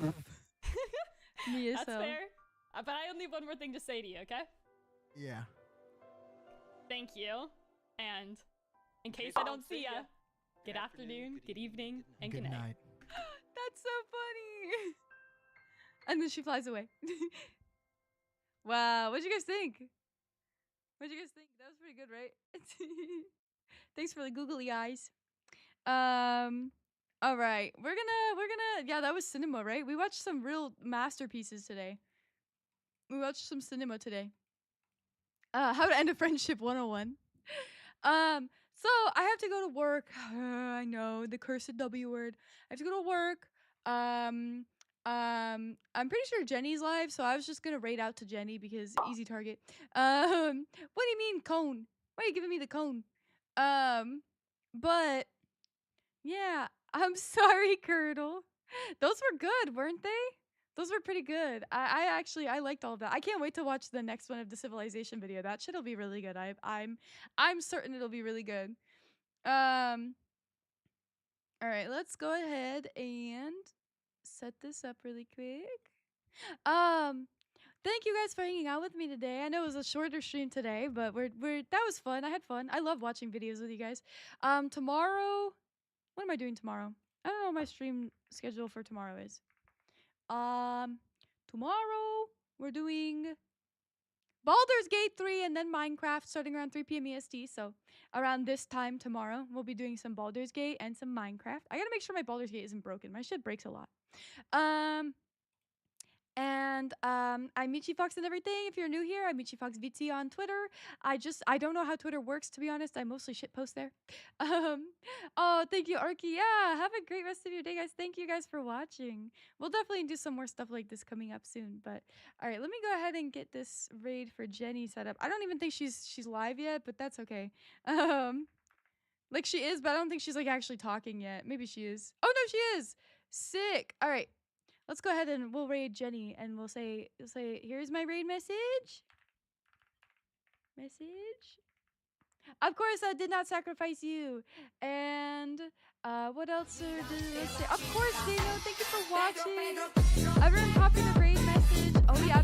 me as That's well. fair. But I only have one more thing to say to you, okay? Yeah. Thank you. And in case I don't see ya, good afternoon, good evening, and good night. That's so funny. And then she flies away. Wow, what'd you guys think? What'd you guys think? That was pretty good, right? Thanks for the googly eyes. All right, we're gonna. Yeah, that was cinema, right? We watched some real masterpieces today. We watched some cinema today. How to End a Friendship 101. So I have to go to work. I know, the cursed W word. I have to go to work. I'm pretty sure Jenny's live, so I was just gonna raid out to Jenny because easy target. What do you mean cone? Why are you giving me the cone? But yeah, I'm sorry, Curdle. Those were good, weren't they? Those were pretty good. I actually liked all of that. I can't wait to watch the next one of the Civilization video. That shit'll be really good. I'm certain it'll be really good. All right, let's go ahead and set this up really quick. Thank you guys for hanging out with me today. I know it was a shorter stream today, but that was fun. I had fun. I love watching videos with you guys. Tomorrow, what am I doing tomorrow? I don't know what my stream schedule for tomorrow is. Tomorrow we're doing Baldur's Gate 3 and then Minecraft starting around 3 p.m. EST. So around this time tomorrow, we'll be doing some Baldur's Gate and some Minecraft. I gotta make sure my Baldur's Gate isn't broken. My shit breaks a lot. I'm Michi Fox and everything. If you're new here, I'm Michi Fox VT on Twitter. I don't know how Twitter works, to be honest. I mostly shitpost there. Oh, thank you, Arky. Yeah, have a great rest of your day, guys. Thank you guys for watching. We'll definitely do some more stuff like this coming up soon. But all right, let me go ahead and get this raid for Jenny set up. I don't even think she's live yet, but that's okay. Like she is, but I don't think she's like actually talking yet. Maybe she is. Oh no, she is. Sick. All right. Let's go ahead and we'll raid Jenny and we'll say, here's my raid message. Of course, I did not sacrifice you. And what else let's say? Of course, Daniel, thank you for watching. Everyone copy the raid message. Oh yeah,